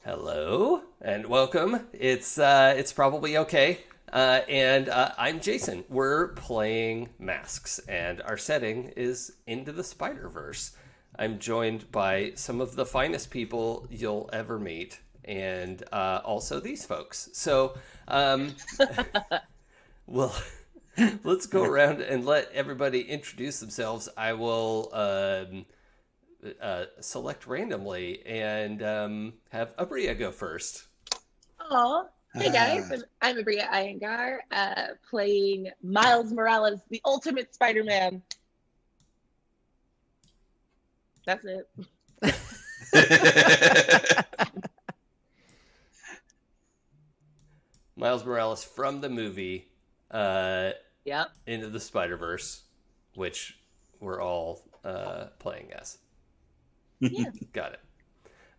Hello and welcome. It's probably okay. I'm Jason. We're playing Masks, and our setting is Into the Spider-Verse. I'm joined by some of the finest people you'll ever meet, and also these folks. So, well, let's go around and let everybody introduce themselves. I will select randomly and have Abria go first. Oh, hey guys, I'm Abria Iyengar, playing Miles Morales, the ultimate Spider-Man. That's it. Miles Morales from the movie Yep. Into the Spider-Verse, which we're all playing as. Yeah. Got it.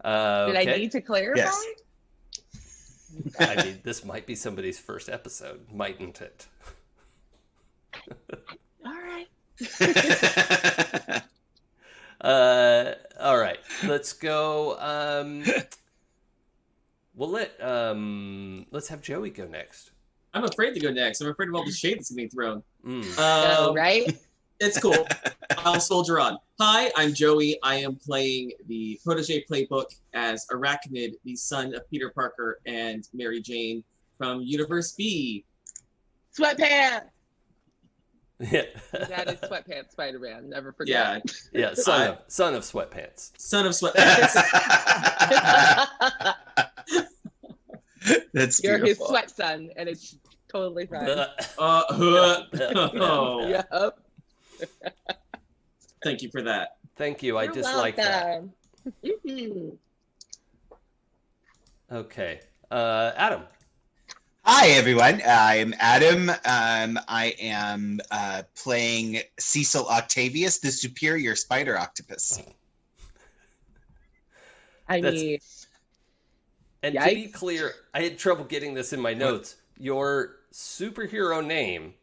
Did I Okay. need to clarify? Yes. I mean, this might be somebody's first episode, mightn't it? All right. All right. Let's go. Let's have Joey go next. I'm afraid to go next. I'm afraid of all the shade that's being thrown. Oh, right? It's cool. I'll soldier on. Hi, I'm Joey. I am playing the Protege Playbook as Arachnid, the son of Peter Parker and Mary Jane from Universe B. Sweatpants. Yeah. That is Sweatpants Spider-Man. Never forget. Yeah, Yeah. Son of Sweatpants. son of Sweatpants. That's You're his beautiful. sweat son, and it's totally fine. Oh. Yep. Thank you for that. Thank you. I You're just like that. welcome. Mhm. Okay. Adam. Hi, everyone. I'm Adam. I am playing Cecil Octavius, the superior spider octopus. I That's- mean, And to Yikes. be clear, I had trouble getting this in my notes. Your superhero name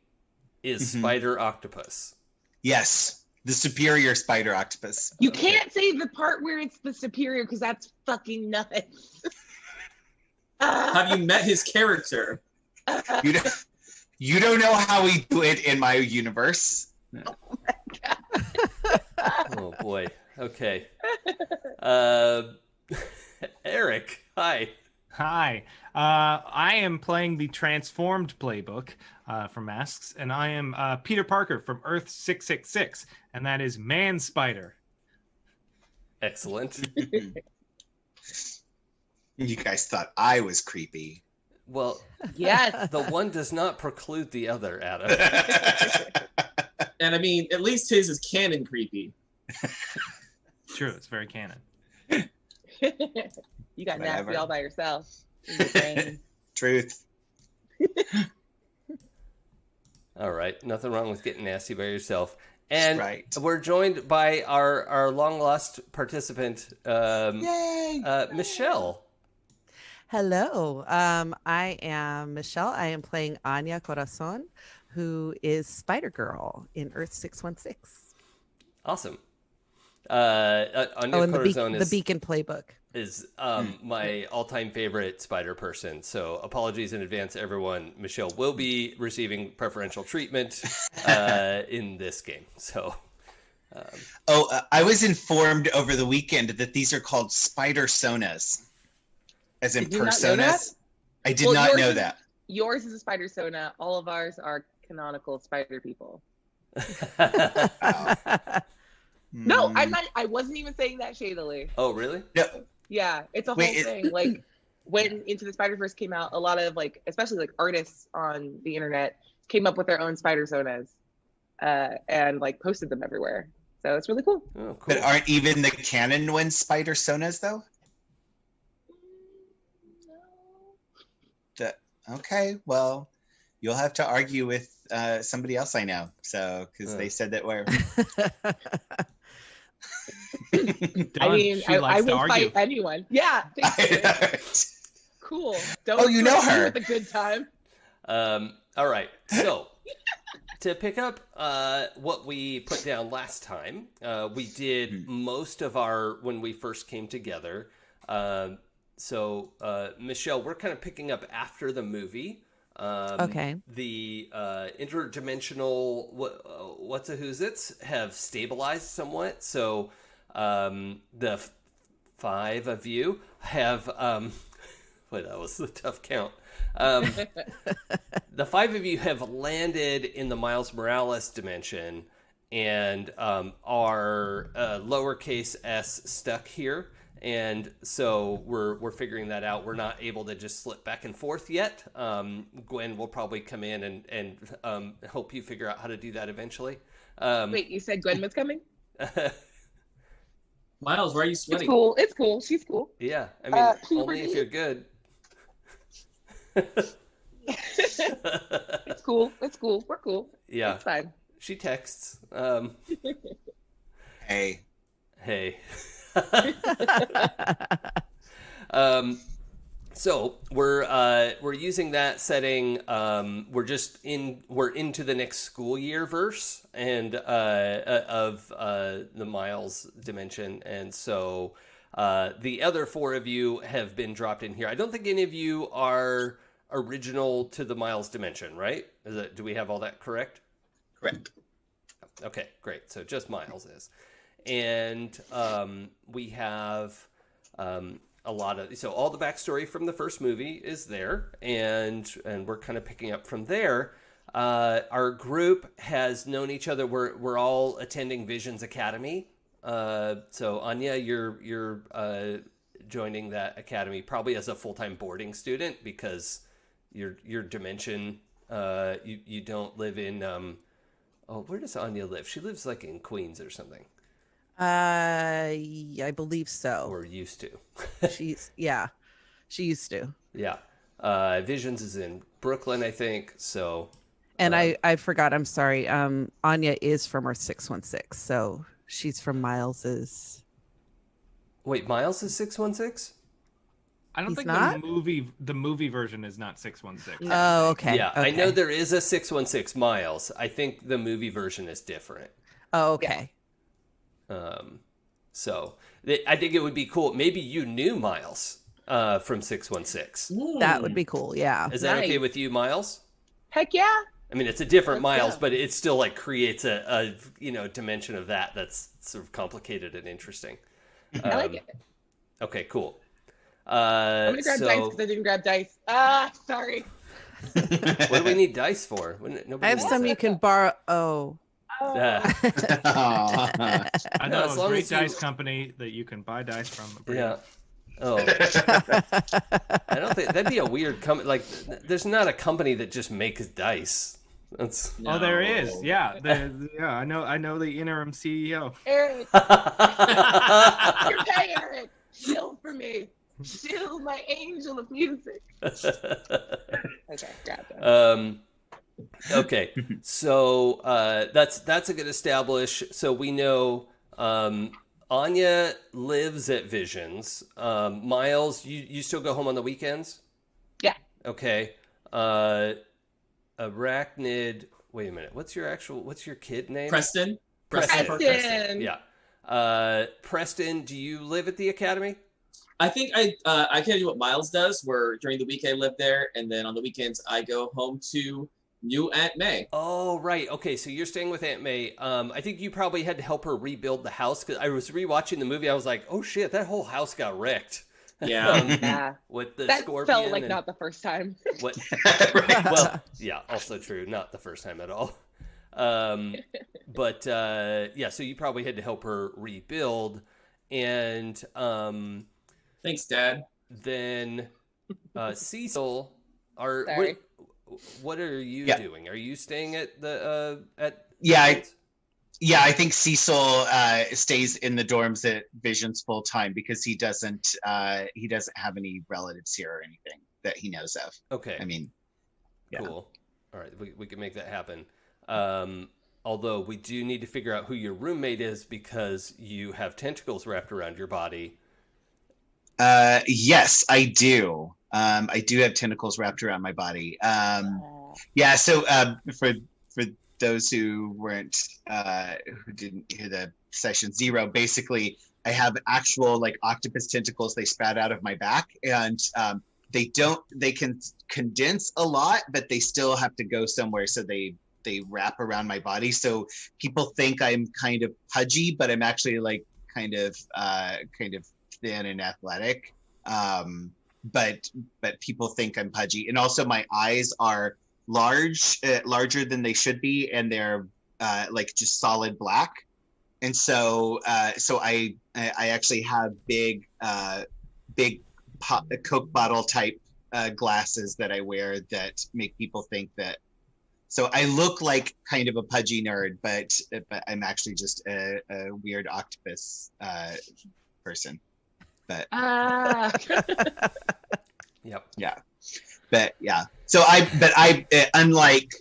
is Mhm. Spider Octopus. Yes, the superior spider octopus. you can't say the part where it's the superior because that's fucking nuts. Have you met his character? You don't know how we do it in my universe. Oh boy. Okay. Eric, hi. Hi, I am playing the Transformed Playbook for Masks, and I am Peter Parker from Earth 666, and that is Man Spider. Excellent. You guys thought I was creepy. Well, Yes. the one does not preclude the other, Adam. And I mean, at least his is canon creepy. True, it's very canon. You got nasty Whatever. all by yourself. In your brain. Truth. All right. Nothing wrong with getting nasty by yourself. And Right. we're joined by our long lost participant, Yay! Michelle. Hello, I am Michelle. I am playing Anya Corazon, who is Spider Girl in Earth 616. Awesome. Anya And Corazon the Beacon Playbook. is my all-time favorite spider person. So apologies in advance, everyone. Michelle will be receiving preferential treatment in this game. So, I was informed over the weekend that these are called spider sonas, as in Did you not know that? personas. I did Well, not yours know is- that. Yours is a spider sona. All of ours are canonical spider people. No, Mm. I'm not. I wasn't even saying that shadily. oh, really? No, Yeah, it's a whole Wait, thing. Like when Into the Spider-Verse came out, a lot of especially artists on the internet came up with their own spider sonas, and posted them everywhere. So it's really cool. Oh, cool. but aren't even the canon ones spider sonas though? Okay, well, you'll have to argue with somebody else I know. So because they said that we're. I mean, She I likes to will argue. fight anyone. Yeah, thank you. Cool. Don't Oh, you know threaten me her. with a good time. All right. So, to pick up what we put down last time, we did most of our, when we first came together, Michelle, we're kind of picking up after the movie. Okay. The interdimensional what's a who's it's have stabilized somewhat. So the five of you have boy, that was a tough count. The five of you have landed in the Miles Morales dimension and are lowercase s stuck here. And so we're figuring that out. We're not able to just slip back and forth yet. Gwen will probably come in and help you figure out how to do that eventually. Wait, you said Gwen was coming? Miles, why are you It's sweating? cool. It's cool. She's cool. Yeah, I mean, only puberty. if you're good. It's cool. It's cool. We're cool. Yeah, It's fine. she texts. Hey. Hey. So we're using that setting. We're into the next school year verse and of the Miles dimension, and so the other four of you have been dropped in here. I don't think any of you are original to the Miles dimension, right? Do we have all that correct? Correct. Okay, great. So just Miles is. And we have a lot of, so all the backstory from the first movie is there, and we're kind of picking up from there. Our group has known each other. We're all attending Visions Academy. So Anya, you're joining that academy probably as a full-time boarding student because your dimension, you don't live in where does Anya live? She lives like in Queens or something. I believe so. Or used to. She used to. Yeah. Visions is in Brooklyn, I think. So. And I forgot. I'm sorry. Anya is from Earth 616, so she's from Miles's. Wait, Miles is 616? I don't He's think not? the movie version is not 616. Oh, okay. Yeah, okay. I know there is a 616 Miles. I think the movie version is different. Oh, okay. So I think it would be cool. Maybe you knew Miles from 616. That would be cool. Yeah. Is that Nice. okay with you, Miles? Heck yeah. I mean, it's a different Let's Miles, go. but it still like creates a dimension of that's sort of complicated and interesting. I like it. Okay, cool. I'm gonna grab dice because I didn't grab dice. Sorry. What do we need dice for? Nobody I have needs some that. you can borrow. Oh. Yeah. Aw. I No, know as a long great as you- dice company that you can buy dice from. Yeah. Oh, I don't think that'd be a weird company. Like, there's not a company that just makes dice. That's. Oh, there is. No. Yeah. Yeah. I know the interim CEO. Eric, you're paying Eric. Chill for me. Chill, my angel of music. Okay, grab that. Okay, so that's a good establish. So we know Anya lives at Visions. Miles, you still go home on the weekends? Yeah. Okay. Arachnid. Wait a minute. What's your kid name? Preston? Preston. Yeah. Preston, do you live at the academy? I think I can do what Miles does, where during the week I live there, and then on the weekends I go home to new Aunt May. Oh, right. Okay, so you're staying with Aunt May. I think you probably had to help her rebuild the house because I was rewatching the movie. I was like, oh shit, that whole house got wrecked. Yeah. Yeah. With the That scorpion. felt like and not the first time. what? Right. Well, yeah, also true. Not the first time at all. But yeah, so you probably had to help her rebuild, and Thanks, Dad. then Cecil, Sorry. what are you Yeah. doing? Are you staying at the at? Yeah, I think Cecil stays in the dorms at Visions full time because he doesn't have any relatives here or anything that he knows of. Okay. I mean, yeah. Cool. All right, we can make that happen. Although we do need to figure out who your roommate is because you have tentacles wrapped around your body. Yes, I do. I do have tentacles wrapped around my body. Yeah. So for those who didn't hear the session 0, basically I have actual like octopus tentacles. They sprout out of my back, and they can condense a lot, but they still have to go somewhere. So they wrap around my body. So people think I'm kind of pudgy, but I'm actually like kind of thin and athletic. But people think I'm pudgy, and also my eyes are larger than they should be, and they're like just solid black. And so I actually have big Coke bottle type glasses that I wear that make people think that. So I look like kind of a pudgy nerd, but I'm actually just a weird octopus person. But Yep. yeah, but yeah. So I unlike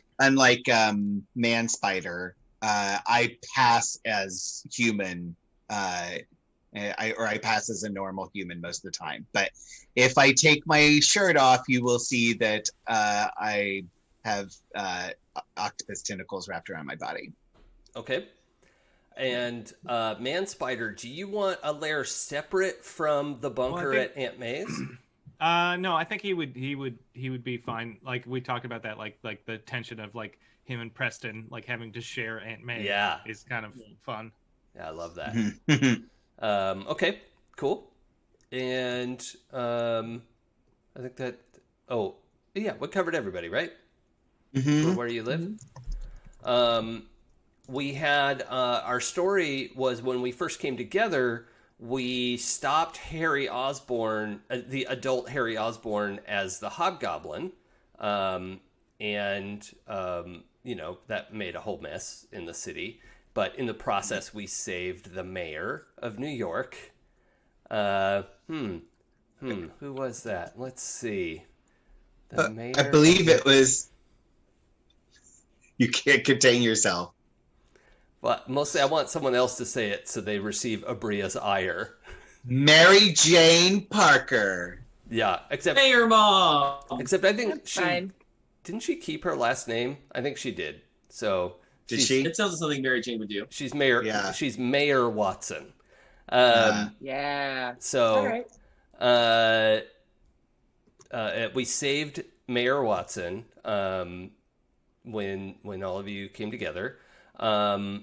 Man Spider, I pass as human. I pass as a normal human most of the time. But if I take my shirt off, you will see that I have octopus tentacles wrapped around my body. Okay. And Man Spider, do you want a lair separate from the bunker at Aunt May's? No, I think he would be fine. Like we talked about that, like the tension of like him and Preston like having to share Aunt May. Yeah, is kind of fun. Yeah, I love that. Okay, cool. And I think that. Oh, yeah, we covered everybody, right? For where you live. We had our story was when we first came together. We stopped Harry Osborn, the adult Harry Osborn, as the Hobgoblin, and that made a whole mess in the city. But in the process, we saved the mayor of New York. Who was that? Let's see. The mayor. I believe it was. You can't contain yourself. Well, mostly I want someone else to say it so they receive Abria's ire. Mary Jane Parker. Yeah, except Mayor Mom. Except I think That's fine. Didn't she keep her last name? I think she did. So Did she? It sounds like something Mary Jane would do. She's Mayor. Yeah. She's Mayor Watson. Yeah. So, All right. we saved Mayor Watson when all of you came together. Let's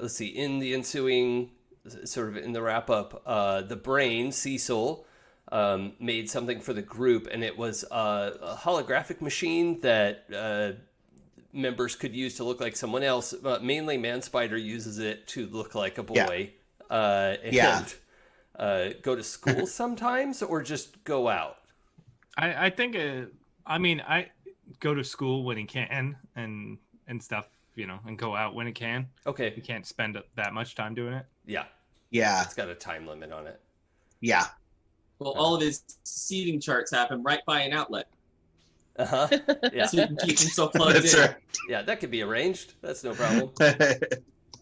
see. In the ensuing, sort of in the wrap up, the brain Cecil made something for the group, and it was a holographic machine that members could use to look like someone else. Mainly, Man Spider uses it to look like a boy. And go to school sometimes, or just go out. I think. I go to school when he can and stuff, and go out when he can. Okay. He can't spend that much time doing it. Yeah. Yeah. It's got a time limit on it. Yeah. Well, all of his seating charts happen right by an outlet. Uh-huh. Yeah. So you can keep himself plugged That's in. right. Yeah, that could be arranged. That's no problem.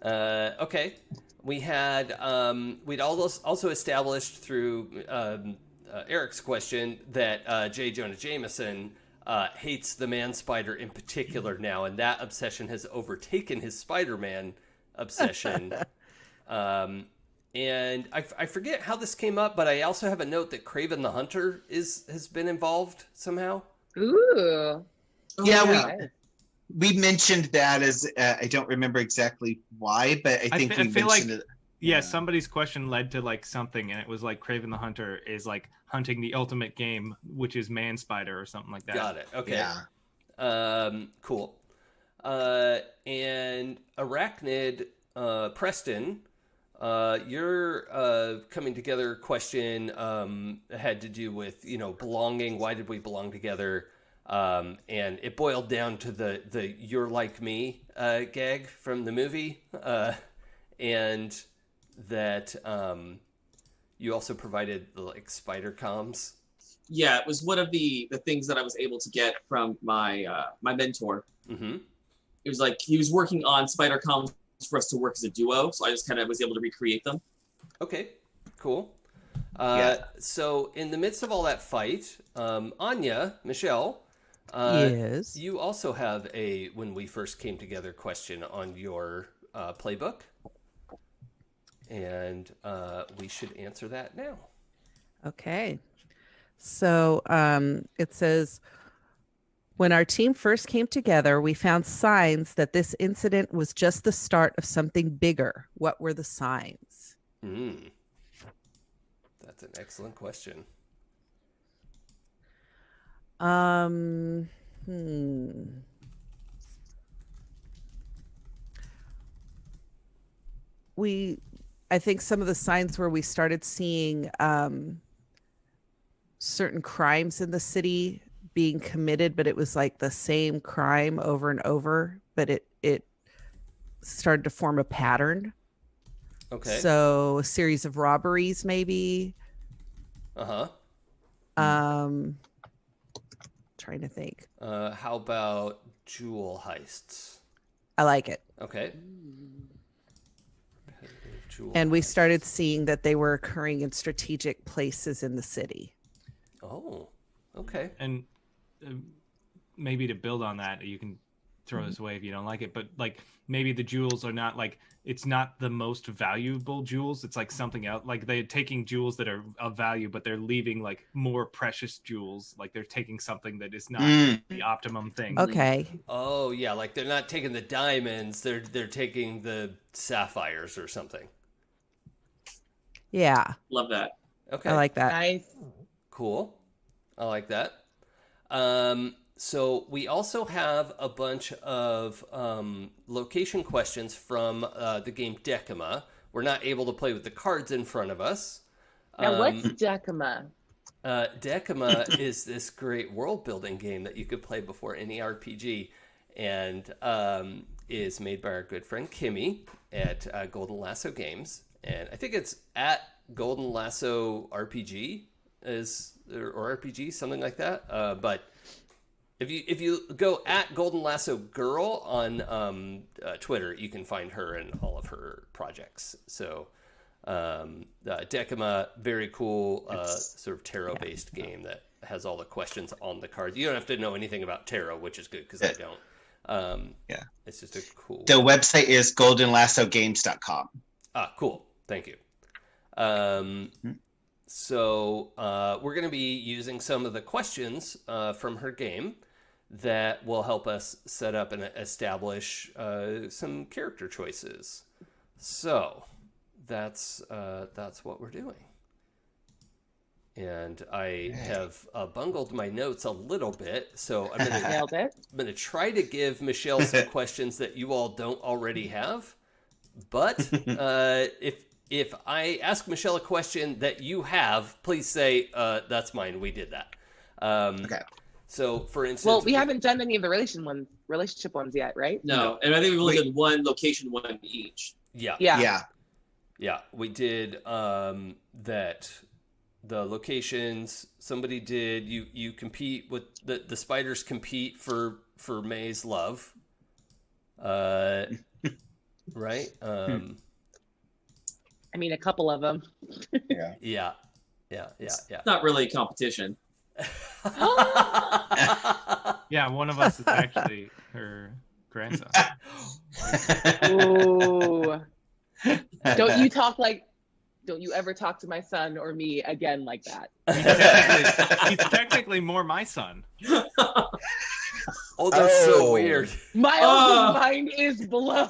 Okay. We had we'd also established through Eric's question that J. Jonah Jameson hates the Man Spider in particular now, and that obsession has overtaken his Spider-Man obsession. And I forget how this came up, but I also have a note that Kraven the Hunter has been involved somehow. Ooh. Yeah, we mentioned that as I don't remember exactly why, but I think we feel mentioned like, it. Yeah, somebody's question led to like something, and it was like Kraven the Hunter is like hunting the ultimate game, which is Man Spider or something like that. Got it. Okay. Yeah. Cool. And Arachnid, Preston, your coming together question had to do with belonging. Why did we belong together? And it boiled down to the "You're like me" gag from the movie, and that you also provided like spider comms. Yeah, it was one of the things that I was able to get from my my mentor. Mm-hmm. It was like he was working on spider comms for us to work as a duo, so I just kind of was able to recreate them. Okay, cool. Yeah. So in the midst of all that fight, Anya, Michelle, Yes. you also have a "when we first came together" question on your playbook. and we should answer that now. Okay. So it says, when our team first came together, we found signs that this incident was just the start of something bigger. What were the signs? That's an excellent question. I think some of the signs where we started seeing certain crimes in the city being committed, but it was like the same crime over and over, but it started to form a pattern. Okay. So a series of robberies, maybe. Trying to think. How about jewel heists? I like it. Okay. And we started seeing that they were occurring in strategic places in the city. Oh, okay. And maybe to build on that, you can throw this away if you don't like it, but like maybe the jewels are not like, it's not the most valuable jewels. It's like something else. Like they're taking jewels that are of value, but they're leaving like more precious jewels. Like they're taking something that is not the optimum thing. Okay. Oh yeah, like they're not taking the diamonds, they're taking the sapphires or something. Yeah. Love that. Okay. I like that. Nice. Cool. I like that. So we also have a bunch of location questions from the game Decima. We're not able to play with the cards in front of us. Now, what's Decima? Decima is this great world-building game that you could play before any RPG, and is made by our good friend Kimmy at Golden Lasso Games. And I think it's at Golden Lasso RPG or RPG, something like that. But if you go at Golden Lasso Girl on Twitter, you can find her and all of her projects. So Decima, very cool sort of tarot-based game that has all the questions on the cards. You don't have to know anything about tarot, which is good because I don't. It's just a cool. The website is goldenlassogames.com. Cool. Thank you. So we're going to be using some of the questions from her game that will help us set up and establish some character choices. So that's what we're doing. And I have bungled my notes a little bit, so I'm going to try to give Michelle some questions that you all don't already have. But if I ask Michelle a question that you have, please say, that's mine. We did that. Okay. So, for instance... Well, we haven't done any of the relationship ones yet, right? No, and I think we've only done one location one each. Yeah, we did that. The locations, somebody did. You compete with... The spiders compete for May's love. Right? I mean, a couple of them. Yeah. Not really a competition. Yeah, one of us is actually her grandson. Ooh. Don't you ever talk to my son or me again like that. He's technically more my son. Oh, that's so weird. Miles' mind is blown.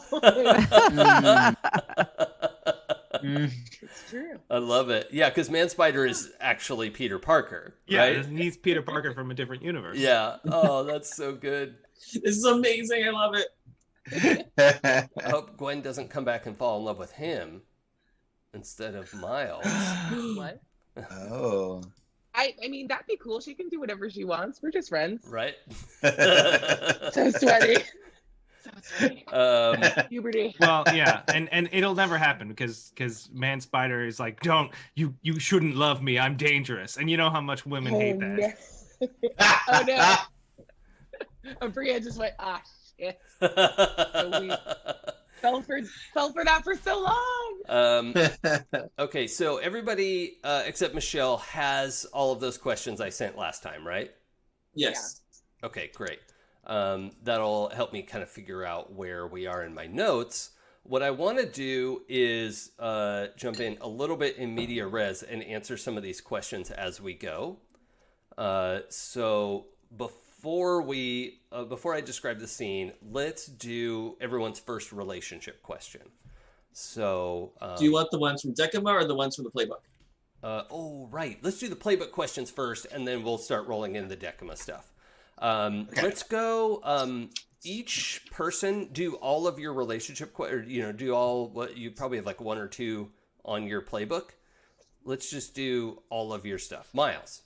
It's true. I love it. Yeah, because Man Spider is actually Peter Parker. Yeah, right? He's Peter Parker from a different universe. Yeah. Oh, that's so good. This is amazing. I love it. I hope Gwen doesn't come back and fall in love with him instead of Miles. What? Oh. I mean, that'd be cool. She can do whatever she wants. We're just friends. Right? So sweaty. So sweaty. Puberty. Well, yeah, and it'll never happen because Man Spider is like, you shouldn't love me. I'm dangerous, and you know how much women hate that. No. Oh no. I'm free. I just went, shit. So we fell for that for so long. Okay, so everybody except Michelle has all of those questions I sent last time, right? Yes. Okay, great. That'll help me kind of figure out where we are in my notes. What I want to do is jump in a little bit in media res and answer some of these questions as we go. So before I describe the scene, let's do everyone's first relationship question. So Do you want the ones from Decima or the ones from the playbook? right. Let's do the playbook questions first, and then we'll start rolling in the Decima stuff. Let's go. Each person do all of your relationship, do all what you probably have like one or two on your playbook. Let's just do all of your stuff. Miles.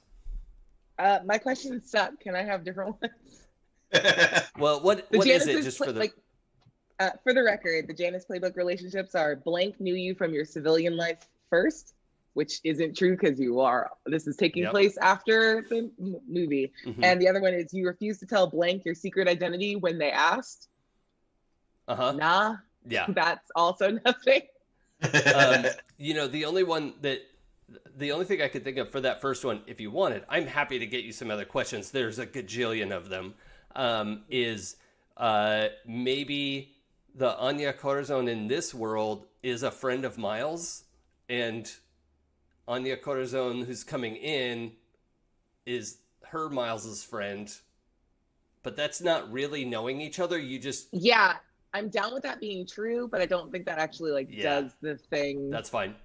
My questions suck. Can I have different ones? Well, what is it? Just for the for the record, the Janice playbook relationships are blank knew you from your civilian life first, which isn't true because you are. This is taking place after the movie. Mhm. And the other one is you refuse to tell blank your secret identity when they asked. Nah. Yeah. That's also nothing. The only thing I could think of for that first one, if you wanted, I'm happy to get you some other questions. There's a gajillion of them. Is maybe the Anya Corazon in this world is a friend of Miles, and Anya Corazon, who's coming in, is her Miles's friend, but that's not really knowing each other. You just I'm down with that being true, but I don't think that actually does the thing. That's fine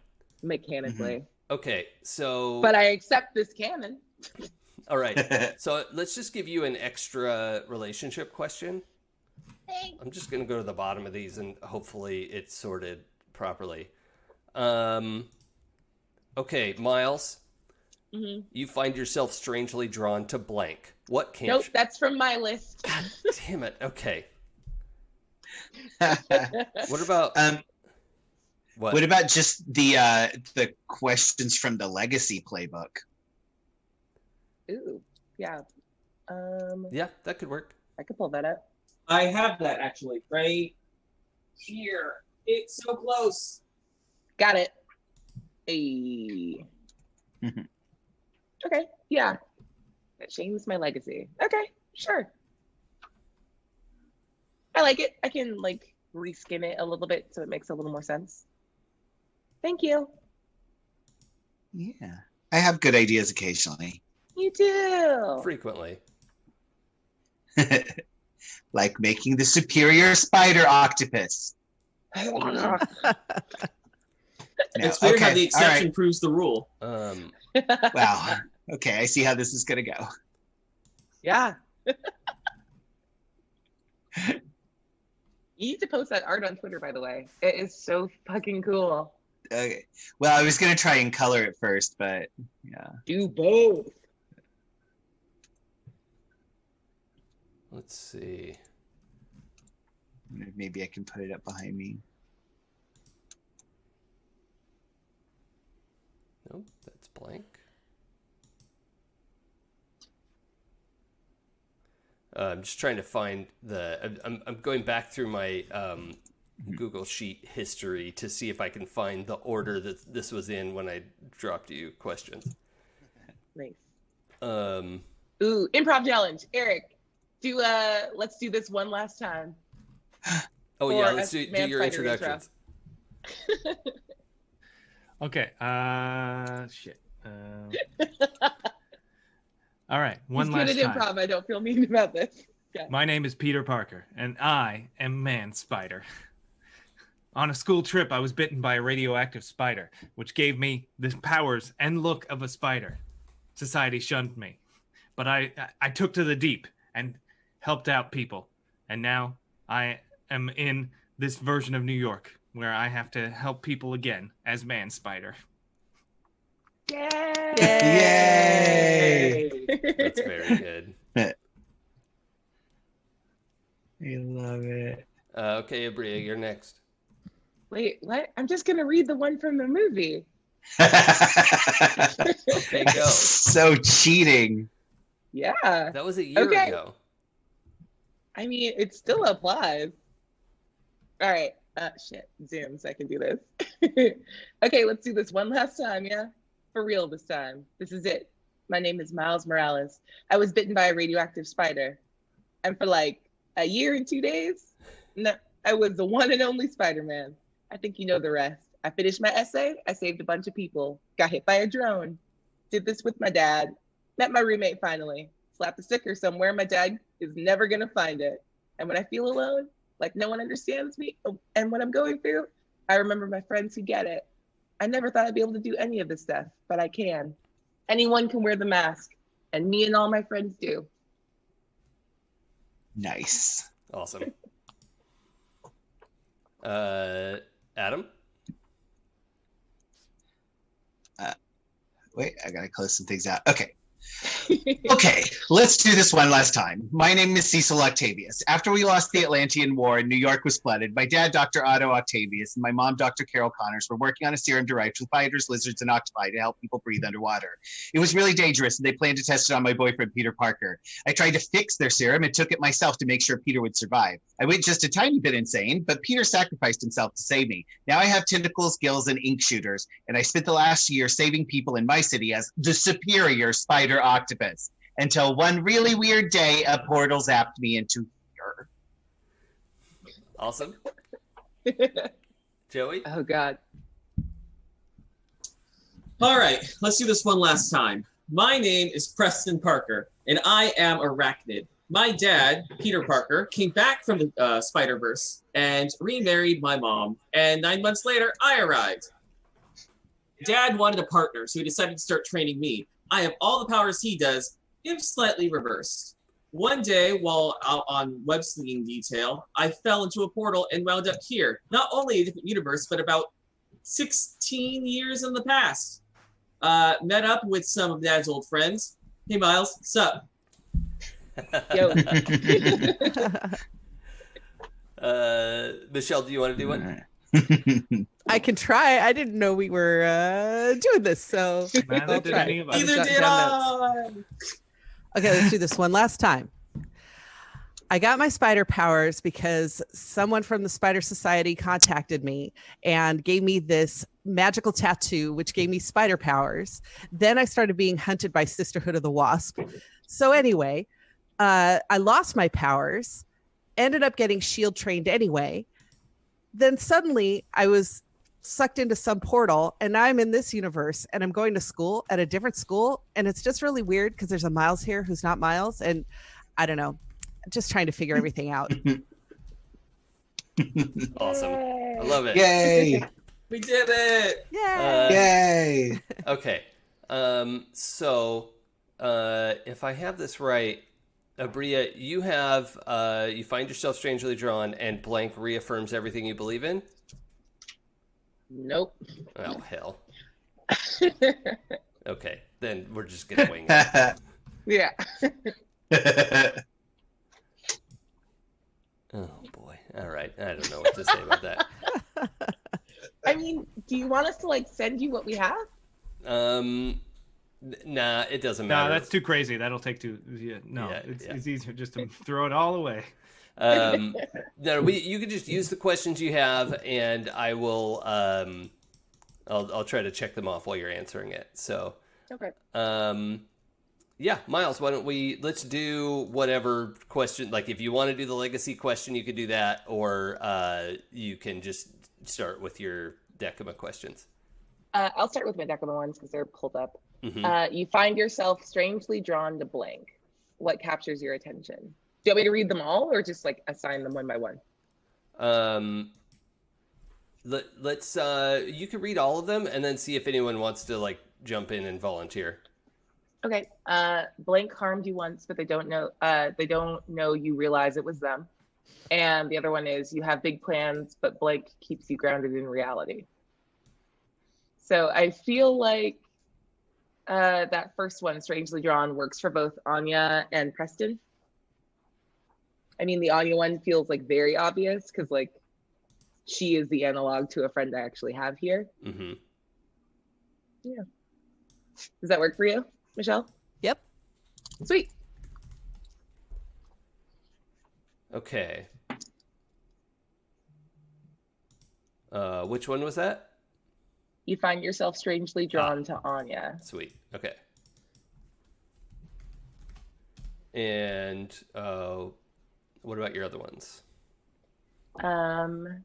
mechanically. Mm-hmm. Okay, so but I accept this canon. All right, so let's just give you an extra relationship question. Thanks. I'm just gonna go to the bottom of these and hopefully it's sorted properly. Okay, Miles, you find yourself strangely drawn to blank. What camp? Nope, that's from my list. God damn it. Okay. What about what about just the questions from the Legacy playbook? Ooh, yeah. Yeah, that could work. I could pull that up. I have that actually right here. It's so close. Got it. Hey. Okay, yeah. That shames my legacy. Okay, sure. I like it. I can reskin it a little bit so it makes a little more sense. Thank you. Yeah. I have good ideas occasionally. You do. Frequently. Like making the superior spider octopus. It's weird how the exception proves the rule. Wow. Okay, I see how this is gonna go. Yeah. You need to post that art on Twitter, by the way. It is so fucking cool. Okay. Well, I was gonna try and color it first, but yeah. Do both. Let's see. Maybe I can put it up behind me. Nope, that's blank. I'm just trying to find I'm going back through my Google Sheet history to see if I can find the order that this was in when I dropped you questions. Nice. Ooh, improv challenge. Eric, let's do this one last time. Oh yeah, let's do your introductions. Okay. Shit. All right. One last time. He's good at improv. I don't feel mean about this. Yeah. My name is Peter Parker, and I am Man Spider. On a school trip, I was bitten by a radioactive spider, which gave me the powers and look of a spider. Society shunned me, but I took to the deep and helped out people. And now I am in this version of New York where I have to help people again as Man Spider. Yay! Yay! That's very good. I love it. Okay, Abria, you're next. Wait, what? I'm just gonna read the one from the movie. Okay, go. So cheating. Yeah. That was a year ago. I mean, it still applies. All right. Shit. Zoom, so I can do this. Okay, let's do this one last time, yeah? For real this time. This is it. My name is Miles Morales. I was bitten by a radioactive spider. And for like a year and 2 days, no, I was the one and only Spider-Man. I think you know the rest. I finished my essay. I saved a bunch of people. Got hit by a drone. Did this with my dad. Met my roommate finally. Slapped a sticker somewhere. My dad is never going to find it. And when I feel alone, like no one understands me and what I'm going through, I remember my friends who get it. I never thought I'd be able to do any of this stuff, but I can. Anyone can wear the mask, and me and all my friends do. Nice. Awesome. Adam? Wait, I gotta close some things out. Okay. Okay, let's do this one last time. My name is Cecil Octavius. After we lost the Atlantean War and New York was flooded, my dad, Dr. Otto Octavius, and my mom, Dr. Carol Connors, were working on a serum derived from spiders, lizards, and octopi to help people breathe underwater. It was really dangerous, and they planned to test it on my boyfriend, Peter Parker. I tried to fix their serum and took it myself to make sure Peter would survive. I went just a tiny bit insane, but Peter sacrificed himself to save me. Now I have tentacles, gills, and ink shooters, and I spent the last year saving people in my city as the superior spider octopus. Until one really weird day, a portal zapped me into here. Awesome. Joey? Oh, God. All right, let's do this one last time. My name is Preston Parker, and I am Arachnid. My dad, Peter Parker, came back from the Spiderverse and remarried my mom, and 9 months later, I arrived. Dad wanted a partner, so he decided to start training me. I have all the powers he does, if slightly reversed. One day, while out on web slinging detail, I fell into a portal and wound up here. Not only a different universe, but about 16 years in the past. Met up with some of Dad's old friends. Hey, Miles, sup? Yo. Michelle, do you want to do one? I can try. I didn't know we were doing this, so Man, I'll did try. any of us. I'll Neither jot did down notes. Okay, let's do this one last time. I got my spider powers because someone from the Spider Society contacted me and gave me this magical tattoo, which gave me spider powers. Then I started being hunted by Sisterhood of the Wasp. So anyway, I lost my powers, ended up getting shield trained anyway. Then suddenly I was sucked into some portal and now I'm in this universe and I'm going to school at a different school. And it's just really weird because there's a Miles here who's not Miles. And I don't know, just trying to figure everything out. Awesome. I love it. Yay! We did it! Yay! Yay! Okay. So, if I have this right, Abria, you have, you find yourself strangely drawn and blank reaffirms everything you believe in? Nope. Oh, hell. Okay, then we're just gonna wing it. Yeah. Oh, boy. All right. I don't know what to say about that. I mean, do you want us to like send you what we have? Nah, it doesn't No, matter. that's too crazy. That'll take too. Yeah, no, Yeah, it's easier just to throw it all away. No, you can just use the questions you have, and I will. I'll try to check them off while you're answering it. So, Okay. yeah, Miles, why don't let's do whatever question. Like, if you want to do the legacy question, you could do that, or you can just start with your Decima questions. I'll start with my Decima ones because they're pulled up. Mm-hmm. You find yourself strangely drawn to blank. What captures your attention? Do you want me to read them all or just like assign them one by one? Let's you can read all of them and then see if anyone wants to like jump in and volunteer. Okay. Blank harmed you once, but they don't know you realize it was them. And the other one is you have big plans, but blank keeps you grounded in reality. So I feel like that first one, strangely drawn, works for both Anya and Preston. I mean, the Anya one feels like very obvious because like she is the analog to a friend I actually have here. Mm-hmm. Yeah. Does that work for you, Michelle? Yep. Sweet. Okay. Which one was that? You find yourself strangely drawn to Anya. Sweet. Okay. And what about your other ones? Blank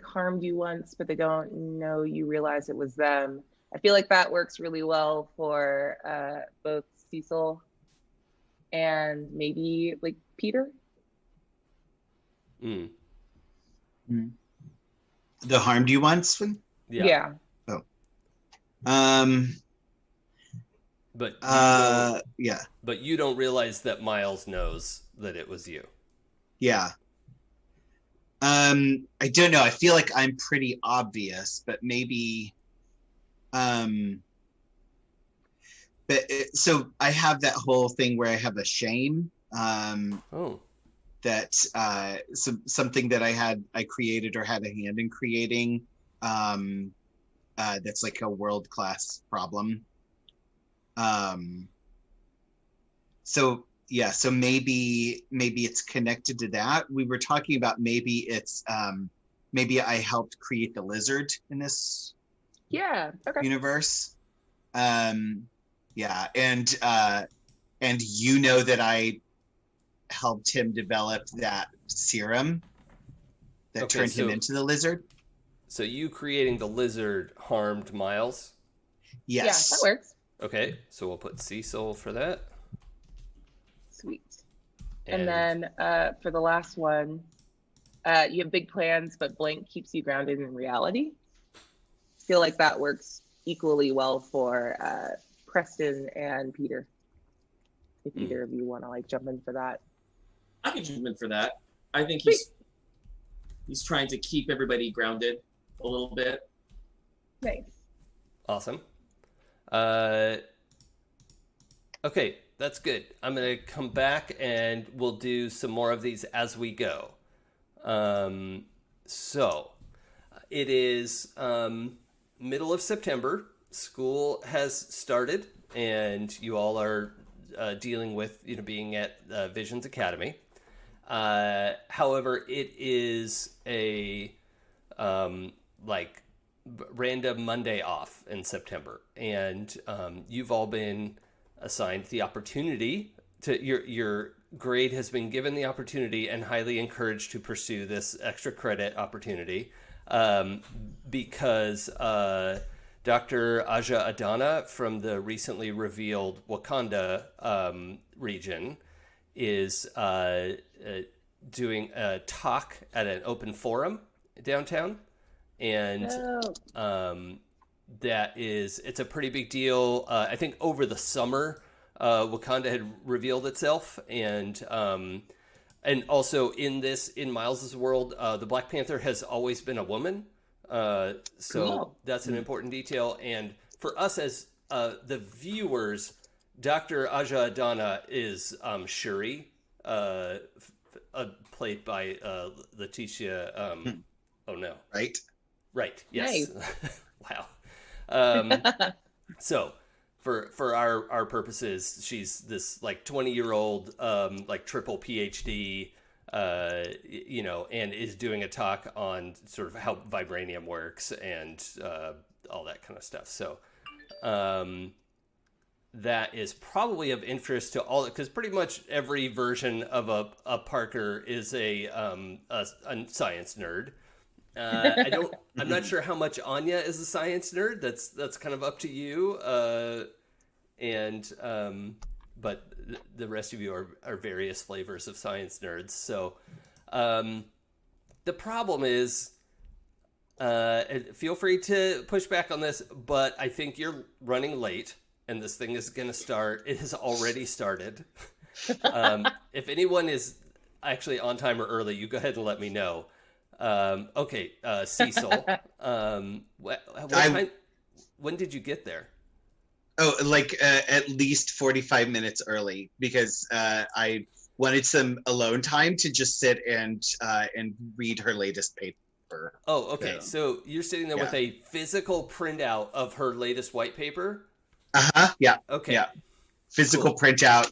harmed you once, but they don't know you realize it was them. I feel like that works really well for both Cecil and maybe like Peter. Mm. The harmed you once one? Yeah. Oh. Um. But Yeah. But you don't realize that Miles knows that it was you. Yeah. I don't know. I feel like I'm pretty obvious, but maybe. So I have that whole thing where I have a shame. Oh. That something that I created or had a hand in creating. That's like a world-class problem. So yeah, so maybe it's connected to that. We were talking about maybe it's maybe I helped create the lizard in this universe. Yeah, and you know that I helped him develop that serum that turned him into the lizard. So you creating the lizard harmed Miles? Yes. Yeah, that works. Okay, so we'll put Cecil for that. Sweet. And then for the last one, you have big plans, but blank keeps you grounded in reality. I feel like that works equally well for Preston and Peter. If either of you want to like jump in for that. I can jump in for that. I think he's trying to keep everybody grounded a little bit. Nice. Awesome. Okay, that's good. I'm going to come back and we'll do some more of these as we go. So it is middle of September. School has started and you all are dealing with, being at Visions Academy. However, it is a random Monday off in September, and you've all been assigned the opportunity to your grade has been given the opportunity and highly encouraged to pursue this extra credit opportunity because Dr. Aja Adana from the recently revealed Wakanda region is doing a talk at an open forum downtown. And it's a pretty big deal. I think over the summer, Wakanda had revealed itself. And also in Miles's world, the Black Panther has always been a woman. So Cool. That's an important detail. And for us as the viewers, Dr. Aja Adana is Shuri, played by Letitia. Oh no! Right. Yes. Nice. Wow. So for our purposes, she's this like 20-year-old like triple PhD, and is doing a talk on sort of how vibranium works and all that kind of stuff. So that is probably of interest to all, because pretty much every version of a Parker is a science nerd. I'm not sure how much Anya is a science nerd. That's kind of up to you. But the rest of you are various flavors of science nerds. So, the problem is, feel free to push back on this, but I think you're running late and this thing is going to start. It has already started. If anyone is actually on time or early, you go ahead and let me know. Okay, Cecil. When did you get there? Oh, at least 45 minutes early because I wanted some alone time to just sit and read her latest paper. Oh, okay. So you're sitting there with a physical printout of her latest white paper? Uh-huh. Yeah. Okay. Yeah. Physical printout,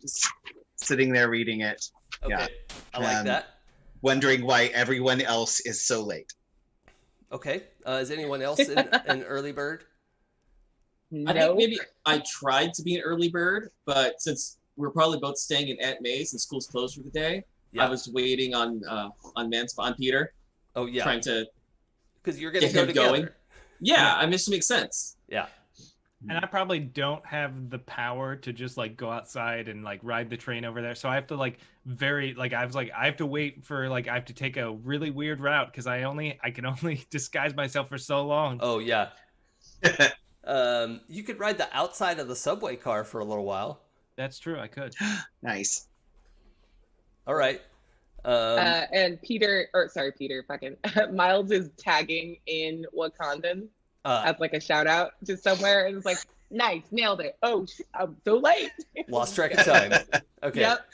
sitting there reading it. Okay. Yeah. I like that. Wondering why everyone else is so late. Okay. Is anyone else an early bird? No. I think maybe I tried to be an early bird, but since we're probably both staying in Aunt May's and school's closed for the day, Yeah. I was waiting on Peter, Oh yeah. trying to Because you're gonna get go him together. going. Yeah, I mean, it makes sense. Yeah. And I probably don't have the power to just like go outside and like ride the train over there. So I have to like I have to wait for like I have to take a really weird route because I can only disguise myself for so long. Oh yeah. You could ride the outside of the subway car for a little while. That's true. I could. Nice. All right. And Peter, fucking Miles is tagging in Wakandan as like a shout out to somewhere, and it's like, nice, nailed it. Oh, I'm so late. Lost track of time. Okay. Yep.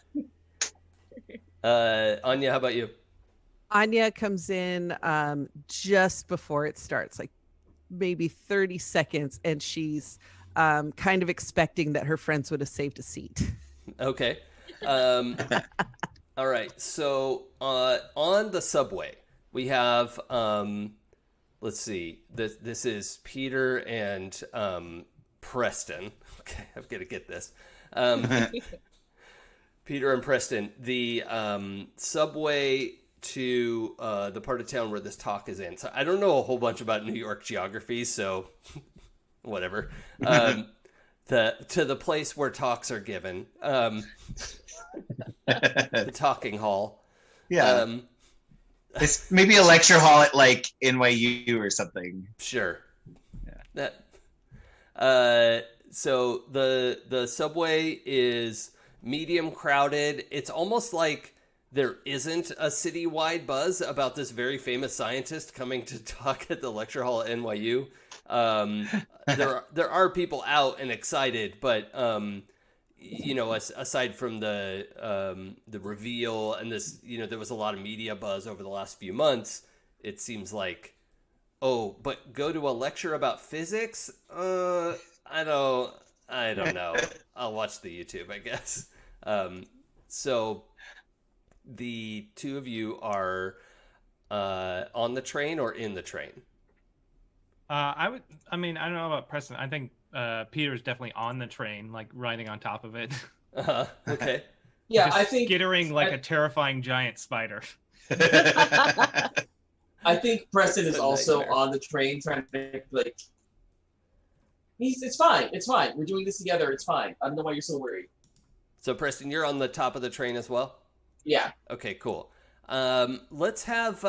Anya, how about you? Anya comes in just before it starts, like maybe 30 seconds, and she's kind of expecting that her friends would have saved a seat. Okay. All right. So on the subway, we have let's see. This is Peter and Preston. Okay, I'm gonna get this. Peter and Preston. The subway to the part of town where this talk is in. So I don't know a whole bunch about New York geography, so whatever. To the place where talks are given. The talking hall. Yeah. It's maybe a lecture hall at like NYU or something. Sure. Yeah. So the subway is medium crowded. It's almost like there isn't a citywide buzz about this very famous scientist coming to talk at the lecture hall at NYU. There are people out and excited, but aside from the reveal and this, there was a lot of media buzz over the last few months. It seems like, oh, but go to a lecture about physics? I don't know. I'll watch the YouTube, I guess. So the two of you are on the train or in the train? I don't know about Preston. I think Peter's definitely on the train, like riding on top of it. Okay. Yeah, Just I think skittering like a terrifying giant spider. I think Preston is It's a also nightmare. on the train trying to like. It's fine. It's fine. We're doing this together. It's fine. I don't know why you're so worried. So Preston, you're on the top of the train as well? Yeah. Okay, cool. Let's have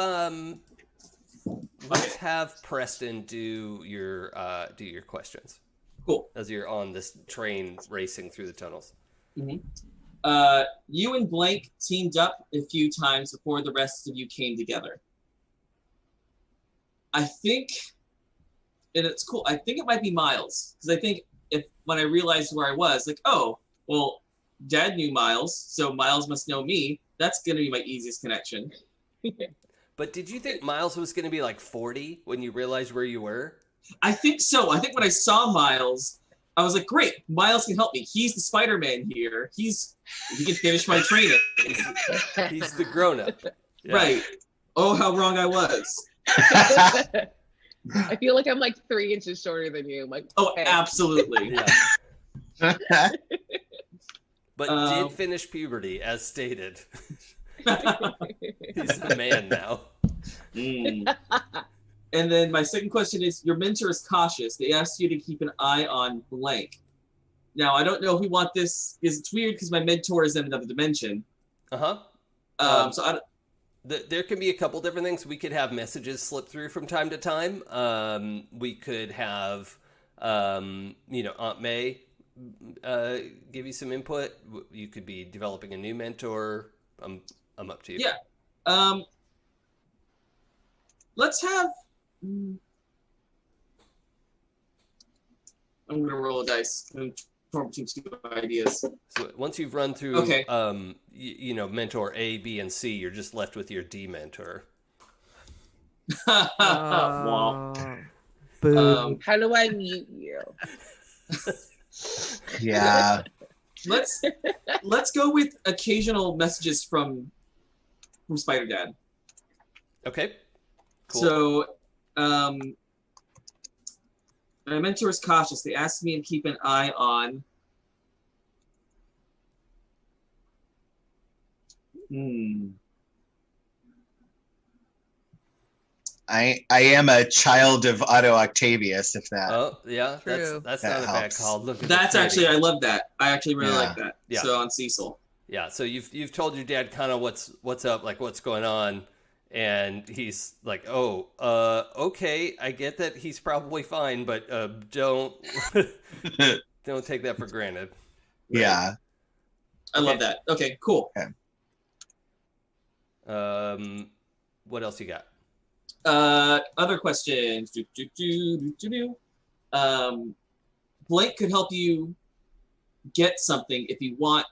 Preston do your questions Cool. as you're on this train racing through the tunnels. You and Blank teamed up a few times before the rest of you came together. I think, and it's cool. I think it might be Miles, because I think when I realized where I was, like, oh, well, Dad knew Miles, so Miles must know me. That's gonna be my easiest connection. But did you think Miles was going to be like 40 when you realized where you were? I think so. I think when I saw Miles, I was like, great, Miles can help me. He's the Spider-Man here. He can finish my training. He's the grown-up. Yeah. Right. Oh, how wrong I was. I feel like I'm like 3 inches shorter than you. I'm like, Oh, hey. absolutely. Yeah. But did finish puberty, as stated. He's the man now. And then my second question is, your mentor is cautious. They asked you to keep an eye on Blank. Now, I don't know if we want this, because it's weird because my mentor is in another dimension. Uh-huh. So I don't, There can be a couple different things. We could have messages slip through from time to time. We could have, Aunt May give you some input. You could be developing a new mentor. I'm up to you. Yeah. Let's have. I'm gonna roll a dice. I'm torn between two ideas. So once you've run through, Okay. mentor A, B, and C, you're just left with your D mentor. Wow. Boo. How do I mute you? Yeah. Let's go with occasional messages from Spider Dad. Okay. Cool. So, my mentor is cautious. They asked me to keep an eye on. Hmm. I am a child of Otto Octavius, if that Oh yeah, True. that's That not a bad helps. call. Look at That's the actually, I pretty. love that. I actually really Yeah. like that. Yeah. So on Cecil. Yeah, so you've told your dad kind of what's up, like what's going on, and he's like, "Oh, okay, I get that he's probably fine, but don't don't take that for granted." Yeah. I Okay. love that. Okay, cool. What else you got? Other questions. Blank could help you get something if you want.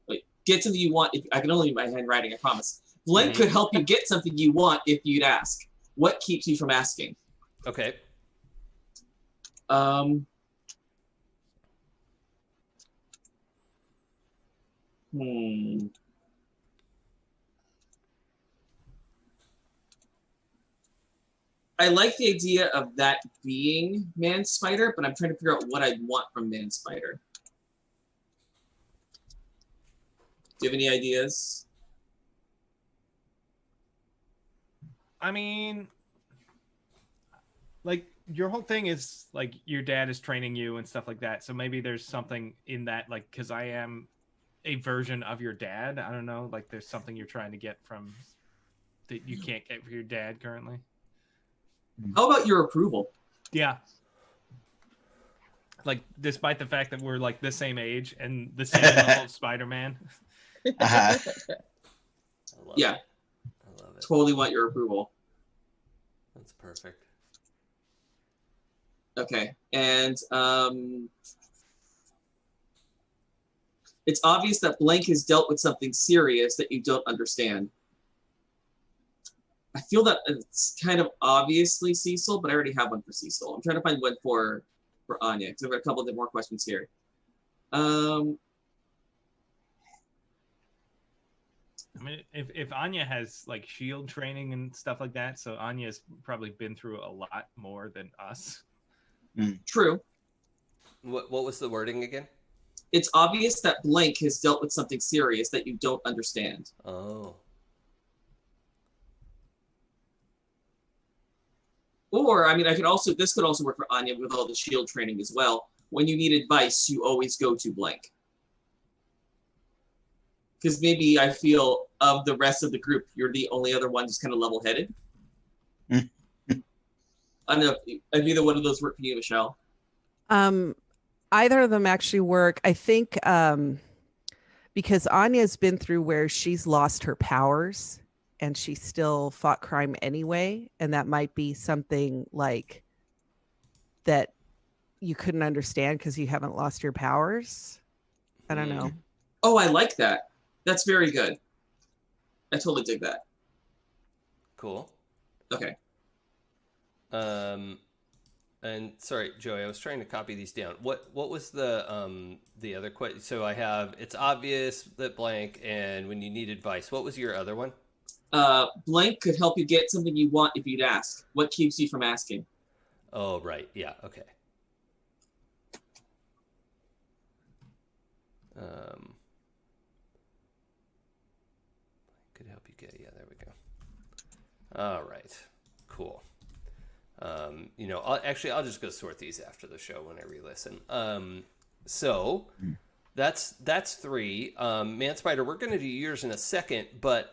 Wait, get something you want. If I can only read my handwriting, I promise. Blank could help you get something you want if you'd ask. What keeps you from asking? Okay. Hmm. I like the idea of that being Man Spider, but I'm trying to figure out what I'd want from Man Spider. Do you have any ideas? I mean, like your whole thing is like your dad is training you and stuff like that. So maybe there's something in that, like, because I am a version of your dad. I don't know, like there's something you're trying to get from that you can't get for your dad currently. How about your approval? Yeah. Like, despite the fact that we're like the same age and the same level of Spider-Man. Uh-huh. I love Yeah. it. I love it. Totally want your approval. That's perfect. Okay, and it's obvious that Blank has dealt with something serious that you don't understand. I feel that it's kind of obviously Cecil, but I already have one for Cecil. I'm trying to find one for Anya, because I've got a couple of more questions here. I mean, if Anya has like shield training and stuff like that, so Anya's probably been through a lot more than us. True. What was the wording again? It's obvious that Blank has dealt with something serious that you don't understand. Oh. Or, I mean, this could also work for Anya with all the shield training as well. When you need advice, you always go to Blank. Because maybe I feel of the rest of the group, you're the only other one who's kind of level-headed. I don't know if either one of those work for you, Michelle. Either of them actually work. I think because Anya's been through where she's lost her powers and she still fought crime anyway, and that might be something like that you couldn't understand because you haven't lost your powers. I don't know. Oh, I like that. That's very good. I totally dig that. Cool. Okay. And sorry, Joey, I was trying to copy these down. What was the other question? So I have, it's obvious that Blank, and when you need advice. What was your other one? Blank could help you get something you want if you'd ask. What keeps you from asking? Oh, right. Yeah. Okay. Could help you get. Yeah, there we go. All right. Cool. I'll just go sort these after the show when I re-listen. So that's three. Man Spider, we're going to do yours in a second, but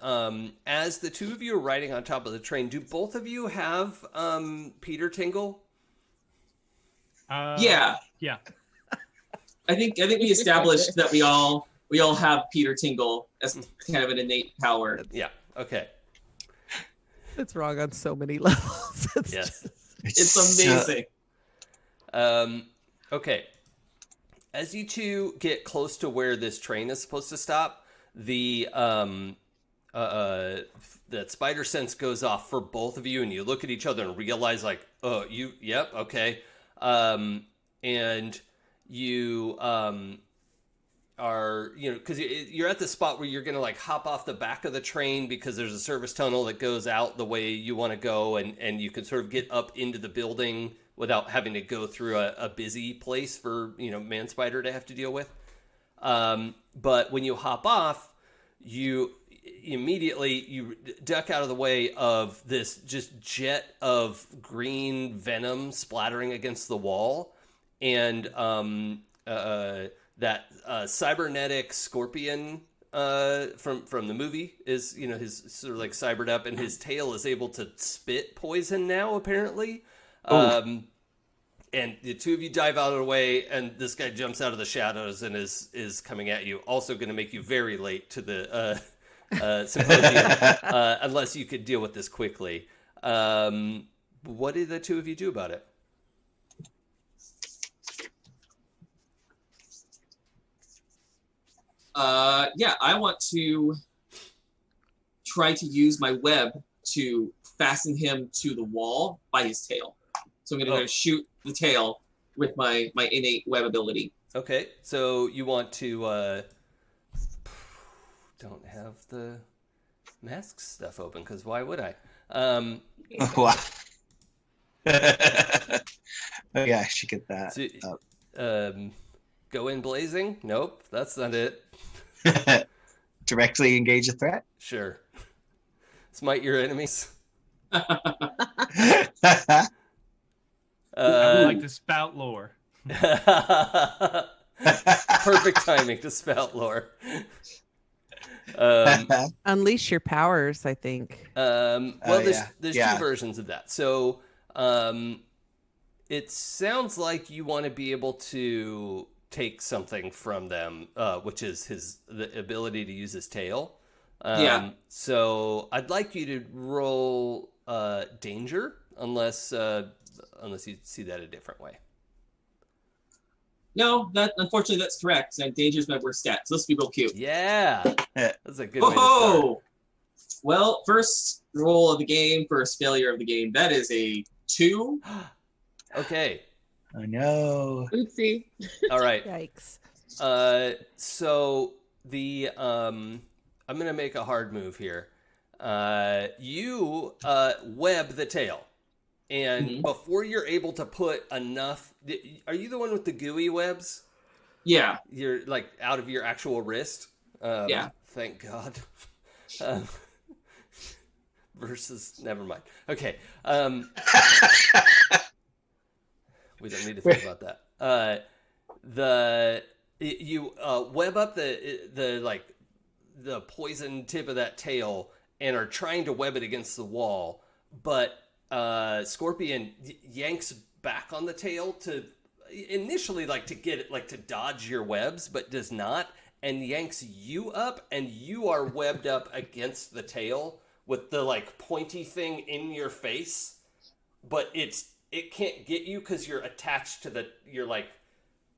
as the two of you are riding on top of the train, do both of you have Peter Tingle? Yeah. Yeah. I think we established that we all have Peter Tingle as kind of an innate power. Yeah. Okay. It's wrong on so many levels. Yes. It's amazing. Okay. As you two get close to where this train is supposed to stop, the that spider sense goes off for both of you, and you look at each other and realize, like, oh, yep, okay, and you are, because you're at the spot where you're gonna like hop off the back of the train because there's a service tunnel that goes out the way you want to go, and you can sort of get up into the building without having to go through a busy place for Man Spider to have to deal with. But when you hop off, you immediately you duck out of the way of this just jet of green venom splattering against the wall, and that cybernetic scorpion from the movie is, his sort of like cybered up, and his tail is able to spit poison now apparently. And the two of you dive out of the way, and this guy jumps out of the shadows and is coming at you. Also going to make you very late to the symposium, unless you could deal with this quickly. What did the two of you do about it? I want to try to use my web to fasten him to the wall by his tail. So I'm going to shoot the tail with my innate web ability. Okay, so you want to don't have the mask stuff open, because why would I? Wow. Oh yeah, I should get that. So, go in blazing? Nope, that's not it. Directly engage a threat. Sure. Smite your enemies. I would like to spout lore. Perfect timing to spout lore. Unleash your powers, I think. There's two versions of that. So it sounds like you want to be able to take something from them, which is the ability to use his tail. So I'd like you to roll danger, unless you see that a different way. No, unfortunately that's correct. And danger's my worst stat. So let's be real cute. Yeah, that's a good way to start. Well, first roll of the game, first failure of the game. That is a 2. Okay. Oh no. Oopsie. All right. Yikes. So the I'm gonna make a hard move here. You web the tail, and before you're able to put enough, are you the one with the gooey webs? Yeah. You're like out of your actual wrist. Yeah. Thank God. Versus, never mind. Okay. We don't need to think about that. You web up the poison tip of that tail and are trying to web it against the wall, but Scorpion yanks back on the tail to initially to get it to dodge your webs, but does not, and yanks you up, and you are webbed up against the tail with the pointy thing in your face, but it can't get you because you're attached to you're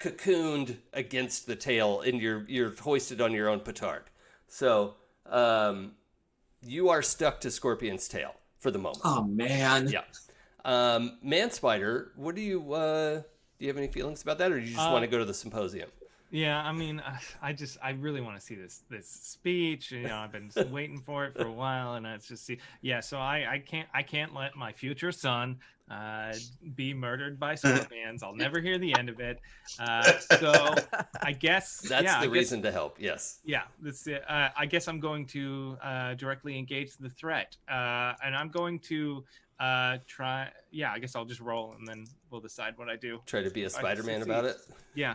cocooned against the tail, and you're hoisted on your own petard. So you are stuck to Scorpion's tail for the moment. Oh man. Yeah. Man Spider, what do you have any feelings about that, or do you just want to go to the symposium? Yeah, I mean, I really want to see this speech. I've been waiting for it for a while, and it's just so I can't let my future son be murdered by scorpions. I'll never hear the end of it. So I guess that's the reason to help. Yes. Yeah, that's it. I guess I'm going to directly engage the threat, and I'm going to try. Yeah, I guess I'll just roll, and then we'll decide what I do. Try to be a Spider-Man about it. Yeah.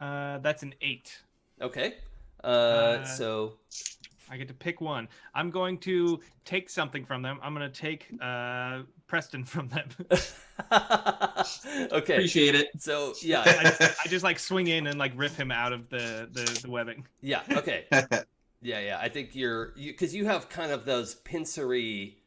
That's an 8. Okay. So I get to pick one. I'm going to take something from them. I'm going to take Preston from them. Okay. Appreciate it. So yeah, I just swing in and rip him out of the webbing. Yeah. Okay. Yeah. I think because you have kind of those pincery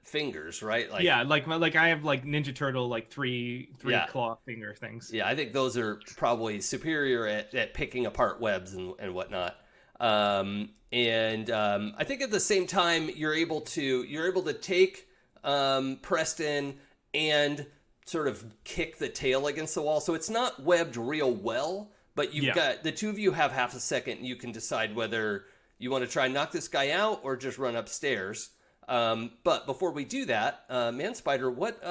fingers, right? I have Ninja Turtle three claw finger things. Yeah, I think those are probably superior at picking apart webs and whatnot. I think at the same time you're able to take Preston and sort of kick the tail against the wall, so it's not webbed real well, but you've got the two of you have half a second, and you can decide whether you want to try and knock this guy out or just run upstairs. But before we do that, Man Spider, what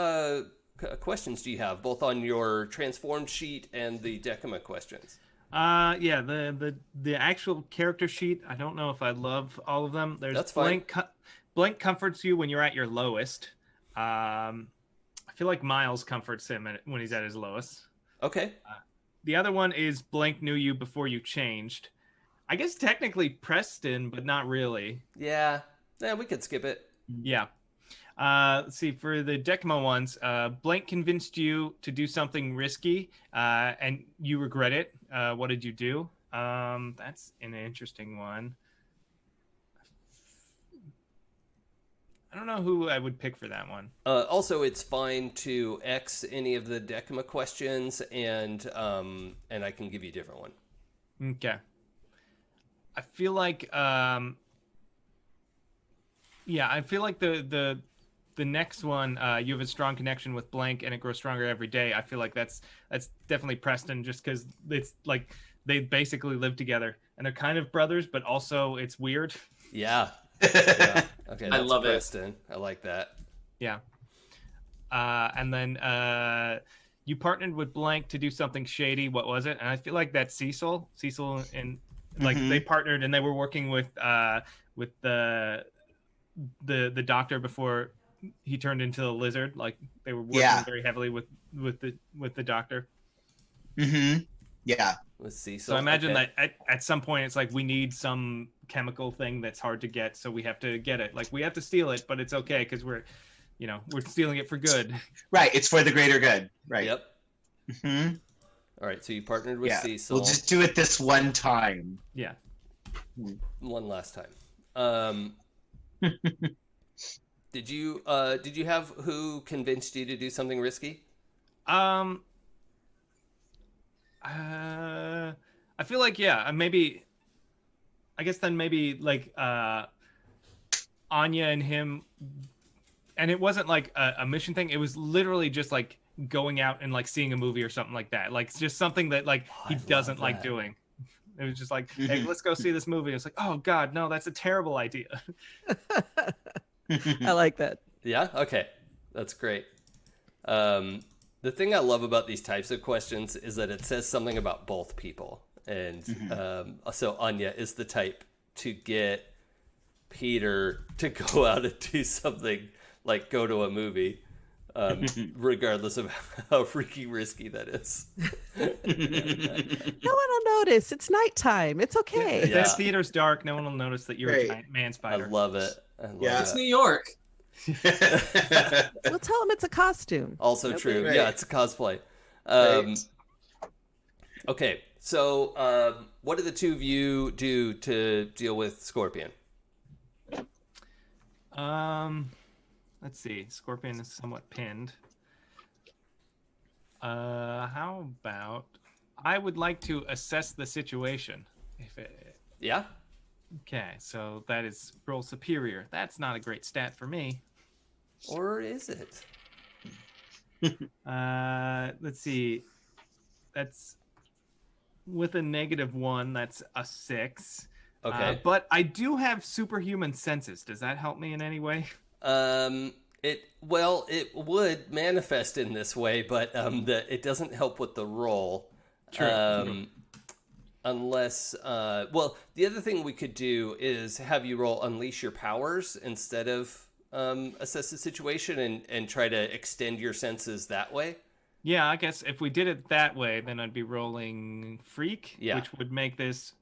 questions do you have, both on your transformed sheet and the Decima questions? Yeah, the actual character sheet, I don't know if I love all of them. There's That's fine. Blank comforts you when you're at your lowest. I feel like Miles comforts him when he's at his lowest. Okay. The other one is Blank knew you before you changed. I guess technically Preston, but not really. Yeah, we could skip it. Yeah. Let's see, for the Decima ones, Blank convinced you to do something risky, and you regret it. What did you do? That's an interesting one. I don't know who I would pick for that one. Also, it's fine to X any of the Decima questions, and I can give you a different one. Okay. I feel like, I feel like the next one, you have a strong connection with Blank, and it grows stronger every day. I feel like that's definitely Preston, just because it's like they basically live together, and they're kind of brothers, but also it's weird. Yeah. Yeah. Okay, I that's love Preston. I like that. Yeah. And then you partnered with Blank to do something shady. What was it? And I feel like that's Cecil. Cecil and like they partnered, and they were working with the doctor before he turned into the lizard. Like they were working very heavily with the doctor. Yeah. With Cecil. So I imagine that at some point it's like we need some chemical thing that's hard to get, so we have to get it. Like we have to steal it, but it's okay because we're stealing it for good. Right. It's for the greater good. Right. Yep. All right. So you partnered with Cecil. We'll just do it this one time. Yeah. One last time. Did you have who convinced you to do something risky? I feel like maybe. I guess then maybe like Anya and him, and it wasn't like a mission thing. It was literally just like going out and like seeing a movie or something like that. Like it's just something that like he doesn't like doing. It was just like, hey, let's go see this movie. It's like, oh God, no, that's a terrible idea. I like that. Yeah. Okay. That's great. The thing I love about these types of questions is that it says something about both people. And so Anya is the type to get Peter to go out and do something like go to a movie, regardless of how freaky risky that is. No one will notice. It's nighttime. It's okay. Yeah. The theater's dark. No one will notice that you're a giant man I spider. love it. It's New York. We'll tell them it's a costume. Also true. Right. Yeah, it's a cosplay. Right. Okay, so what do the two of you do to deal with Scorpion? Let's see. Scorpion is somewhat pinned. How about I would like to assess the situation. Yeah? Okay, so that is roll superior. That's not a great stat for me. Or is it? Let's see. That's with a -1. That's a 6. Okay. But I do have superhuman senses. Does that help me in any way? It would manifest in this way, but it doesn't help with the roll. True. Unless, the other thing we could do is have you roll Unleash Your Powers instead of assess the situation and try to extend your senses that way. Yeah, I guess if we did it that way, then I'd be rolling Freak, which would make this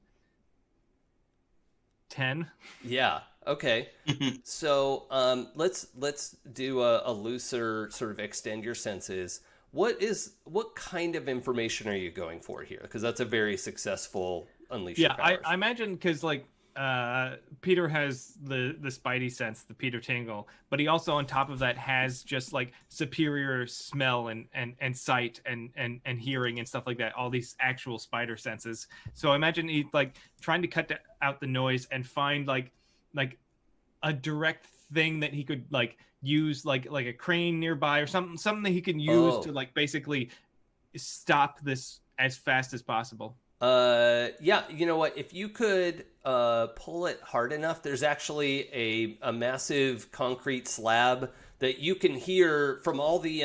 10. Yeah. Okay. So let's do a looser sort of extend your senses. What kind of information are you going for here? Because that's a very successful Unleash Your Powers. I imagine because like Peter has the Spidey sense, the Peter tingle, but he also on top of that has just like superior smell and sight and hearing and stuff like that. All these actual spider senses. So I imagine he's like trying to cut out the noise and find like a direct thing that he could like use like a crane nearby or something that he can use to like basically stop this as fast as possible. Yeah, you know what? If you could pull it hard enough, there's actually a massive concrete slab that you can hear from all the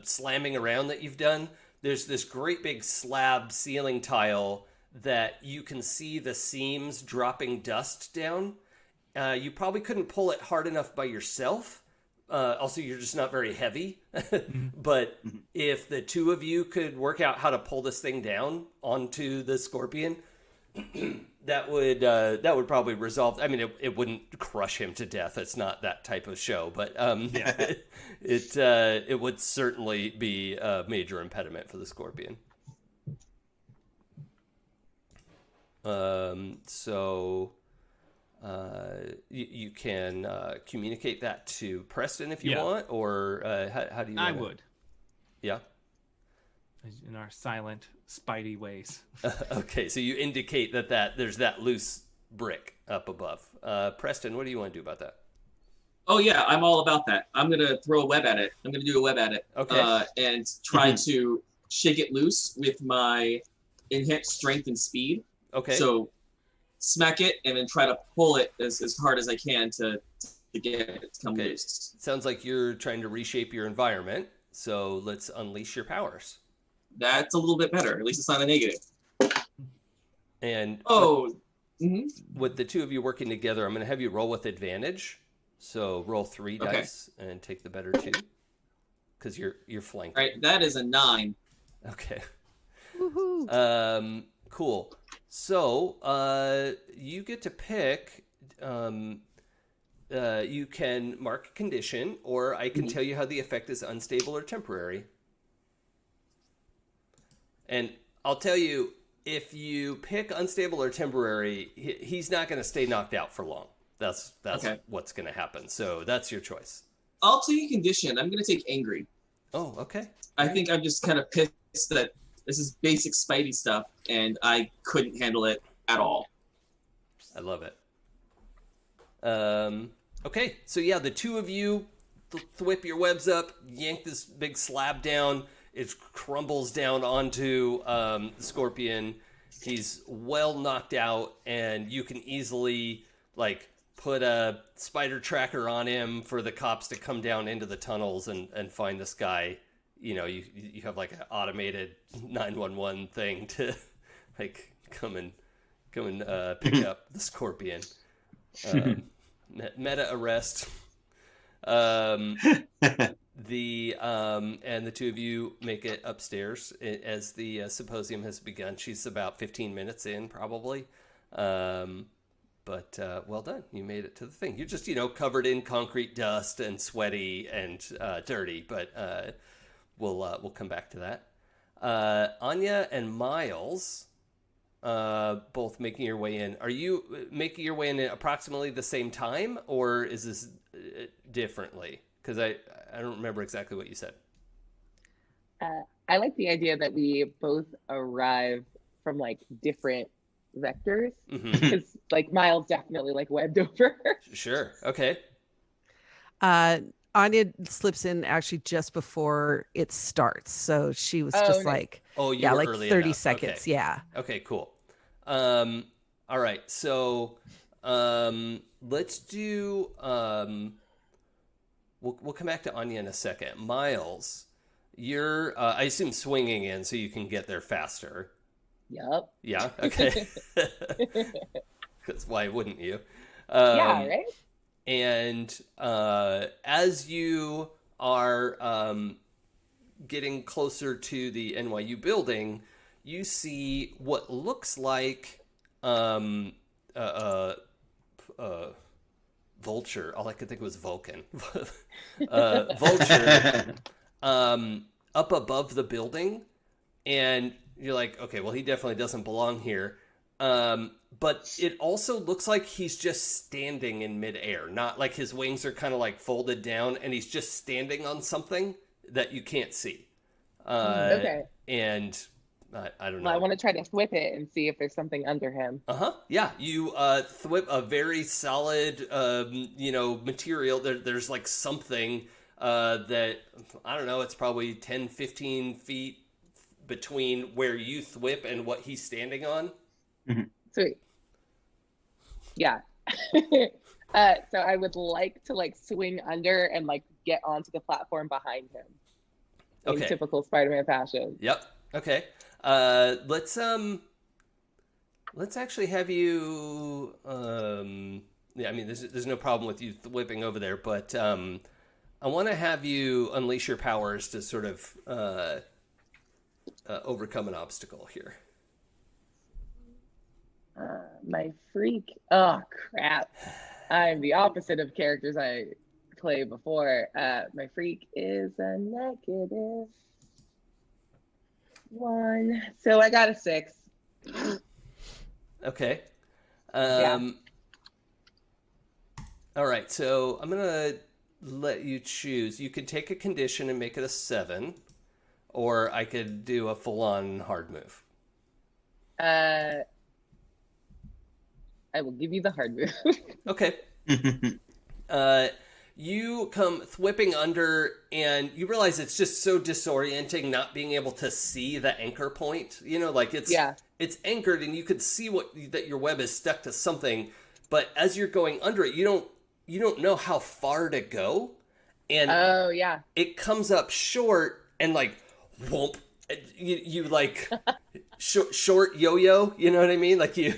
slamming around that you've done. There's this great big slab ceiling tile that you can see the seams dropping dust down. You probably couldn't pull it hard enough by yourself. Also, you're just not very heavy. But if the two of you could work out how to pull this thing down onto the scorpion, that would probably resolve. I mean, it wouldn't crush him to death. It's not that type of show, but it would certainly be a major impediment for the scorpion. So you can communicate that to Preston if you want, or how do you? I would. Yeah. In our silent, Spidey ways. Okay, so you indicate that there's that loose brick up above. Preston, what do you want to do about that? Oh yeah, I'm all about that. I'm gonna throw a web at it. I'm gonna do a web at it. Okay. And try to shake it loose with my enhanced strength and speed. Okay. So smack it and then try to pull it as hard as I can to get it to come loose. Sounds like you're trying to reshape your environment. So let's unleash your powers. That's a little bit better. At least it's not a negative. And with the two of you working together, I'm going to have you roll with advantage. So roll 3 dice and take the better 2, because you're flanked. All right, that is a 9. Okay. Woohoo. Cool. So you get to pick. You can mark a condition, or I can tell you how the effect is unstable or temporary. And I'll tell you, if you pick unstable or temporary, he's not going to stay knocked out for long. That's what's going to happen. So that's your choice. I'll take a condition. I'm going to take angry. Oh, okay. I think I'm just kind of pissed that this is basic Spidey stuff, and I couldn't handle it at all. I love it. Okay, so yeah, the two of you thwip your webs up, yank this big slab down. It crumbles down onto the scorpion. He's well knocked out, and you can easily put a spider tracker on him for the cops to come down into the tunnels and find this guy. You know, you have an automated 911 thing to come and pick up the scorpion. Meta arrest. And the two of you make it upstairs as the symposium has begun. She's about 15 minutes in, probably. But well done. You made it to the thing. You're just, covered in concrete dust and sweaty and dirty, but we'll come back to that. Anya and Miles, both making your way in. Are you making your way in at approximately the same time, or is this differently? Because I don't remember exactly what you said. I like the idea that we both arrive from different vectors, because Miles definitely webbed over. Sure. Okay. Anya slips in actually just before it starts, so she was just nice. you were early 30 enough. seconds. Okay. Yeah. Okay. Cool. All right. So let's do. We'll come back to Anya in a second. Miles, you're I assume swinging in so you can get there faster. Yep. Yeah. Okay. Because why wouldn't you? Yeah. Right. And as you are getting closer to the NYU building, you see what looks like vulture. All I could think was Vulcan. Vulture up above the building, and you're like, okay, well, he definitely doesn't belong here. But it also looks like he's just standing in midair, not like his wings are kind of folded down, and he's just standing on something that you can't see. Okay. And I don't know. Well, I want to try to whip it and see if there's something under him. Yeah, you thwip a very solid, material. There's something that, I don't know, it's probably 10, 15 feet between where you thwip and what he's standing on. Mm-hmm. Sweet. Yeah. So I would like to swing under and get onto the platform behind him. In Okay. typical Spider-Man fashion. Yep. Okay. Let's actually have you. Yeah, I mean, there's no problem with you whipping over there, but I want to have you unleash your powers to sort of overcome an obstacle here. My freak. Oh crap! I'm the opposite of characters I played before. My freak is a -1, so I got a 6. Okay. Yeah. All right, so I'm gonna let you choose. You could take a condition and make it a 7, or I could do a full-on hard move. I will give you the hard move. Okay. You come whipping under, and you realize it's just so disorienting not being able to see the anchor point. You know, like it's anchored, and you could see that your web is stuck to something, but as you're going under it, you don't know how far to go, and it comes up short, and like whoop, you like short yo-yo. You know what I mean? Like you.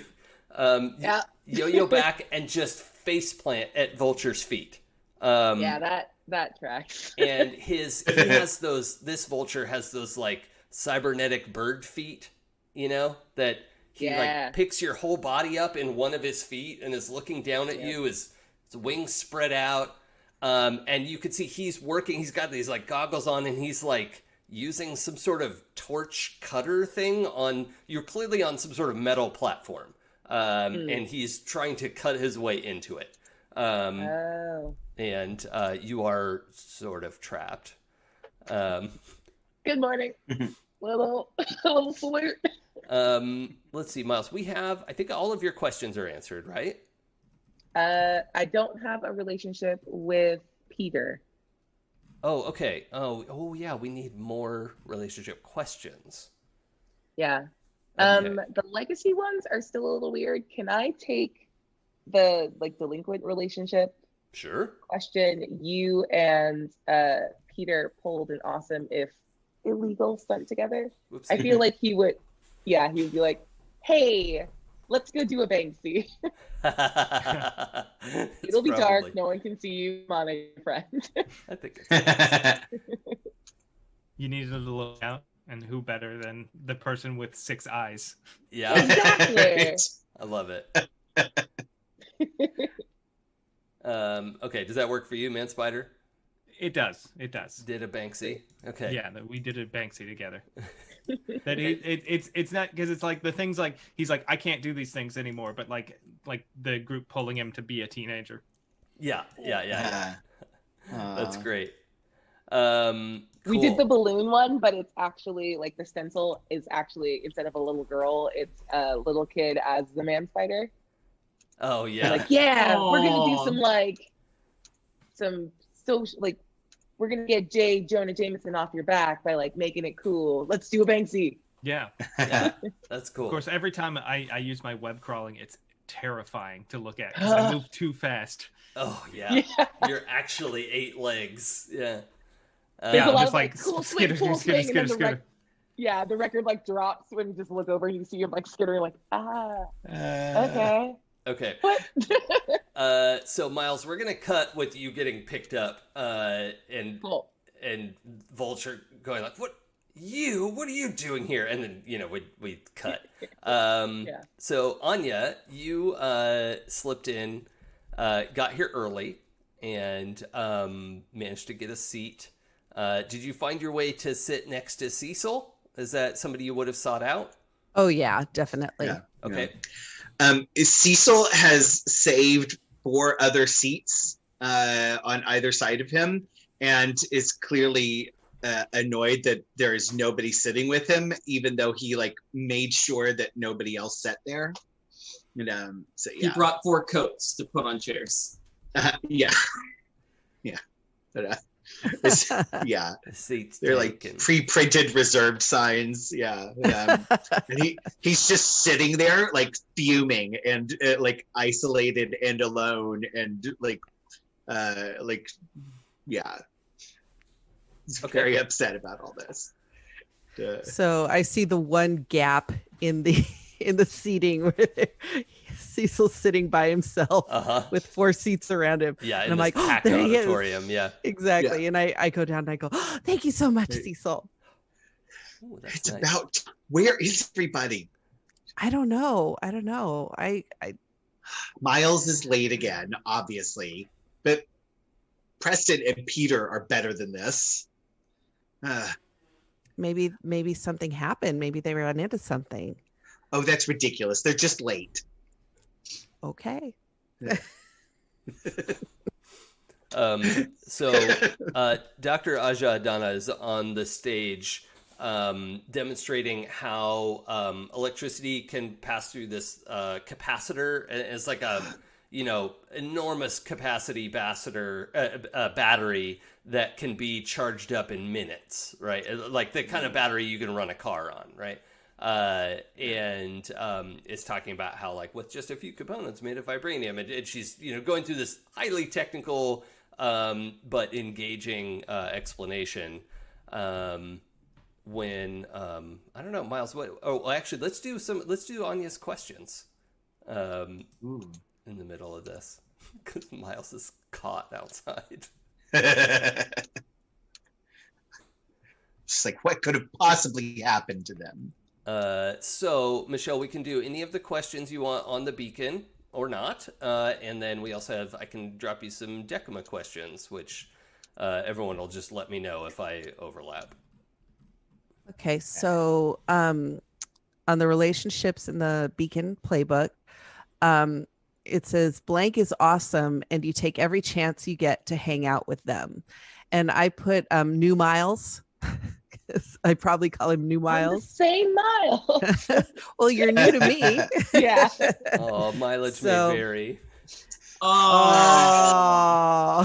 Yo-yo back and just face plant at Vulture's feet. That tracks. And this Vulture has those like cybernetic bird feet, you know, that he like picks your whole body up in one of his feet and is looking down at you, his wings spread out. And you could see he's got these like goggles on, and he's like using some sort of torch cutter thing you're clearly on some sort of metal platform. And he's trying to cut his way into it. And you are sort of trapped. Good morning. little salute. Let's see, Miles. I think all of your questions are answered, right? I don't have a relationship with Peter. Oh, okay. Oh, yeah. We need more relationship questions. Yeah. Okay. The legacy ones are still a little weird. Can I take the like delinquent relationship Sure. question? You and Peter pulled an awesome, if illegal, stunt together. Whoopsie. I feel like he would be like, "Hey, let's go do a Banksy. It'll be dark. No one can see you, my friend." I think it's You needed to look out, and who better than the person with 6 eyes? Yeah. Exactly. I love it. Okay, does that work for you, Man Spider? It does. Did a Banksy? Okay. Yeah, we did a Banksy together. That it's not because it's like the things like he's like, I can't do these things anymore, but like the group pulling him to be a teenager. Yeah. That's great. We did Cool. the balloon one, but it's actually like the stencil is actually, instead of a little girl, it's a little kid as the Man Spider. Oh yeah. Like, we're gonna do some social, like, we're gonna get Jonah Jameson off your back by like making it cool. Let's do a Banksy. Yeah. Yeah, that's cool. Of course, every time I use my web crawling, it's terrifying to look at because I move too fast. Oh yeah. You're actually 8 legs. Yeah. There's a lot just of like cool swing, and then the record like drops when you just look over and you see him like skittering, like okay. Okay. What? So Miles, we're gonna cut with you getting picked up, and Cool. and Vulture going like, "What are you doing here?" And then we cut. So Anya, you slipped in, got here early, and managed to get a seat. Did you find your way to sit next to Cecil? Is that somebody you would have sought out? Oh yeah, definitely. Yeah. Okay. Cecil has saved 4 other seats on either side of him, and is clearly annoyed that there is nobody sitting with him, even though he like made sure that nobody else sat there. And so He brought 4 coats to put on chairs. yeah. But, yeah, Seats they're like taken. pre-printed reserved signs. Yeah, and he's just sitting there like fuming and like isolated and alone and like He's Okay. very upset about all this. So I see the one gap in the in the seating where Cecil's sitting by himself with 4 seats around him. Yeah, and in I'm this like, oh, packed there he is. auditorium. Yeah. Exactly. And I go down and I go, oh, thank you so much, Cecil. Ooh, that's It's nice. about where is everybody? I don't know. I Miles is late again, obviously, but Preston and Peter are better than this. maybe something happened. Maybe they ran into something. Oh, that's ridiculous. They're just late. Okay. So Dr. Aja Adana is on the stage demonstrating how electricity can pass through this capacitor. It's like a enormous capacity battery that can be charged up in minutes, right? Like the kind of battery you can run a car on, right? And it's talking about how, like, with just a few components made of vibranium, and she's going through this highly technical but engaging explanation. When I don't know, Miles. Actually, let's do Anya's questions. In the middle of this, because Miles is caught outside. Just like, what could have possibly happened to them? So, Michelle, we can do any of the questions you want on the beacon or not. And then we also I can drop you some Decima questions, which everyone will just let me know if I overlap. Okay. So on the relationships in the beacon playbook, it says blank is awesome and you take every chance you get to hang out with them. And I put new Miles. I probably call him new Miles. Same Miles. Well, you're new to me. Yeah. Oh, mileage may vary. Oh.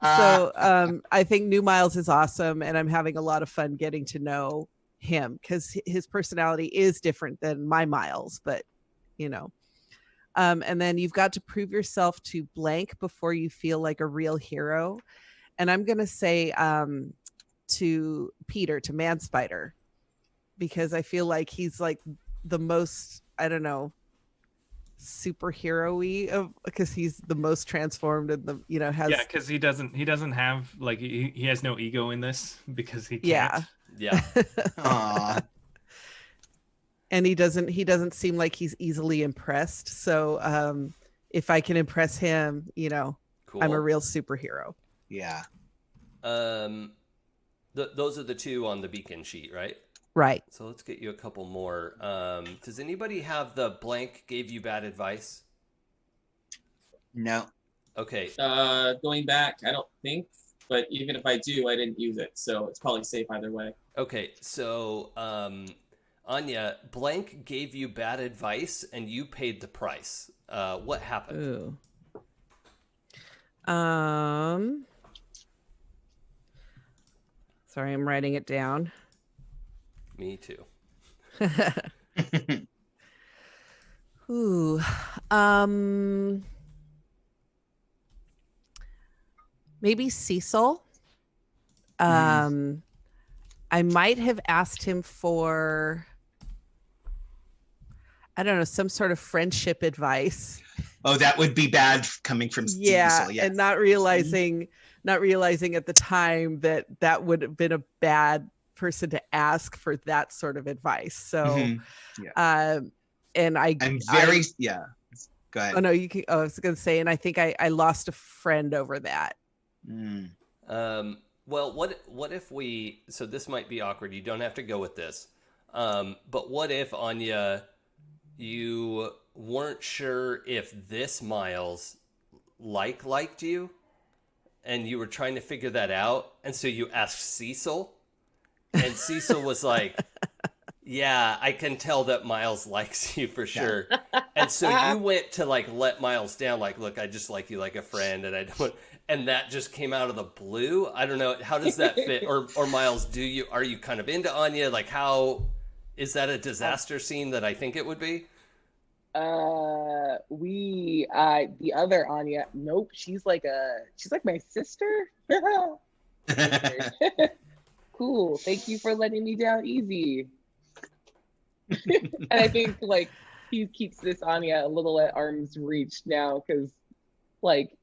So I think new Miles is awesome, and I'm having a lot of fun getting to know him because his personality is different than my Miles, but and then you've got to prove yourself to blank before you feel like a real hero. And I'm going to say to Peter, to Man Spider, because I feel like he's like the most, I don't know, superhero-y because he's the most transformed and has because he doesn't have like he has no ego in this because he can't. Yeah. Aww. And he doesn't seem like he's easily impressed. So if I can impress him, Cool. I'm a real superhero. Yeah. Those are the two on the beacon sheet, right? Right. So let's get you a couple more. Does anybody have the blank gave you bad advice? No. Okay. Going back, I don't think, but even if I do, I didn't use it, so it's probably safe either way. Okay, so Anya, blank gave you bad advice and you paid the price. What happened? Ooh. Sorry, I'm writing it down. Me too. Ooh. Maybe Cecil. I might have asked him for, I don't know, some sort of friendship advice. Oh, that would be bad coming from Cecil. Yes. And not realizing at the time that would have been a bad person to ask for that sort of advice. So, and I'm very Go ahead. Oh no, you can. Oh, I was going to say, and I think I lost a friend over that. Well, what if we? So this might be awkward. You don't have to go with this. But what if, Anya, you weren't sure if this Miles liked you, and you were trying to figure that out, and so you asked Cecil, and Cecil was like, "Yeah, I can tell that Miles likes you for sure," and so you went to like let Miles down, like, "Look, I just like you like a friend, and I don't." And that just came out of the blue. I don't know. How does that fit? Or Miles, are you kind of into Anya? Like, how is that a disaster scene that I think it would be? The other Anya, nope, she's like my sister. Cool. Thank you for letting me down easy. And I think like he keeps this Anya a little at arm's reach now because like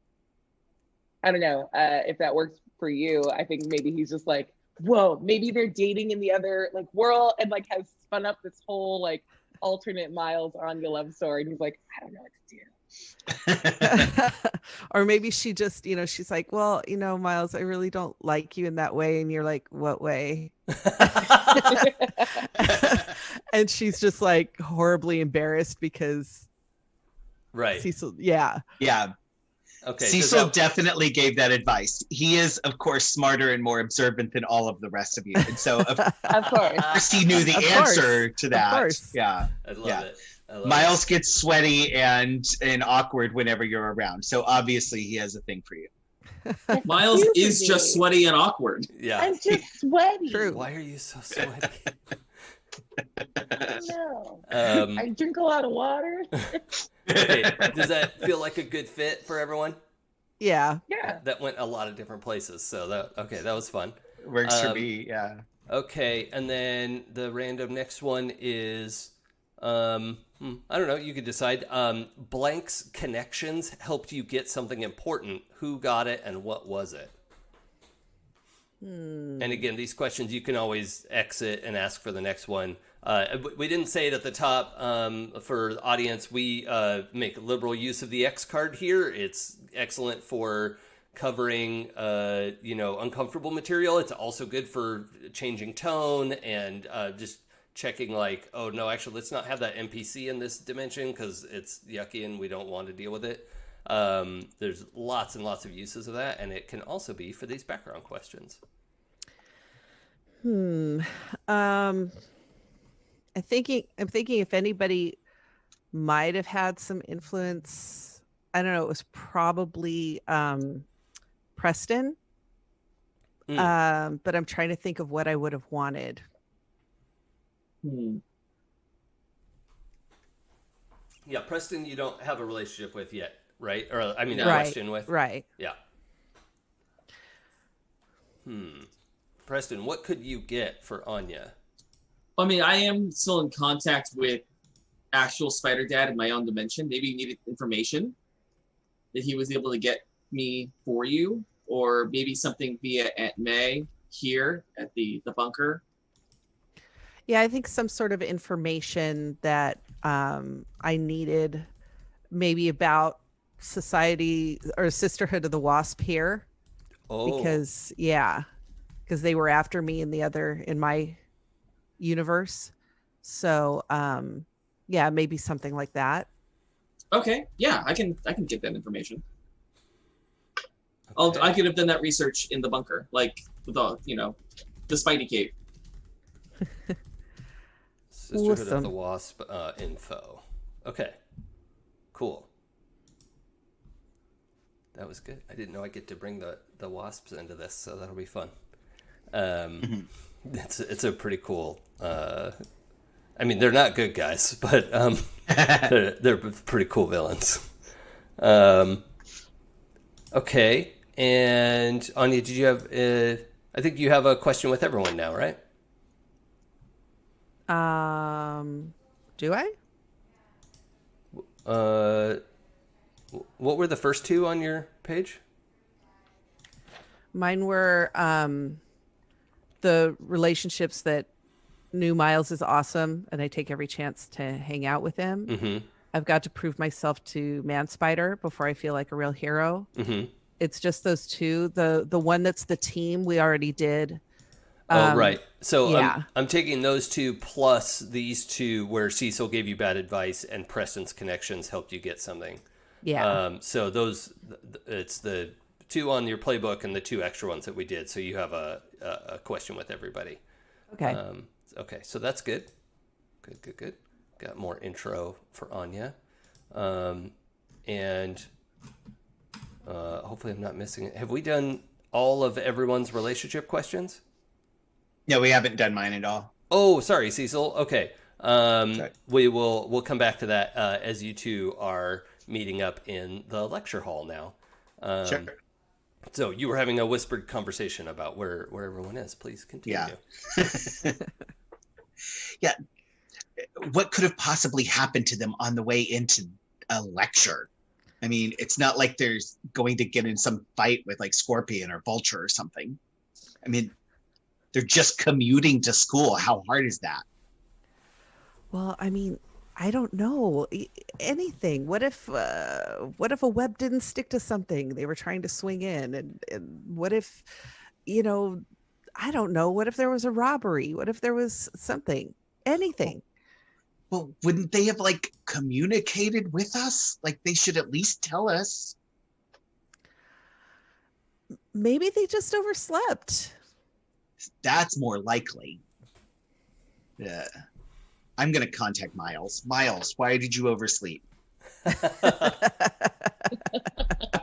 I don't know if that works for you. I think maybe he's just like, whoa, maybe they're dating in the other like world and like has spun up this whole like alternate Miles Anya love story. And he's like, I don't know what to do. Or maybe she just, she's like, well, Miles, I really don't like you in that way. And you're like, what way? And she's just like horribly embarrassed because Right. Cecil, yeah. Okay. Cecil definitely gave that advice. He is, of course, smarter and more observant than all of the rest of you. And so, of course, he knew the answer to that. Of course. Yeah. I love it. Miles gets sweaty and awkward whenever you're around. So obviously he has a thing for you. Miles is just sweaty and awkward. Yeah. I'm just sweaty. True. Why are you so sweaty? No. Um, I drink a lot of water. okay. Does that feel like a good fit for everyone? Yeah. Yeah. That went a lot of different places. So that was fun. Works for me, yeah. Okay, and then the random next one is I don't know, you could decide. Blank's connections helped you get something important. Who got it and what was it? And again, these questions you can always exit and ask for the next one. We didn't say it at the top. For the audience, we make liberal use of the X card here. It's excellent for covering uncomfortable material. It's also good for changing tone and just checking like, oh no, actually let's not have that NPC in this dimension because it's yucky and we don't want to deal with it. There's lots and lots of uses of that, and it can also be for these background questions. I'm thinking if anybody might have had some influence, I don't know, it was probably Preston. But I'm trying to think of what I would have wanted. Yeah, Preston, you don't have a relationship with yet, right? Or I mean, a Right, question with. right. Yeah. Preston, what could you get for Anya? I mean, I am still in contact with actual Spider Dad in my own dimension. Maybe you needed information that he was able to get me for you, or maybe something via Aunt May here at the bunker. Yeah, I think some sort of information that I needed, maybe about Society or Sisterhood of the Wasp here. Oh, Because they were after me in my universe. So maybe something like that. Okay, yeah, I can get that information. okay. I could have done that research in the bunker, like with all the Spidey cave. Sisterhood of Awesome. the Wasp info. Okay, cool. That was good. I didn't know I get to bring the wasps into this, so that'll be fun. It's a pretty cool. I mean, they're not good guys, but they're pretty cool villains. Okay, and Anya, did you have? I think you have a question with everyone now, right? Do I? What were the first two on your page? Mine were the relationships that knew Miles is awesome, and I take every chance to hang out with him. Mm-hmm. I've got to prove myself to Man Spider before I feel like a real hero. Mm-hmm. It's just those two. The one that's the team we already did. Right. So yeah. I'm taking those two plus these two where Cecil gave you bad advice and Preston's connections helped you get something. Yeah. So those, it's the two on your playbook and the two extra ones that we did. So you have a question with everybody. Okay. Okay. So that's good. Good. Got more intro for Anya. And hopefully I'm not missing it. Have we done all of everyone's relationship questions? No, we haven't done mine at all. Oh, sorry, Cecil. Okay. Okay. We'll come back to that as you two are meeting up in the lecture hall now. Sure. So you were having a whispered conversation about where everyone is. Please continue. Yeah. Yeah. What could have possibly happened to them on the way into a lecture? I mean, it's not like they're going to get in some fight with like Scorpion or Vulture or something. I mean, they're just commuting to school. How hard is that? Well, I mean, I don't know. Anything. What if a web didn't stick to something they were trying to swing in? And what if, you know, I don't know. What if there was a robbery? What if there was something? Anything. Well, wouldn't they have like communicated with us? Like they should at least tell us. Maybe they just overslept. That's more likely. Yeah. I'm going to contact Miles. Miles, why did you oversleep?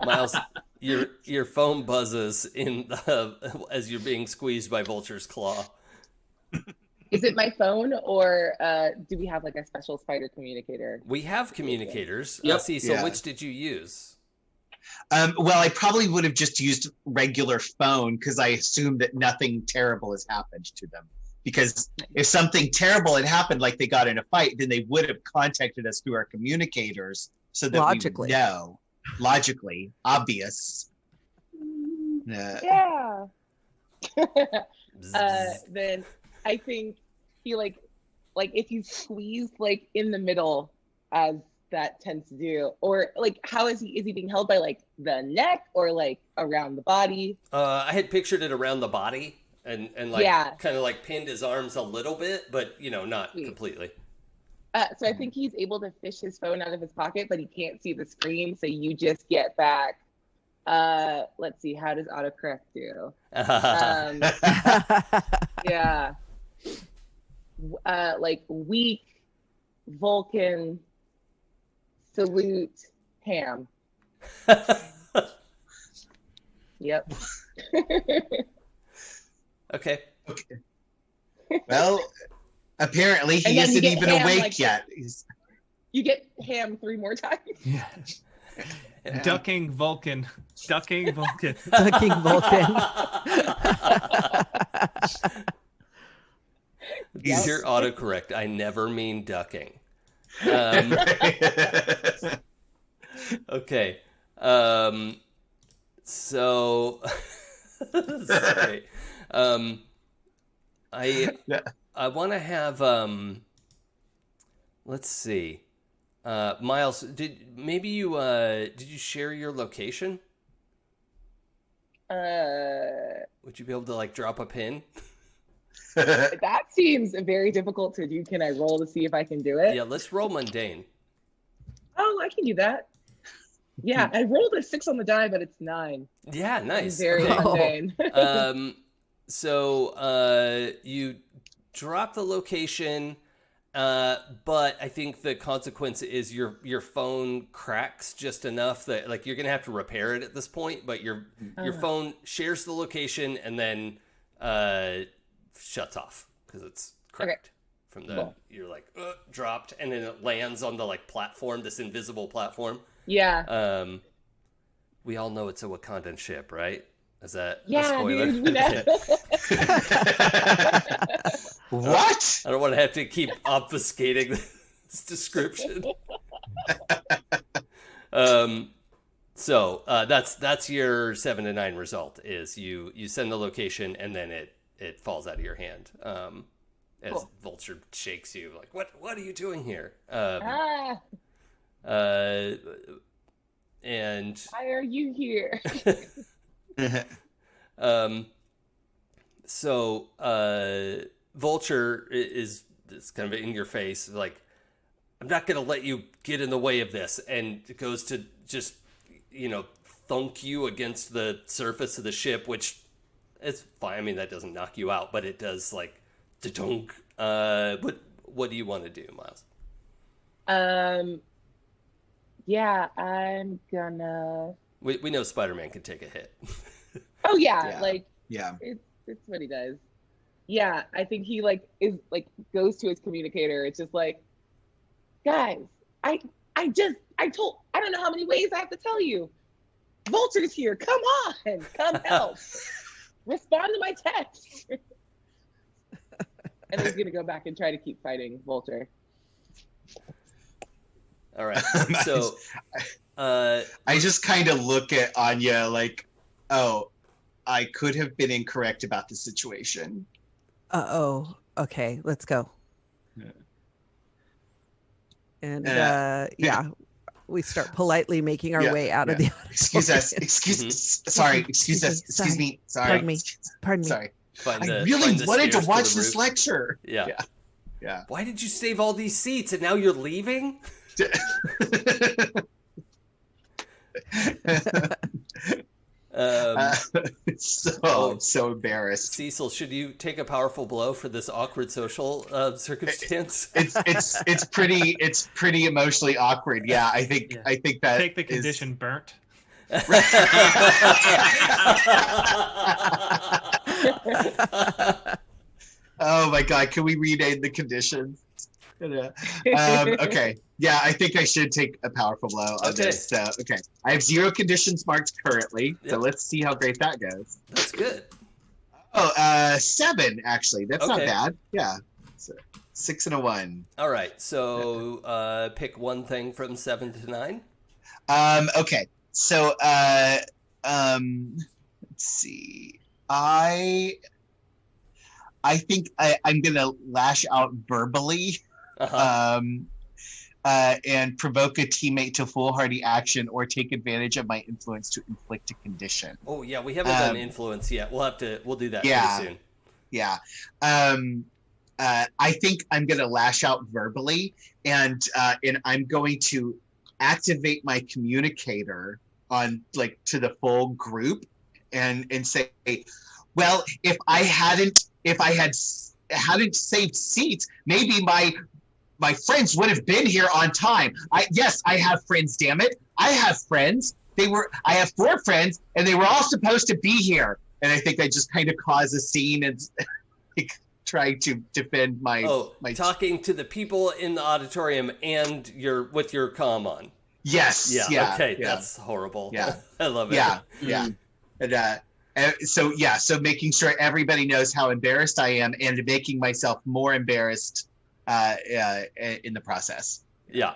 Miles, your phone buzzes as you're being squeezed by Vulture's claw. Is it my phone, or do we have like a special spider communicator? We have communicators. Yep. So Yeah. which did you use? Well, I probably would have just used regular phone because I assumed that nothing terrible has happened to them. Because if something terrible had happened, like they got in a fight, then they would have contacted us through our communicators so that Logically. we would know. Logically, obvious. Yeah. Then I think he like if you squeeze like in the middle, as that tends to do, or like how is he being held by like the neck or like around the body? I had pictured it around the body and like Yeah. kind of like pinned his arms a little bit, but not Sweet. completely. So I think he's able to fish his phone out of his pocket, but he can't see the screen. So you just get back. Let's see, how does autocorrect do? Yeah. Like weak Vulcan salute ham. Yep. Okay. Okay. Well, apparently And he then you isn't get even ham, awake like- yet. You get ham 3 more times. Yeah. Yeah. Ducking Vulcan. Ducking Vulcan. Ducking Vulcan. Use your autocorrect. I never mean ducking. Okay. So sorry. I want to have let's see. Miles, did you share your location? Would you be able to like drop a pin? That seems very difficult to do. Can I roll to see if I can do it? Yeah, let's roll mundane. Oh, I can do that. Yeah, I rolled a 6 on the die, but it's 9. Yeah, nice. Very Okay. mundane. So you drop the location, but I think the consequence is your phone cracks just enough that like you're gonna have to repair it at this point. But your phone shares the location and then shuts off because it's cracked from the Cool. you're like dropped, and then it lands on the like platform, this invisible platform. Yeah. We all know it's a Wakandan ship, right? Is that a Yeah, spoiler? dude. You know? What? I don't want to have to keep obfuscating this description. So that's your 7 to 9 result. Is you send the location and then it falls out of your hand. As Cool. Vulture shakes you like, what are you doing here? And Why are you here? so Vulture is kind of in your face, like, I'm not going to let you get in the way of this. And it goes to just, thunk you against the surface of the ship, which it's fine. I mean, that doesn't knock you out, but it does like dunk. What do you want to do, Miles? Yeah, I'm gonna. We know Spider-Man can take a hit. Oh yeah, Yeah. like Yeah. it's what he does. Yeah, I think he like is like goes to his communicator. It's just like, guys, I I don't know how many ways I have to tell you. Vulture's here. Come on, come help. Respond to my text. And he's gonna go back and try to keep fighting Vulture. All right. So, I just kind of look at Anya like, oh, I could have been incorrect about the situation. Oh, okay, let's go. Yeah. And yeah, we start politely making our Yeah, way out of yeah. the Excuse us. auditorium. Sorry. Excuse Excuse me, me. Sorry. Pardon me. Pardon me. Sorry. find I the- really find the wanted to stairs watch the this roof. lecture. Yeah. Yeah. Why did you save all these seats and now you're leaving? I'm so embarrassed. Cecil, should you take a powerful blow for this awkward social circumstance? It's pretty emotionally awkward. Yeah, I think that Take the is- condition burnt. Oh my god, can we rename the conditions? Okay. Yeah, I think I should take a powerful blow on Okay. this. So, okay. I have 0 conditions marked currently, so Yep. let's see how great that goes. That's good. Oh, 7 actually. That's not Okay. bad. Yeah. So, 6 and a 1. All right. So pick one thing from 7 to 9. Okay. So, let's see. I think I'm gonna lash out verbally. Uh-huh. And provoke a teammate to foolhardy action or take advantage of my influence to inflict a condition. Oh yeah, we haven't done influence yet. We'll do that Yeah. pretty soon. Yeah. I think I'm going to lash out verbally, and I'm going to activate my communicator on to the full group and say, well, if I hadn't saved seats, maybe my friends would have been here on time. Yes, I have friends, damn it. I have friends. I have 4 friends, and they were all supposed to be here. And I think I just kind of cause a scene and trying to defend my talking to the people in the auditorium and with your comm on. Yes. Yeah. Okay. Yeah. That's horrible. Yeah. I love it. Yeah. And so making sure everybody knows how embarrassed I am and making myself more embarrassed in the process. Yeah.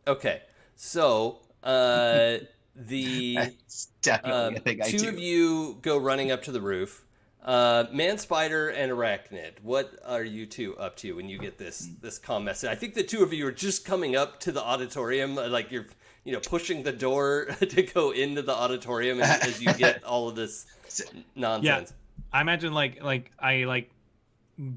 Okay. So the That's definitely a thing I do. 2 of you go running up to the roof. Man Spider and Arachnid, what are you 2 up to when you get this comm message? I think the 2 of you are just coming up to the auditorium, like you're pushing the door to go into the auditorium as you get all of this nonsense. I imagine I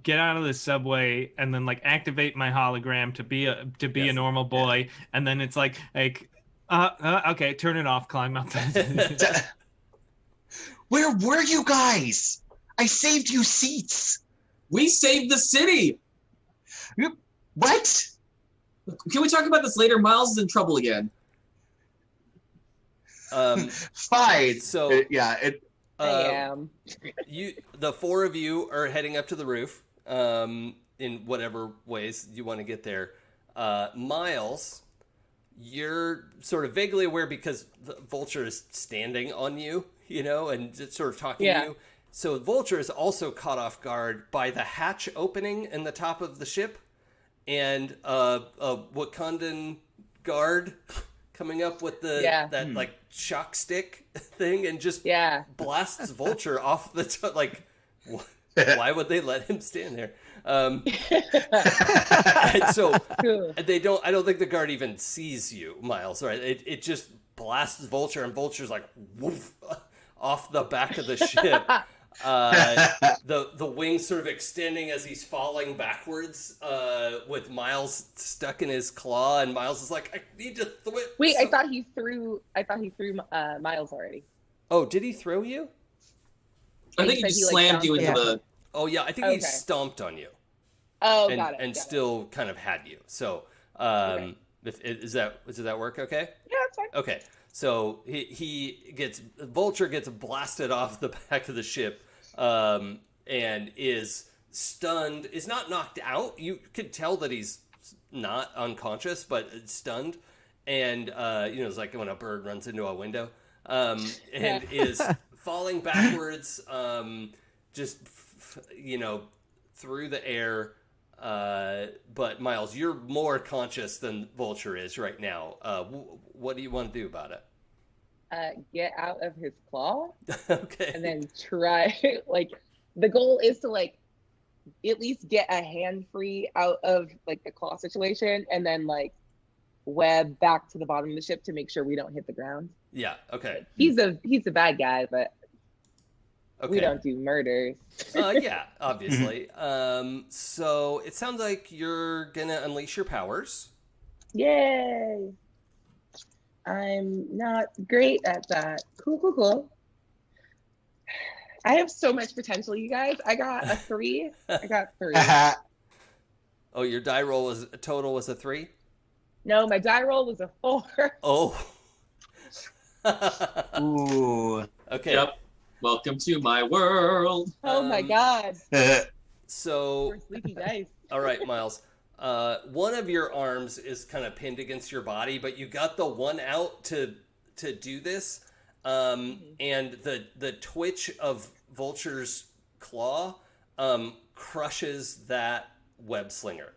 get out of the subway and then activate my hologram to be a normal boy, and then it's okay, turn it off, climb up. Where were you guys? I saved you seats. We saved the city. What? Can we talk about this later? Miles is in trouble again. Fine. So I am. The 4 of you are heading up to the roof in whatever ways you want to get there. Miles, you're sort of vaguely aware because the Vulture is standing on you, and just sort of talking to you. So Vulture is also caught off guard by the hatch opening in the top of the ship and a Wakandan guard coming up with that shock stick thing and just blasts Vulture off the why would they let him stand there? And so I don't think the guard even sees you, Miles, right? It just blasts Vulture and Vulture's like woof off the back of the ship. The wings sort of extending as he's falling backwards, with Miles stuck in his claw, and Miles is like, I need to Wait, I thought he threw Miles already. Oh, did he throw you? I think he just slammed you into the. Oh yeah, I think he stomped on you. Oh, and, got it. And got still kind of had you. So, does that work? Okay. Yeah, that's fine. Okay. So Vulture gets blasted off the back of the ship, and is stunned. Is not knocked out. You could tell that he's not unconscious, but stunned. And it's like when a bird runs into a window, and is falling backwards, through the air. But Miles, you're more conscious than Vulture is right now. What do you want to do about it? Get out of his claw. Okay. And then try, the goal is to, at least get a hand free out of, the claw situation, and then, web back to the bottom of the ship to make sure we don't hit the ground. Yeah, okay. He's a bad guy, but okay. We don't do murders. Yeah, obviously. So it sounds like you're gonna unleash your powers. Yay! I'm not great at that. Cool. I have so much potential, you guys. I got a 3. Oh, your die roll was a 3? No, my die roll was a 4. Oh. Ooh. Okay. Yep. Welcome to my world. Oh my god. So. We're sleepy dice. All right, Miles. One of your arms is kind of pinned against your body, but you got the one out to do this. And the twitch of Vulture's claw crushes that web shooter.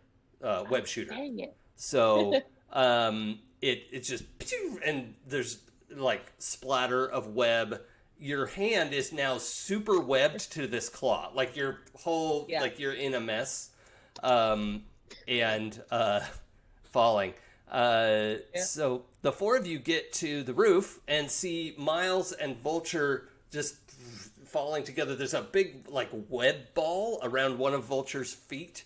Dang it. So it just, and there's splatter of web. Your hand is now super webbed to this claw, your whole you're in a mess, and falling. So the 4 of you get to the roof and see Miles and Vulture just falling together. There's a big web ball around one of Vulture's feet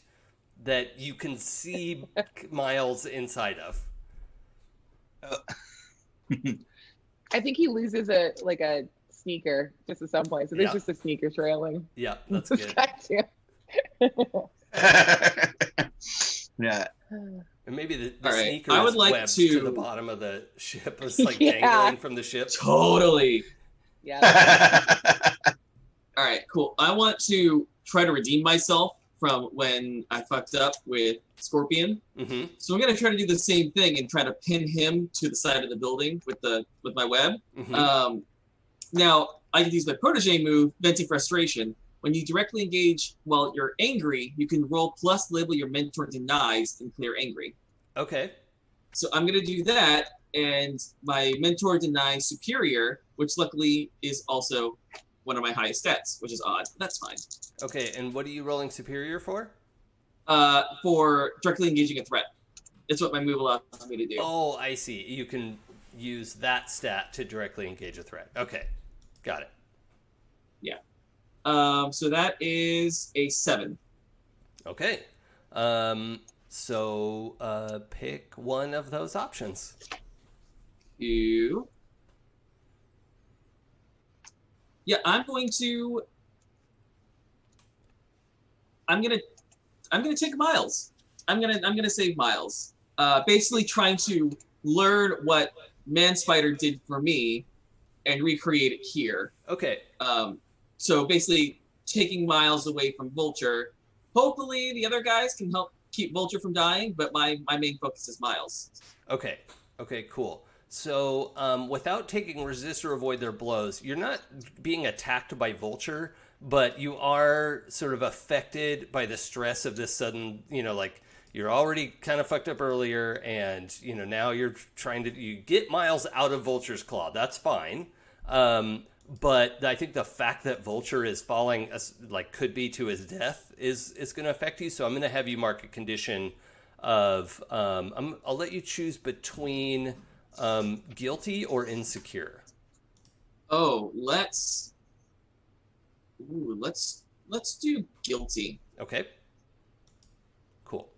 that you can see Miles inside of. I think he loses a sneaker just at some point. So there's just a sneaker trailing. Yeah, that's good. Yeah. And maybe the All right. sneaker I would is like webbed to- to the bottom of the ship. It's dangling from the ship. Totally. Yeah. All right, cool. I want to try to redeem myself from when I fucked up with Scorpion. Mm-hmm. So I'm gonna try to do the same thing and try to pin him to the side of the building with my web. Mm-hmm. Now I can use my protege move, Venting Frustration. When you directly engage while you're angry, you can roll plus label your mentor denies and clear angry. Okay. So I'm gonna do that, and my mentor denies superior, which luckily is also one of my highest stats, which is odd. That's fine. Okay, and what are you rolling superior for? For directly engaging a threat. It's what my move allows me to do. Oh, I see. You can use that stat to directly engage a threat. Okay, got it. Yeah. So that is a 7. Okay. So pick one of those options. You. Yeah, I'm gonna take Miles. I'm gonna save Miles. Basically trying to learn what Man-Spider did for me and recreate it here. Okay. So basically taking Miles away from Vulture. Hopefully the other guys can help keep Vulture from dying, but my main focus is Miles. Okay, cool. So without taking resist or avoid their blows, you're not being attacked by Vulture, but you are sort of affected by the stress of this sudden, you're already kind of fucked up earlier, and, now you're trying to you get Miles out of Vulture's claw. That's fine. But I think the fact that Vulture is falling, could be to his death is going to affect you. So I'm going to have you mark a condition of, I'll let you choose between guilty or insecure. Oh, let's do guilty. Okay. Cool.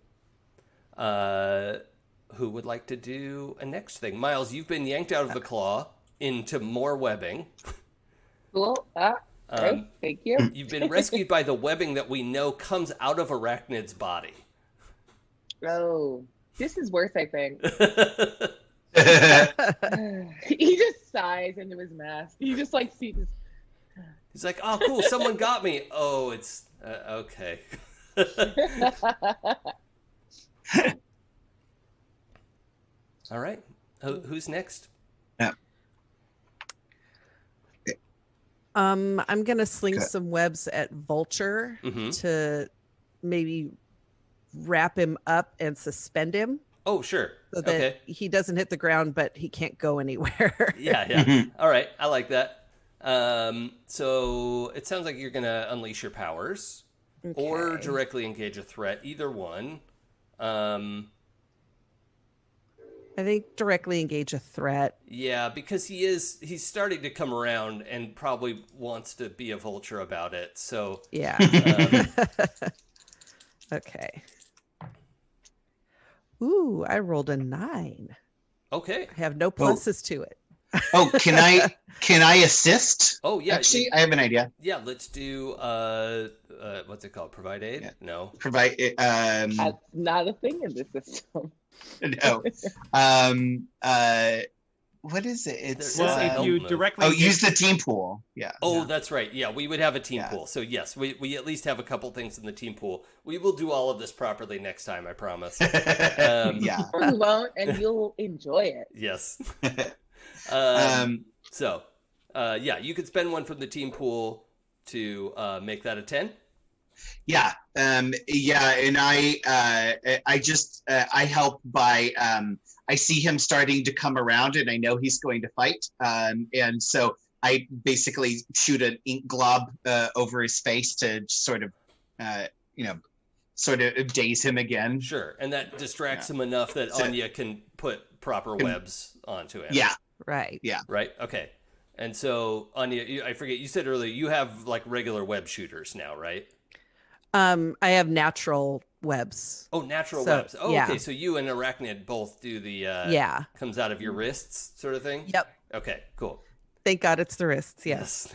Who would like to do a next thing? Miles, you've been yanked out of the claw into more webbing. Cool. Okay, thank you. You've been rescued by the webbing that we know comes out of Arachnid's body. Oh, this is worse, I think. He just sighs into his mask. You just sees. He's like, oh, cool, someone got me. Oh, it's okay. All right. Who's next? Yeah. I'm gonna sling Okay. some webs at Vulture Mm-hmm. to maybe wrap him up and suspend him Oh, sure. so that Okay. he doesn't hit the ground, but he can't go anywhere. Yeah, yeah. Mhm. All right, I like that. So it sounds like you're gonna unleash your powers or Okay. directly engage a threat. Either one. Um, I think directly engage a threat. yeah, because he's starting to come around and probably wants to be a vulture about it. So Yeah. Okay. Ooh, I rolled a 9. okay. I have no pluses to it. Oh, can I assist? Oh yeah. Actually, I have an idea. Yeah. Let's do what's it called? Provide aid? Yeah. No. Provide That's not a thing in the system. no. What is it? It's Well, Well, if help you move. directly oh, engage- use the team pool. Yeah. Oh, that's right. Yeah, we would have a team Yeah. pool. So yes, we at least have a couple things in the team pool. We will do all of this properly next time, I promise. Yeah. Or you won't, and you'll enjoy it. Yes. Um, So, yeah, you could spend one from the team pool to make that a 10. yeah. Yeah. And I just I help by I see him starting to come around, and I know he's going to fight. And so I basically shoot an ink glob over his face to sort of, sort of daze him again. Sure. And that distracts him enough that So- Anya can put proper webs onto him. Yeah. Right. Right? Okay. And so, Anya, I forget, you said earlier, you have like regular web shooters now, right? I have natural webs. Oh, natural So, webs. Oh, yeah. okay. So you and Arachnid both do the Yeah. comes out of your wrists sort of thing? Yep. Okay, cool. Thank God it's the wrists. Yes.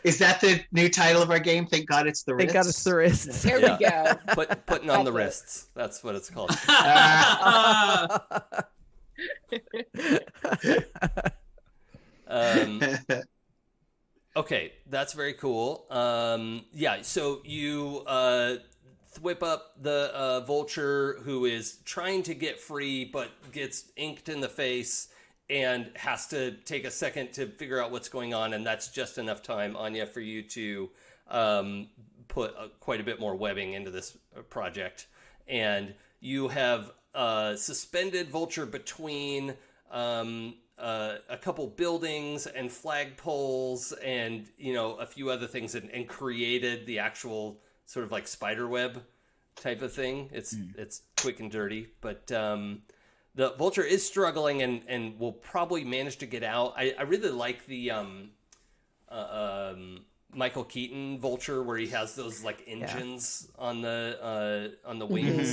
Is that the new title of our game? Thank God it's the Thank God it's the wrists. Here we go. Putting on the That's it. wrists. That's what it's called. Um, okay, that's very cool. Yeah, so you whip up the vulture who is trying to get free but gets inked in the face and has to take a second to figure out what's going on, and that's just enough time, Anya, for you to put quite a bit more webbing into this project. And you have suspended vulture between a couple buildings and flagpoles and a few other things, and created the actual sort of like spider web type of thing. It's quick and dirty, but the vulture is struggling and will probably manage to get out. I really like the Michael Keaton vulture where he has those like engines on the wings,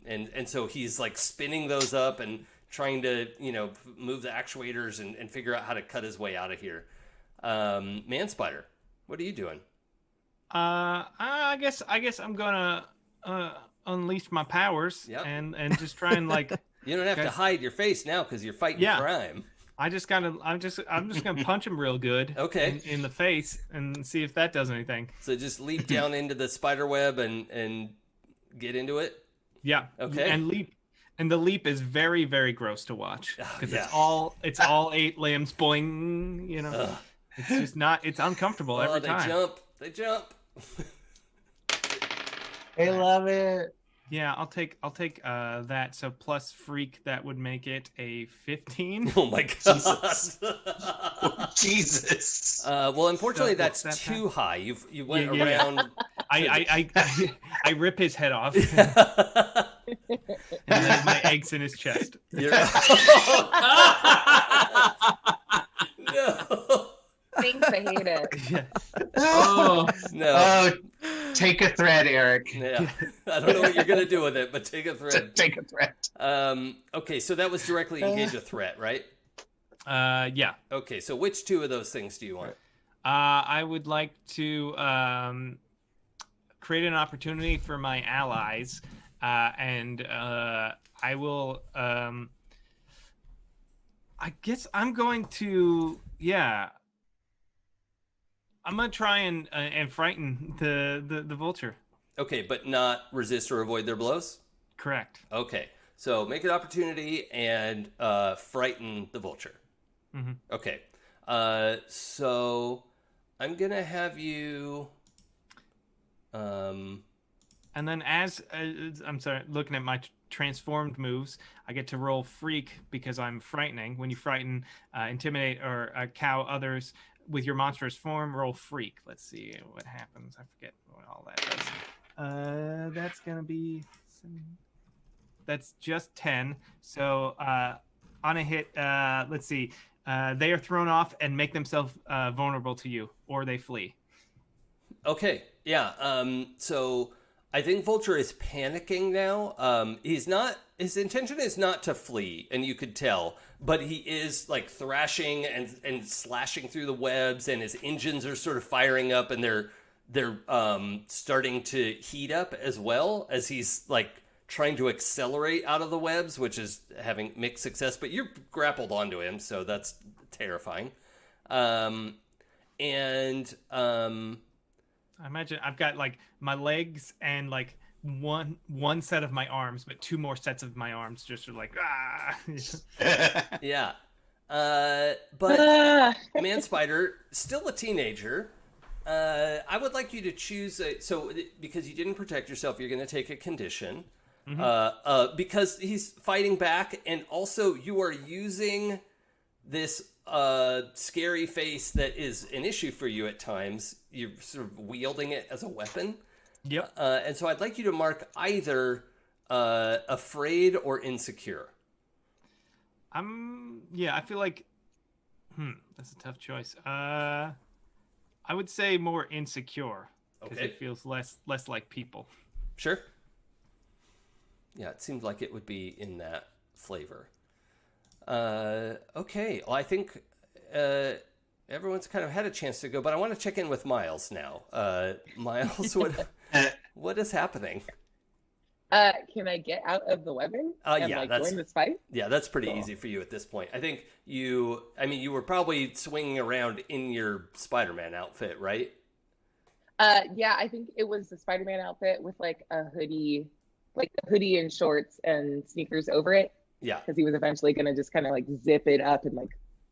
and so he's like spinning those up and trying to move the actuators and figure out how to cut his way out of here. Man Spider, what are you doing? I guess I'm gonna unleash my powers. Yep. and just try and like You don't have to Okay. hide your face now because you're fighting Yeah. crime. I'm just gonna punch him real good. Okay. In the face and see if that does anything. So just leap down into the spider web and get into it. Yeah. Okay. And leap. And the leap is very, very gross to watch because yeah. it's all 8 limbs boing. Ugh. It's just not. It's uncomfortable every They time. They jump. I love it. Yeah, I'll take that. So plus freak, that would make it a 15. Oh my god. Jesus. Jesus. Well, unfortunately, So that's what's that too high. You went Yeah, yeah. around. I rip his head off and leave my eggs in his chest. You're... no. Thanks, I hate it. Yeah. Oh, No. Oh, take a thread, Eric. Yeah. I don't know what you're gonna do with it, but take a thread. Take a thread. Okay, so that was directly engage a threat, right? Yeah. Okay, so which two of those things do you want? I would like to create an opportunity for my allies, and I will I guess I'm going to, yeah. I'm gonna try and frighten the vulture. Okay, but not resist or avoid their blows? Correct. Okay, so make an opportunity and frighten the vulture. Hmm. Okay, so I'm gonna have you. And then I'm sorry, looking at my transformed moves, I get to roll freak because I'm frightening. When you frighten, intimidate, or cow others with your monstrous form, roll freak. Let's see what happens. I forget what all that does. That's gonna be. That's just 10. So on a hit, let's see. They are thrown off and make themselves vulnerable to you, or they flee. Okay, yeah. So I think Vulture is panicking now. He's not. His intention is not to flee, and you could tell. But he is like thrashing and slashing through the webs, and his engines are sort of firing up, and they're starting to heat up as well as he's like trying to accelerate out of the webs, which is having mixed success. But you're grappled onto him, so that's terrifying. And I imagine I've got like my legs and like one set of my arms, but two more sets of my arms just are like ah. yeah. But Ah. Man Spider, still a teenager. I would like you to choose because you didn't protect yourself, you're going to take a condition. Because he's fighting back, and also you are using this scary face that is an issue for you at times. You're sort of wielding it as a weapon. Yep. And so I'd like you to mark either afraid or insecure. I feel like that's a tough choice. I would say more insecure because Okay. it feels less like people. Sure. Yeah, it seemed like it would be in that flavor. Okay, well, I think everyone's kind of had a chance to go, but I want to check in with Miles now. Miles, what is happening? Can I get out of the webbing and yeah, like that's- join this fight? Yeah, that's pretty Cool. easy for you at this point. I think you were probably swinging around in your Spider-Man outfit, right? Yeah, I think it was the Spider-Man outfit with like a hoodie and shorts and sneakers over it, Yeah. because he was eventually gonna just kind of like zip it up and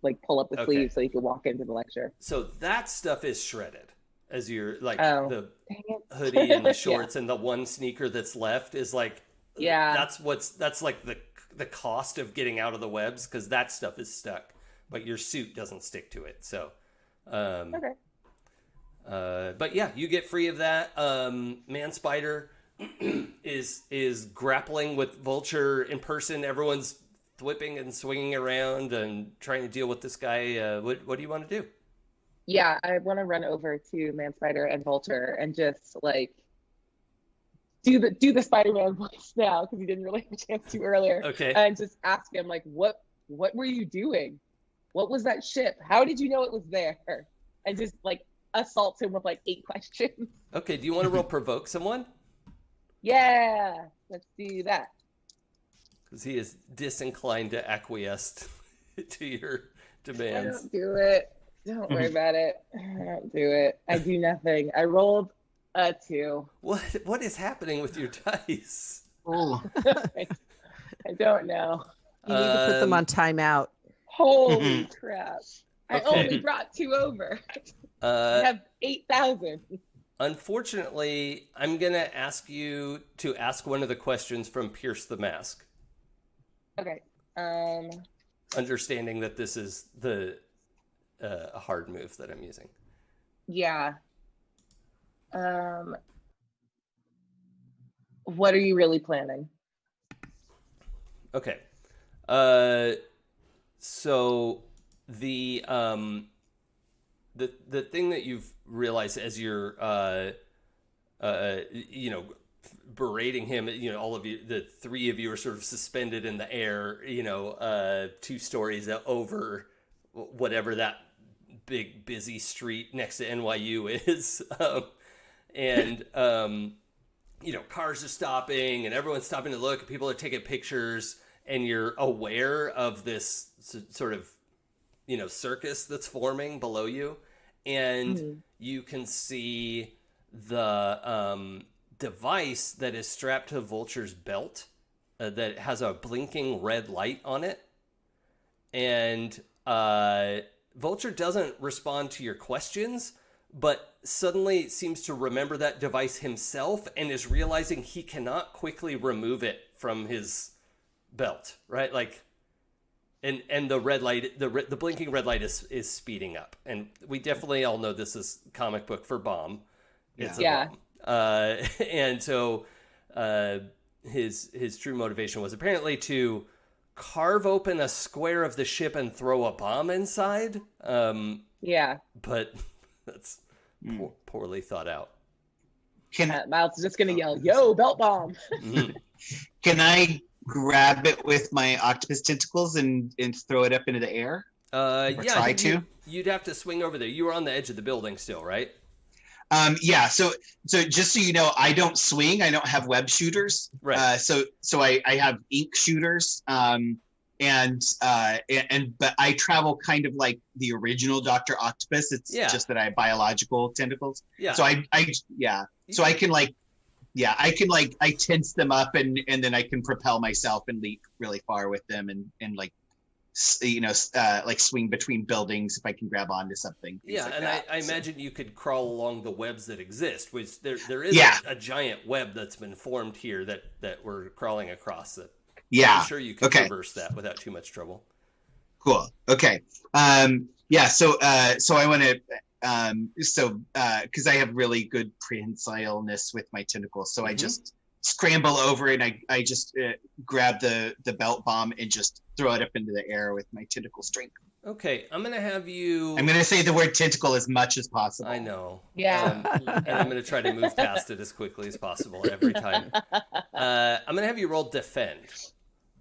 like pull up the Okay. sleeve so he could walk into the lecture. So that stuff is shredded. As you're like Oh. the Dang it. hoodie and the Yeah. shorts and the one sneaker that's left is like Yeah. that's like the cost of getting out of the webs, because that stuff is stuck, but your suit doesn't stick to it. So Okay. but yeah, you get free of that. Man Spider is grappling with Vulture in person. Everyone's whipping and swinging around and trying to deal with this guy. What do you want to do? Yeah, I want to run over to Man Spider and Vulture and just like do the Spider-Man voice now, because he didn't really have a chance to earlier. Okay. And just ask him like, what were you doing? What was that ship? How did you know it was there? And just like assault him with like 8 questions. Okay, do you want to roll provoke someone? Yeah, let's do that. Because he is disinclined to acquiesce to your I demands. don't do it. Don't worry about it. I don't do it. I do nothing. I rolled a 2. What is happening with your dice? Oh. I don't know. You need to put them on timeout. Holy crap. I Okay. only brought 2 over. I Uh, have 8,000. unfortunately, I'm gonna ask you to ask one of the questions from Pierce the Mask, Okay. understanding that this is a hard move that I'm using. Yeah. What are you really planning? Okay. So the thing that you've realized as you're berating him, all of you, the 3 of you are sort of suspended in the air, 2 stories over whatever that big busy street next to NYU is. Cars are stopping and everyone's stopping to look, and people are taking pictures, and you're aware of this sort of, circus that's forming below you, and you can see the device that is strapped to Vulture's belt that has a blinking red light on it, and Vulture doesn't respond to your questions, but suddenly seems to remember that device himself and is realizing he cannot quickly remove it from his belt, right? Like, and the red light, the blinking red light is speeding up, and we definitely all know this is comic book for bomb. It's a bomb. And so his true motivation was apparently to carve open a square of the ship and throw a bomb inside. But that's poorly thought out. Miles is just gonna yell, "Yo, belt bomb!" Can I grab it with my octopus tentacles and throw it up into the air? Yeah, you'd have to swing over there. You were on the edge of the building still, right? Yeah. So just so you know, I don't swing. I don't have web shooters. Right. So I have ink shooters. And but I travel kind of like the original Dr. Octopus. It's just that I have biological tentacles. Yeah. So So I can I tense them up and then I can propel myself and leap really far with them and like swing between buildings if I can grab onto something. Yeah, like and that. I imagine you could crawl along the webs that exist. Which there is a giant web that's been formed here that we're crawling across. That I'm sure you can traverse that without too much trouble. Cool. Okay. So I want to because I have really good prehensileness with my tentacles, so I just scramble over and I just grab the belt bomb and just throw it up into the air with my tentacle strength. Okay, I'm gonna have you. I'm gonna say the word tentacle as much as possible. I know. Yeah. And I'm gonna try to move past it as quickly as possible every time. I'm gonna have you roll defend.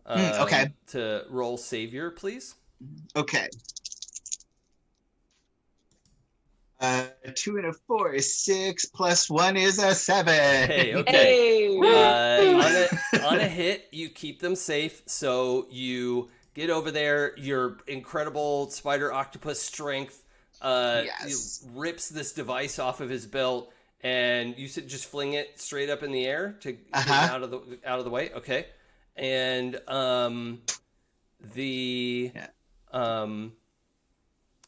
Okay. To roll savior, please. Okay. 2 and a 4 is 6 plus 1 is a 7. Hey, okay. On a hit, you keep them safe. So you get over there. Your incredible spider octopus strength rips this device off of his belt, and you said just fling it straight up in the air to get out of the way. Okay, and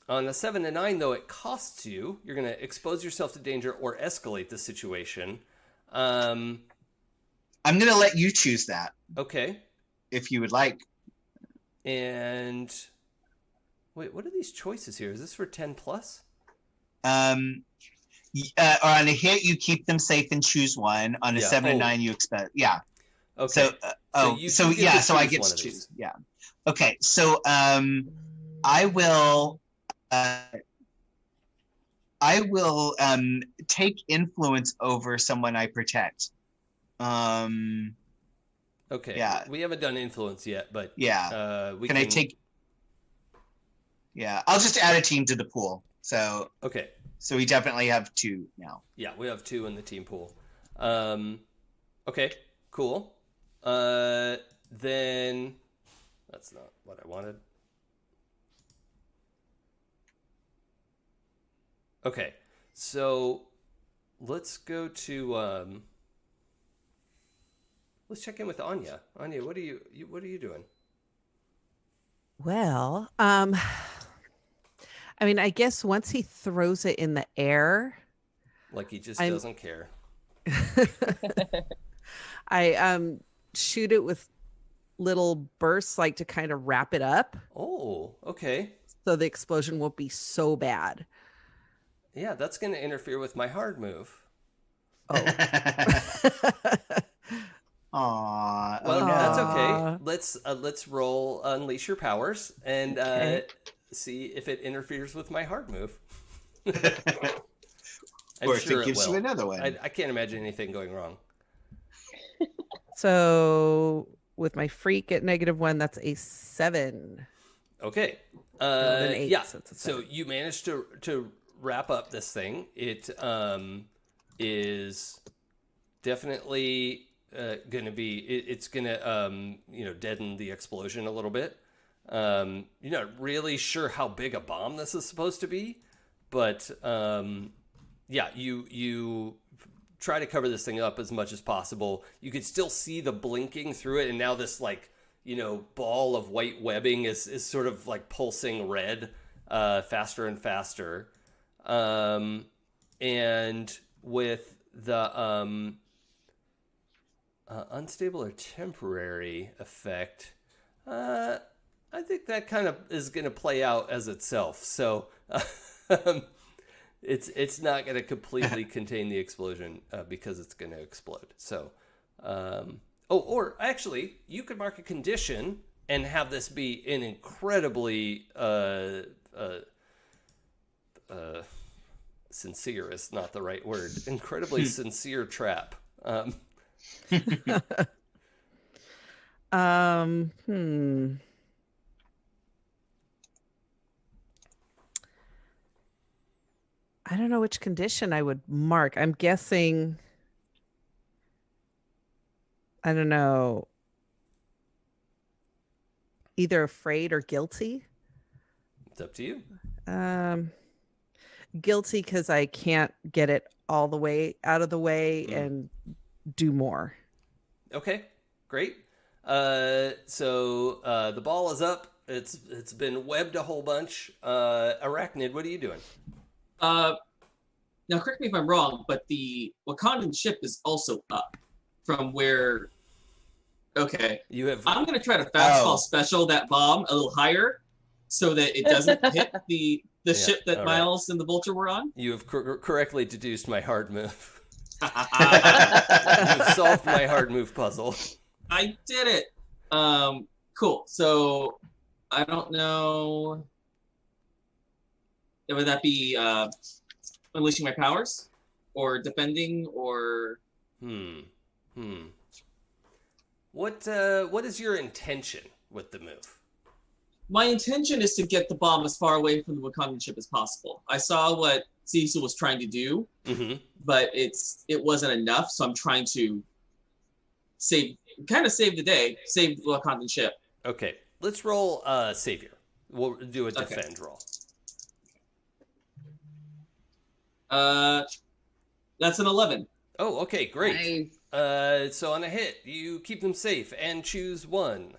on a 7 to 9, though, it costs you. You're going to expose yourself to danger or escalate the situation. I'm going to let you choose that. Okay. If you would like. And wait, what are these choices here? Is this for 10 plus? On a hit, you keep them safe and choose one. On a 7 to 9, you expect. Yeah. Okay. So I get to choose. Yeah. Okay. So I will take influence over someone I protect. Okay. Yeah. We haven't done influence yet, but yeah. Can I take? Yeah, I'll just add a team to the pool. So okay. So we definitely have 2 now. Yeah, we have 2 in the team pool. Okay. Cool. Then that's not what I wanted. Okay, so let's go to let's check in with Anya. Anya, what are you doing? Well, I mean, I guess once he throws it in the air, like he just doesn't care. I shoot it with little bursts, like to kind of wrap it up. Oh, okay. So the explosion won't be so bad. Yeah, that's going to interfere with my hard move. Oh. Aww. Well, that's okay. Let's roll Unleash Your Powers and see if it interferes with my hard move. Or if it gives you another one. I can't imagine anything going wrong. So with my freak at -1, that's a 7. Okay. An 8, yeah. So you managed to wrap up this thing. It is definitely going to be, it's going to, deaden the explosion a little bit. You're not really sure how big a bomb this is supposed to be, but you try to cover this thing up as much as possible. You could still see the blinking through it, and now this ball of white webbing is sort of like pulsing red faster and faster. And with the unstable or temporary effect, I think that kind of is going to play out as itself. So it's not going to completely contain the explosion because it's going to explode. So, or actually, you could mark a condition and have this be an incredibly sincere is not the right word. Incredibly sincere trap. I don't know which condition I would mark. I'm guessing, I don't know, either afraid or guilty. It's up to you. Guilty because I can't get it all the way out of the way and do more. Okay, great. So the ball is up. It's been webbed a whole bunch. Arachnid, what are you doing? Now, correct me if I'm wrong, but the Wakandan ship is also up from where. Okay, You have. I'm gonna try to fastball special that bomb a little higher, so that it doesn't hit the ship that Miles and the Vulture were on. You have correctly deduced my hard move. You've solved my hard move puzzle. I did it. Cool. So I don't know. Would that be unleashing my powers, or defending, or? What is your intention with the move? My intention is to get the bomb as far away from the Wakandan ship as possible. I saw what Cecil was trying to do, but it wasn't enough. So I'm trying to save the day, save the Wakandan ship. Okay, let's roll Savior. We'll do a defend roll. That's an 11. Oh, okay, great. Nice. So on a hit, you keep them safe and choose one.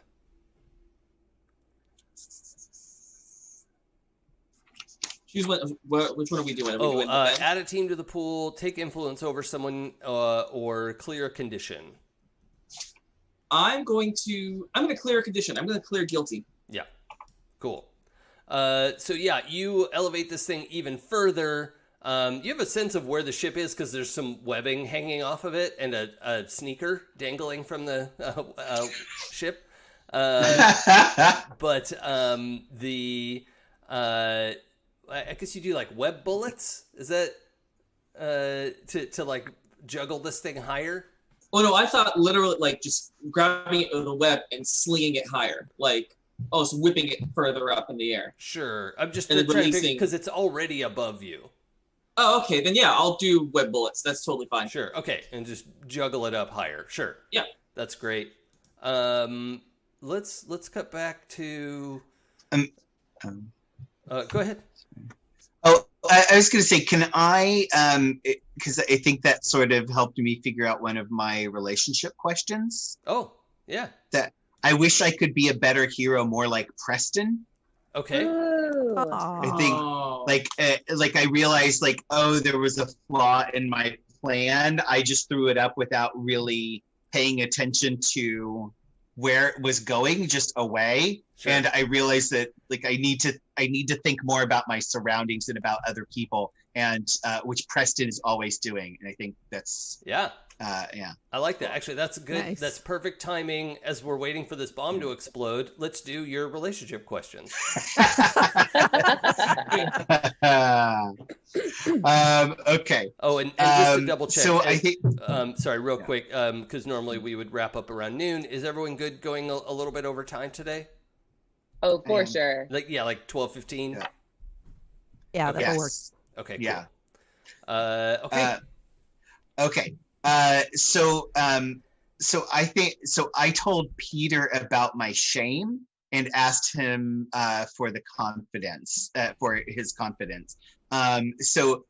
Choose what? Which one are we doing? Are we doing add a team to the pool, take influence over someone, or clear a condition. I'm going to clear a condition. I'm going to clear guilty. Yeah, cool. So yeah, you elevate this thing even further. You have a sense of where the ship is because there's some webbing hanging off of it and a sneaker dangling from the ship. But I guess you do like web bullets. Is that to like juggle this thing higher? Oh no, I thought literally like just grabbing it with the web and slinging it higher, like so whipping it further up in the air. Sure, I'm just And trying to releasing- because it's already above you. Oh, okay, then yeah, I'll do web bullets. That's totally fine. Sure, okay, and just juggle it up higher. Sure. Yeah, that's great. Let's cut back to. Go ahead. Oh, I was going to say, can I, because I think that sort of helped me figure out one of my relationship questions. Oh, yeah. That I wish I could be a better hero, more like Preston. Okay. I think, like I realized, like, oh, there was a flaw in my plan. I just threw it up without really paying attention to where it was going, just away. Sure. And I realized that like I need to think more about my surroundings and about other people, and which Preston is always doing. And I think that's yeah. I like that. Actually, that's good. Nice. That's perfect timing as we're waiting for this bomb to explode. Let's do your relationship questions. Okay. Oh, and just to double check. So I think. Sorry, real quick, because normally we would wrap up around noon. Is everyone good going a little bit over time today? Oh, for sure. Like 12:15. Yeah, Okay. that'll work. Okay. Cool. Yeah. Okay. Okay. I told Peter about my shame and asked him for the confidence, for his confidence. So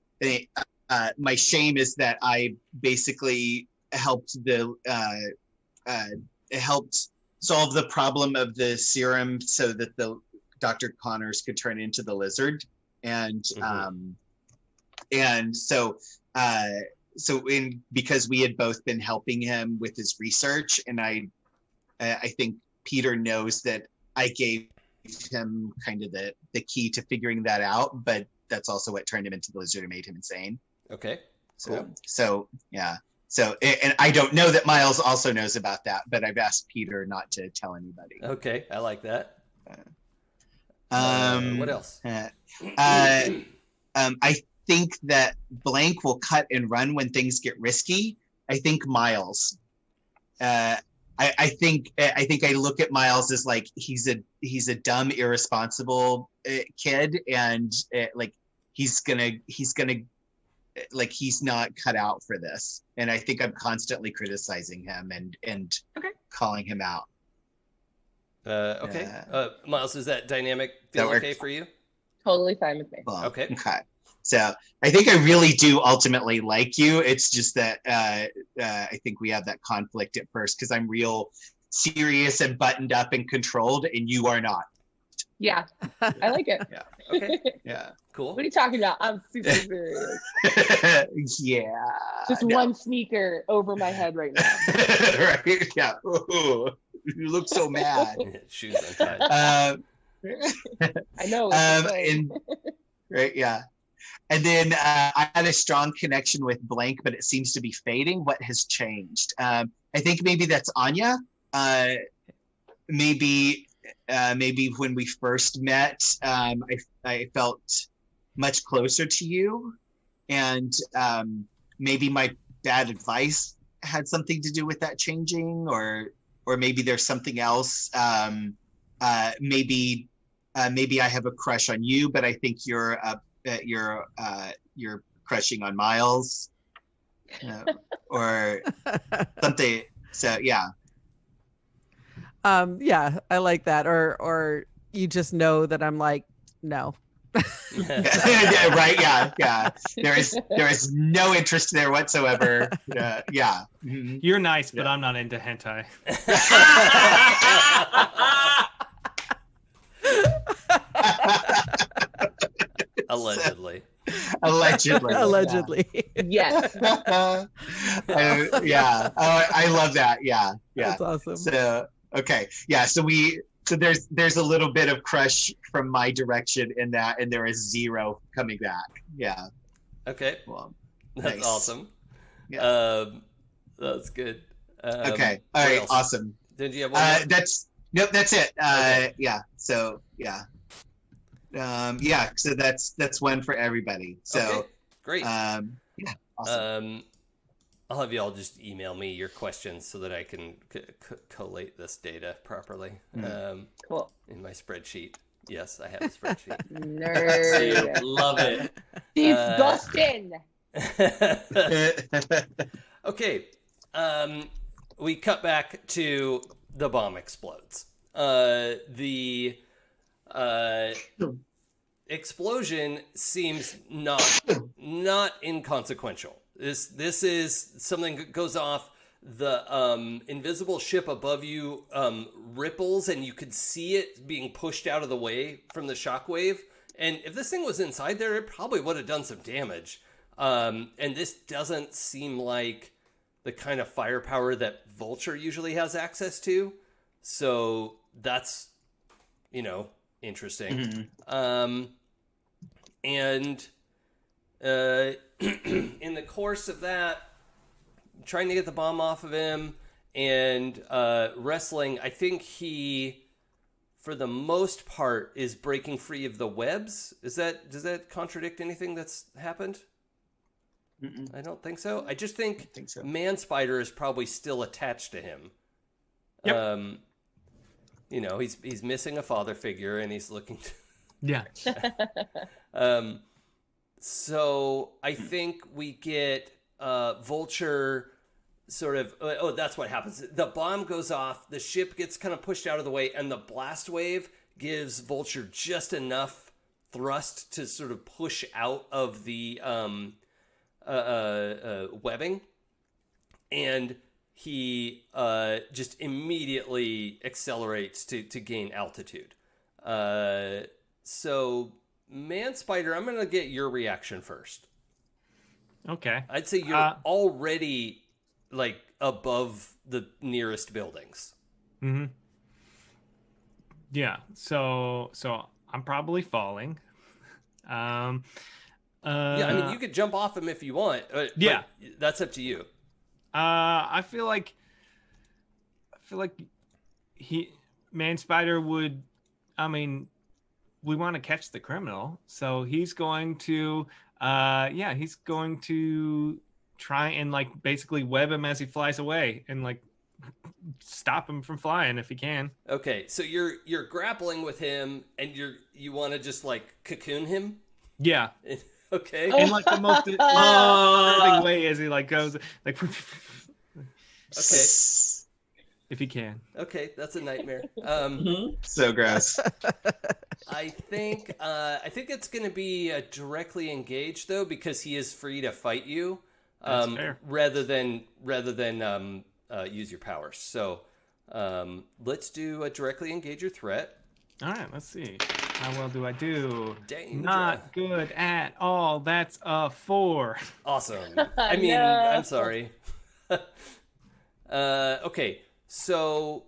my shame is that I basically helped helped solve the problem of the serum so that the Dr. Connors could turn into the lizard, and because we had both been helping him with his research, and I think Peter knows that I gave him kind of the key to figuring that out, but that's also what turned him into the lizard and made him insane. Okay. Cool. So yeah. So, and I don't know that Miles also knows about that, but I've asked Peter not to tell anybody. Okay, I like that. What else? I think that Blank will cut and run when things get risky. I think Miles. I think I look at Miles as like he's a dumb, irresponsible kid, and like he's not cut out for this. And I think I'm constantly criticizing him and calling him out. Okay. Miles, does that dynamic feel okay for you? Totally fine with me. Well, Okay. So I think I really do ultimately like you. It's just that I think we have that conflict at first because I'm real serious and buttoned up and controlled, and you are not. Yeah, I like it. Yeah. Okay. Yeah. Cool. What are you talking about? I'm super serious. Yeah. Just one sneaker over my head right now. Right. Yeah. Ooh, you look so mad. Shoes untied. I know. It's right. Yeah. And then I had a strong connection with Blank, but it seems to be fading. What has changed? I think maybe that's Anya. Maybe when we first met, I felt much closer to you, and maybe my bad advice had something to do with that changing, or maybe there's something else. Maybe I have a crush on you, but I think you're crushing on Miles, or something. So yeah. Yeah, I like that. Or you just know that I'm like, no. Yeah, right. Yeah. There is no interest there whatsoever. Yeah. Mm-hmm. You're nice, but I'm not into hentai. Allegedly. Allegedly. Yes. Yeah. Oh, I love that. Yeah. That's awesome. So okay. Yeah. So there's a little bit of crush from my direction in that, and there is zero coming back. Yeah. Okay. Well, that's nice. awesome. Yeah. That's good. Okay. All right. Else? Awesome. Did you have one more? That's it. Okay. Yeah. So yeah. So that's one for everybody. So Okay. Great. yeah. Awesome. I'll have you all just email me your questions so that I can collate this data properly. Cool. In my spreadsheet. Yes, I have a spreadsheet. Nerd. Love it. Disgusting. Okay. We cut back to the bomb explodes. The explosion seems not inconsequential. This is something that goes off. The invisible ship above you ripples, and you could see it being pushed out of the way from the shockwave. And if this thing was inside there, it probably would have done some damage. And this doesn't seem like the kind of firepower that Vulture usually has access to. So that's, interesting. Mm-hmm. And in the course of that, trying to get the bomb off of him and wrestling, I think he, for the most part, is breaking free of the webs. Does that contradict anything that's happened? Mm-mm. I don't think so. I just think, so. Man Spider is probably still attached to him. Yep. He's missing a father figure, and he's looking to... Yeah. So I think we get Vulture sort of, oh, that's what happens. The bomb goes off, the ship gets kind of pushed out of the way, and the blast wave gives Vulture just enough thrust to sort of push out of the webbing, and he just immediately accelerates to gain altitude. So, Man Spider, I'm going to get your reaction first. Okay. I'd say you're already like above the nearest buildings. Mm-hmm. Yeah. So I'm probably falling. Yeah, I mean, you could jump off him if you want. Yeah, but that's up to you. I feel like Man Spider would. I mean, we want to catch the criminal, so he's going to. He's going to try and like basically web him as he flies away and like stop him from flying if he can. Okay, so you're grappling with him and you want to just like cocoon him. Yeah. Okay. In like the most disturbing way as he like goes like. Okay. If he can. Okay, that's a nightmare. So gross. I think it's going to be directly engaged though, because he is free to fight you, That's fair. rather than use your powers. So let's do a directly engage your threat. All right, let's see. How well do I do? Danger. Not good at all. That's a 4. Awesome. I mean, No. I'm sorry. Okay, so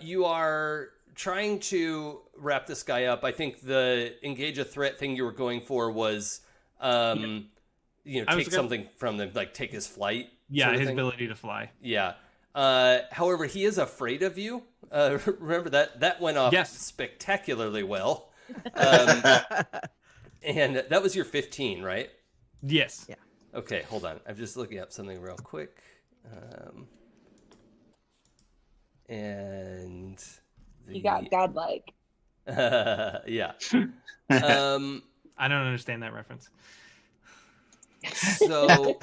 you are trying to wrap this guy up. I think the engage a threat thing you were going for was, take something from them, like take his flight. Yeah, sort of his thing. ability to fly. Yeah. However, he is afraid of you. Remember that went off spectacularly well. And that was your 15, right? Yes. Yeah. Okay, hold on. I'm just looking up something real quick. And He got godlike. yeah. I don't understand that reference. So,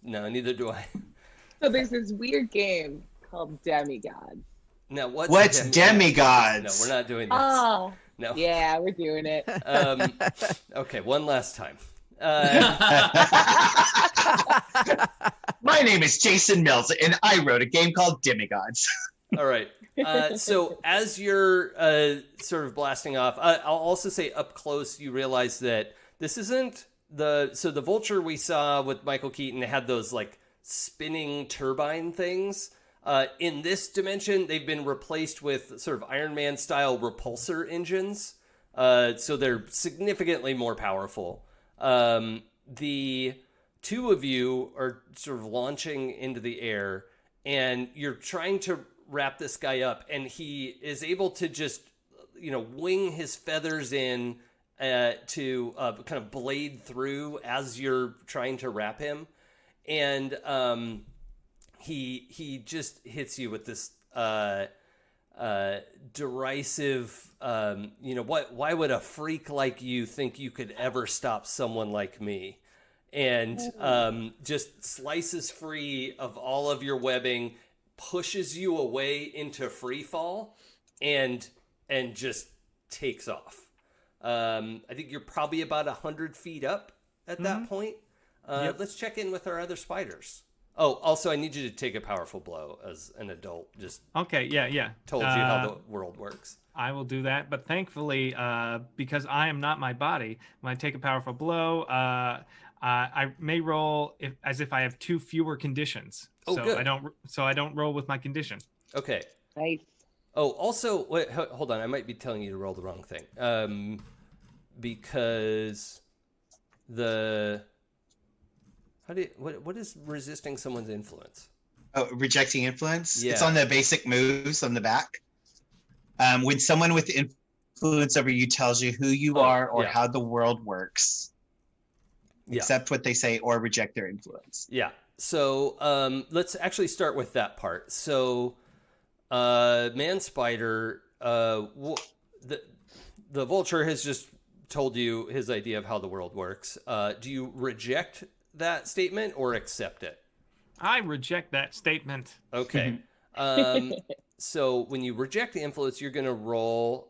no, neither do I. So there's this weird game called Demigods. Now, What's demigods? No, we're not doing this. Oh, No. yeah, we're doing it. Okay, one last time. My name is Jason Mills, and I wrote a game called Demigods. All right. So as you're sort of blasting off, I'll also say up close, you realize that this isn't the Vulture we saw with Michael Keaton had those like spinning turbine things. In this dimension, they've been replaced with sort of Iron Man style repulsor engines. So they're significantly more powerful. The two of you are sort of launching into the air, and you're trying to wrap this guy up, and he is able to just, wing his feathers in to kind of blade through as you're trying to wrap him. And he just hits you with this derisive, why would a freak like you think you could ever stop someone like me? And just slices free of all of your webbing, pushes you away into free fall, and just takes off. I think you're probably about 100 feet up at that point. Yep. Let's check in with our other spiders. Oh, also, I need you to take a powerful blow as an adult. Just Okay, yeah. told you how the world works. I will do that, but thankfully, because I am not my body, when I take a powerful blow, I may roll as if I have 2 fewer conditions. Oh, so good. I don't roll with my condition. Okay. Nice. Oh, also, wait, hold on. I might be telling you to roll the wrong thing. Because what is resisting someone's influence? Oh, rejecting influence? Yeah. It's on the basic moves on the back. When someone with influence over you tells you who you are or how the world works, accept what they say or reject their influence. Yeah. So let's actually start with that part. So Man Spider, the Vulture has just told you his idea of how the world works. Do you reject that statement or accept it? I reject that statement. Okay. So when you reject the influence, you're gonna roll.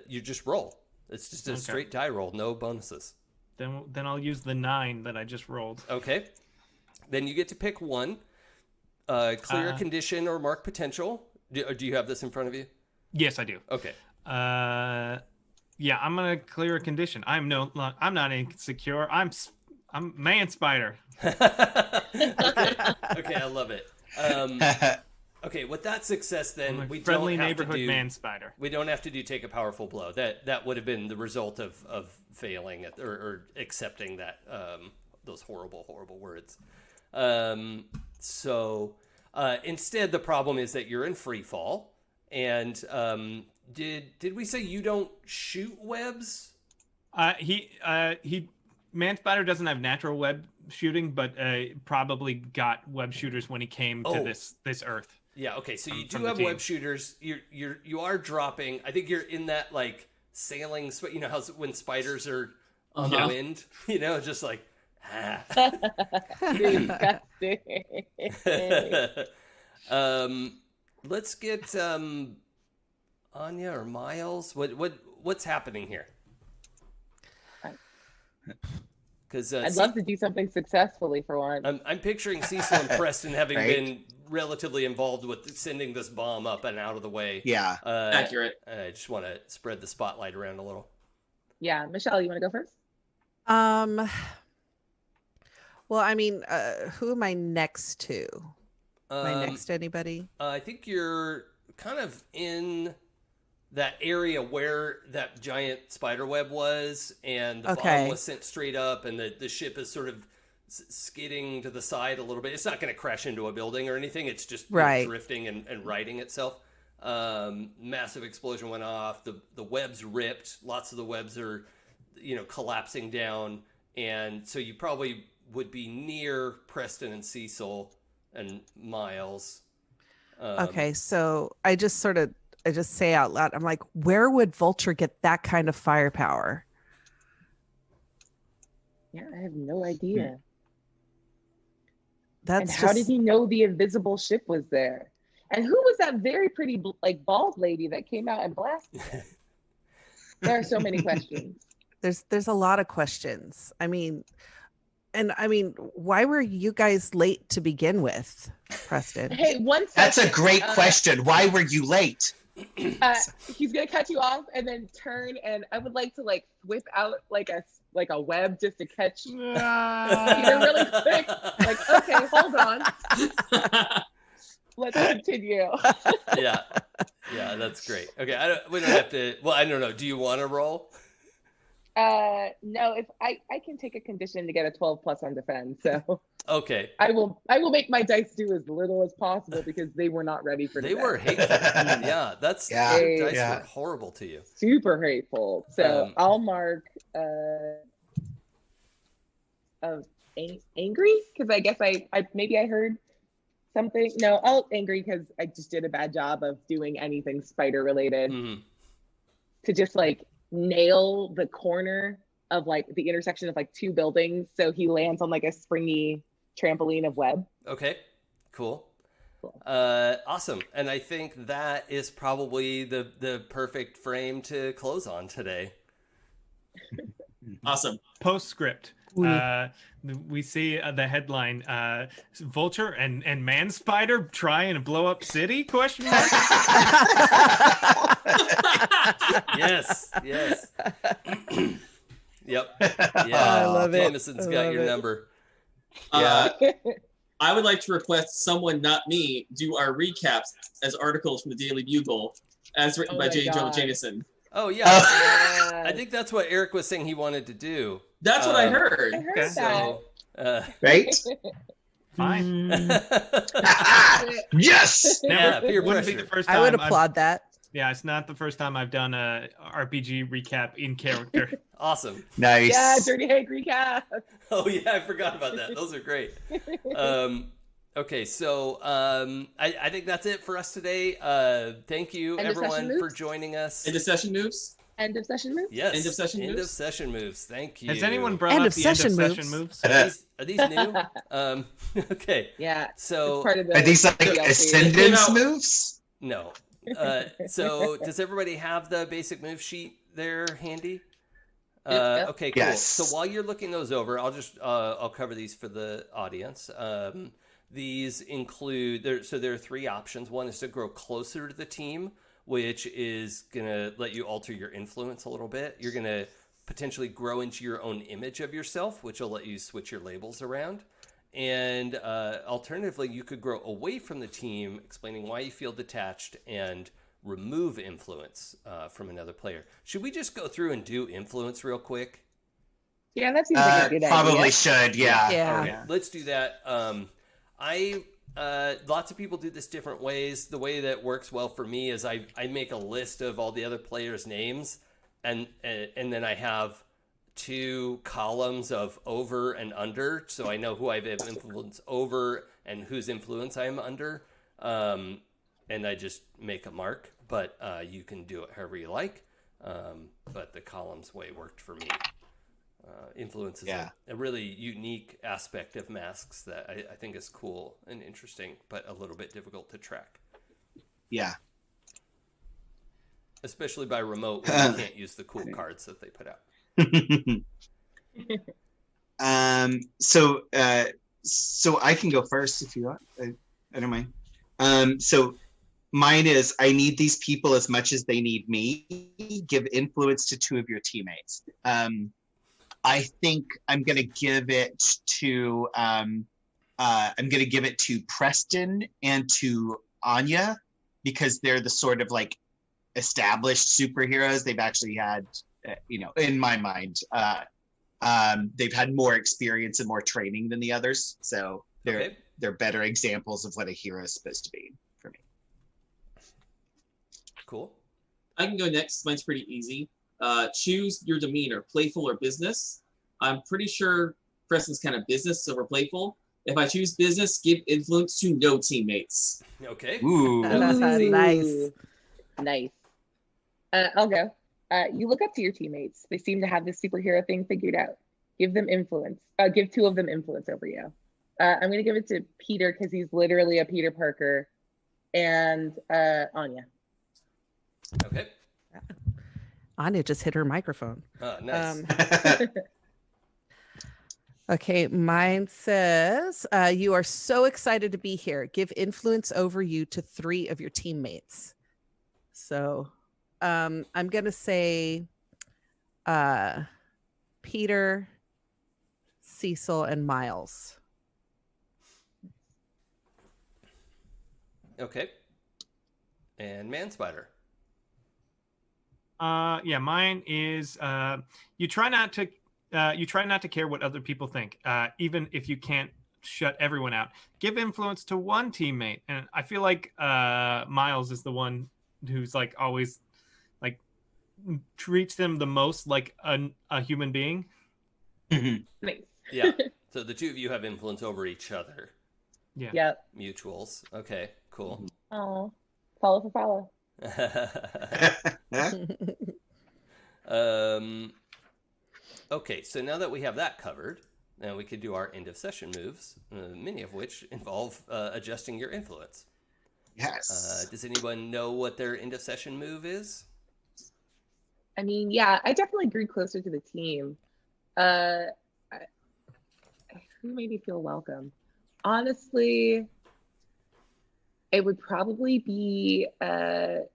You just roll. It's just a Okay. straight die roll, no bonuses. Then I'll use the 9 that I just rolled. Okay. Then you get to pick one. Clear a condition or mark potential. Do you have this in front of you? Yes, I do. Okay. Yeah, I'm gonna clear a condition. I'm not insecure. I'm man spider. Okay. Okay, I love it. Okay, with that success, then I'm a we friendly don't have neighborhood to do. man spider. We don't have to do take a powerful blow. That would have been the result of failing at, or accepting that those horrible words. So instead, the problem is that you're in free fall. And did we say you don't shoot webs? He man spider doesn't have natural web shooting, but probably got web shooters when he came to this earth. Yeah. Okay. So you do From the have team. web shooters. You are dropping. I think you're in that like sailing. You know how when spiders are on the wind. You know, just like. Disgusting. Let's get Anya or Miles. What's happening here? Because I'd love to do something successfully for once. I'm picturing Cecil and Preston having Right? been relatively involved with sending this bomb up and out of the way. Yeah. Accurate. I just want to spread the spotlight around a little. Yeah, Michelle, you want to go first? Well, I mean, who am I next to? Am I Um, next to anybody? I think you're kind of in that area where that giant spider web was, and the bomb was sent straight up, and the ship is sort of skidding to the side a little bit. It's not going to crash into a building or anything. It's just drifting and righting itself. Massive explosion went off. The webs ripped. Lots of the webs are, collapsing down, and so you probably would be near Preston and Cecil and Miles. Okay, so I just say out loud, I'm like, where would Vulture get that kind of firepower? Yeah, I have no idea. That's And how did he know the invisible ship was there? And who was that very pretty, bald lady that came out and blasted him? There are so many questions. There's a lot of questions. I mean, why were you guys late to begin with, Preston? Hey, one second. That's a great question. Why were you late? He's gonna cut you off and then turn, and I would like to whip out like a web just to catch Peter really quick. Like, okay, hold on. Let's continue. Yeah, that's great. Okay, we don't have to. Well, I don't know. Do you want to roll? No, if I can take a condition to get a 12 plus on defense, so Okay. I will make my dice do as little as possible because they were not ready for They defense. were hateful. Yeah, your dice were horrible to you. Super hateful. So I'll mark angry because I guess I maybe I heard something. No, I'll angry because I just did a bad job of doing anything spider related to just nail the corner of the intersection of two buildings so he lands on a springy trampoline of web. Okay, cool. Awesome. And I think that is probably the perfect frame to close on today. Awesome. Postscript. We see the headline: Vulture and Man Spider try and blow up city? Question mark. Yes. Yep. Yeah. I love it. Jameson's got your number. I would like to request someone, not me, do our recaps as articles from the Daily Bugle, as written by J. Joe Jameson. Oh yeah. I think that's what Eric was saying he wanted to do. That's what I heard. I heard that. So, Right? Fine. Yes. yeah, peer Wouldn't be pressure. the first time I would applaud that. Yeah, it's not the first time I've done a RPG recap in character. Awesome. Nice. Yeah, Dirty Hank recap. Oh yeah, I forgot about that. Those are great. Okay, so I think that's it for us today. Thank you And the session everyone for moves? joining us. Into session moves? End of session moves? Yes. End of session End moves? of session moves. Thank you. Has anyone brought End up of the end of session session moves. moves? Are these new? Okay. Yeah. So It's part of the Are these like DLC. ascendance out- moves? no. So does everybody have the basic move sheet there handy? Yep. Okay, cool. Yes. So while you're looking those over, I'll cover these for the audience. These include there are three options. One is to grow closer to the team, which is gonna let you alter your influence a little bit. You're gonna potentially grow into your own image of yourself, which will let you switch your labels around. And alternatively, you could grow away from the team, explaining why you feel detached and remove influence from another player. Should we just go through and do influence real quick? Yeah, that seems like a good Probably idea. should, yeah. Yeah. All right, let's do that. Lots of people do this different ways. The way that works well for me is I make a list of all the other players' names, and then I have two columns of over and under, so I know who I have influence over and whose influence I'm under. And I just make a mark, but you can do it however you like. But the columns way worked for me. Influence is a really unique aspect of masks that I think is cool and interesting, but a little bit difficult to track. Yeah. Especially by remote when you can't use the cool cards that they put out. So I can go first if you want. I don't mind. So mine is I need these people as much as they need me. Give influence to two of your teammates. I think I'm gonna give it to Preston and to Anya because they're the sort of like established superheroes. They've actually had, in my mind, they've had more experience and more training than the others. So they're better examples of what a hero is supposed to be for me. Cool. I can go next. Mine's pretty easy. Choose your demeanor, playful or business. I'm pretty sure Preston's kind of business, so we're playful. If I choose business, give influence to no teammates. Okay. Ooh. Nice. Nice. I'll go. You look up to your teammates. They seem to have this superhero thing figured out. Give them influence. Give two of them influence over you. I'm going to give it to Peter because he's literally a Peter Parker, and Anya. Okay. Anya just hit her microphone. Nice. Okay, mine says, you are so excited to be here. Give influence over you to three of your teammates. So I'm going to say Peter, Cecil, and Miles. Okay. And Man-Spider. Yeah, mine is you try not to care what other people think, even if you can't shut everyone out. Give influence to one teammate, and I feel like Miles is the one who's like always like treats them the most like a human being. Nice. Yeah. So the two of you have influence over each other. Yeah. Yep. Mutuals. Okay. Cool. Oh, follow for follow. Okay, so now that we have that covered, now we could do our end of session moves, many of which involve adjusting your influence. Yes. Does anyone know what their end of session move is? I mean, yeah, I definitely grew closer to the team. Who made me feel welcome? Honestly, it would probably be no.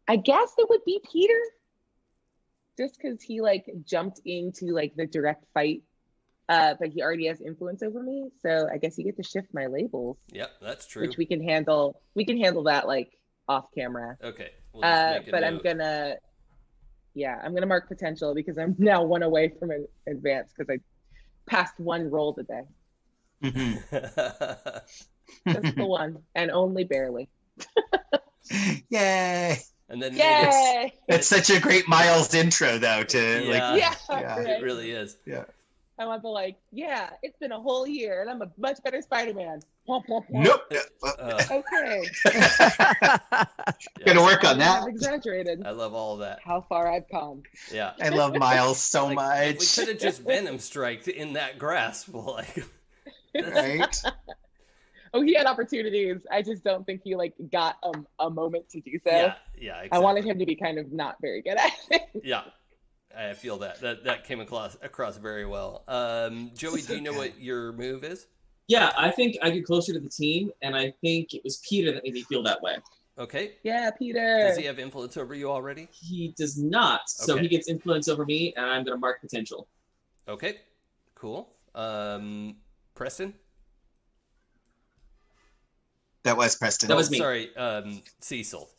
I guess it would be Peter, just because he like jumped into like the direct fight, but he already has influence over me. So I guess you get to shift my labels. Yep, that's true. Which we can handle. We can handle that like off camera. Okay. We'll just make a but note. I'm gonna mark potential because I'm now one away from an advance because I passed one roll today. Just the one, and only barely. Yay! And then Yay! It's such a great Miles intro, though. To Yeah. like, Yeah, it really is. Yeah. I want the like, yeah, it's been a whole year and I'm a much better Spider-Man. Womp, womp, womp. Nope. Okay. Gonna work on I have that. exaggerated I love all of that. how far I've come. Yeah. I love Miles so Like, much. if we could have just Venom striked in that grasp, like, Right? Oh, he had opportunities. I just don't think he like got a moment to do so. yeah, exactly. I wanted him to be kind of not very good at it. Yeah, I feel that came across very well. Joey, do you know what your move is? Yeah, I think I get closer to the team, and I think it was Peter that made me feel that way. Okay. Yeah, Peter. Does he have influence over you already? He does not, so Okay. he gets influence over me, and I'm going to mark potential. Okay. Cool. Preston? That was Preston. That was me. Sorry, Cecil.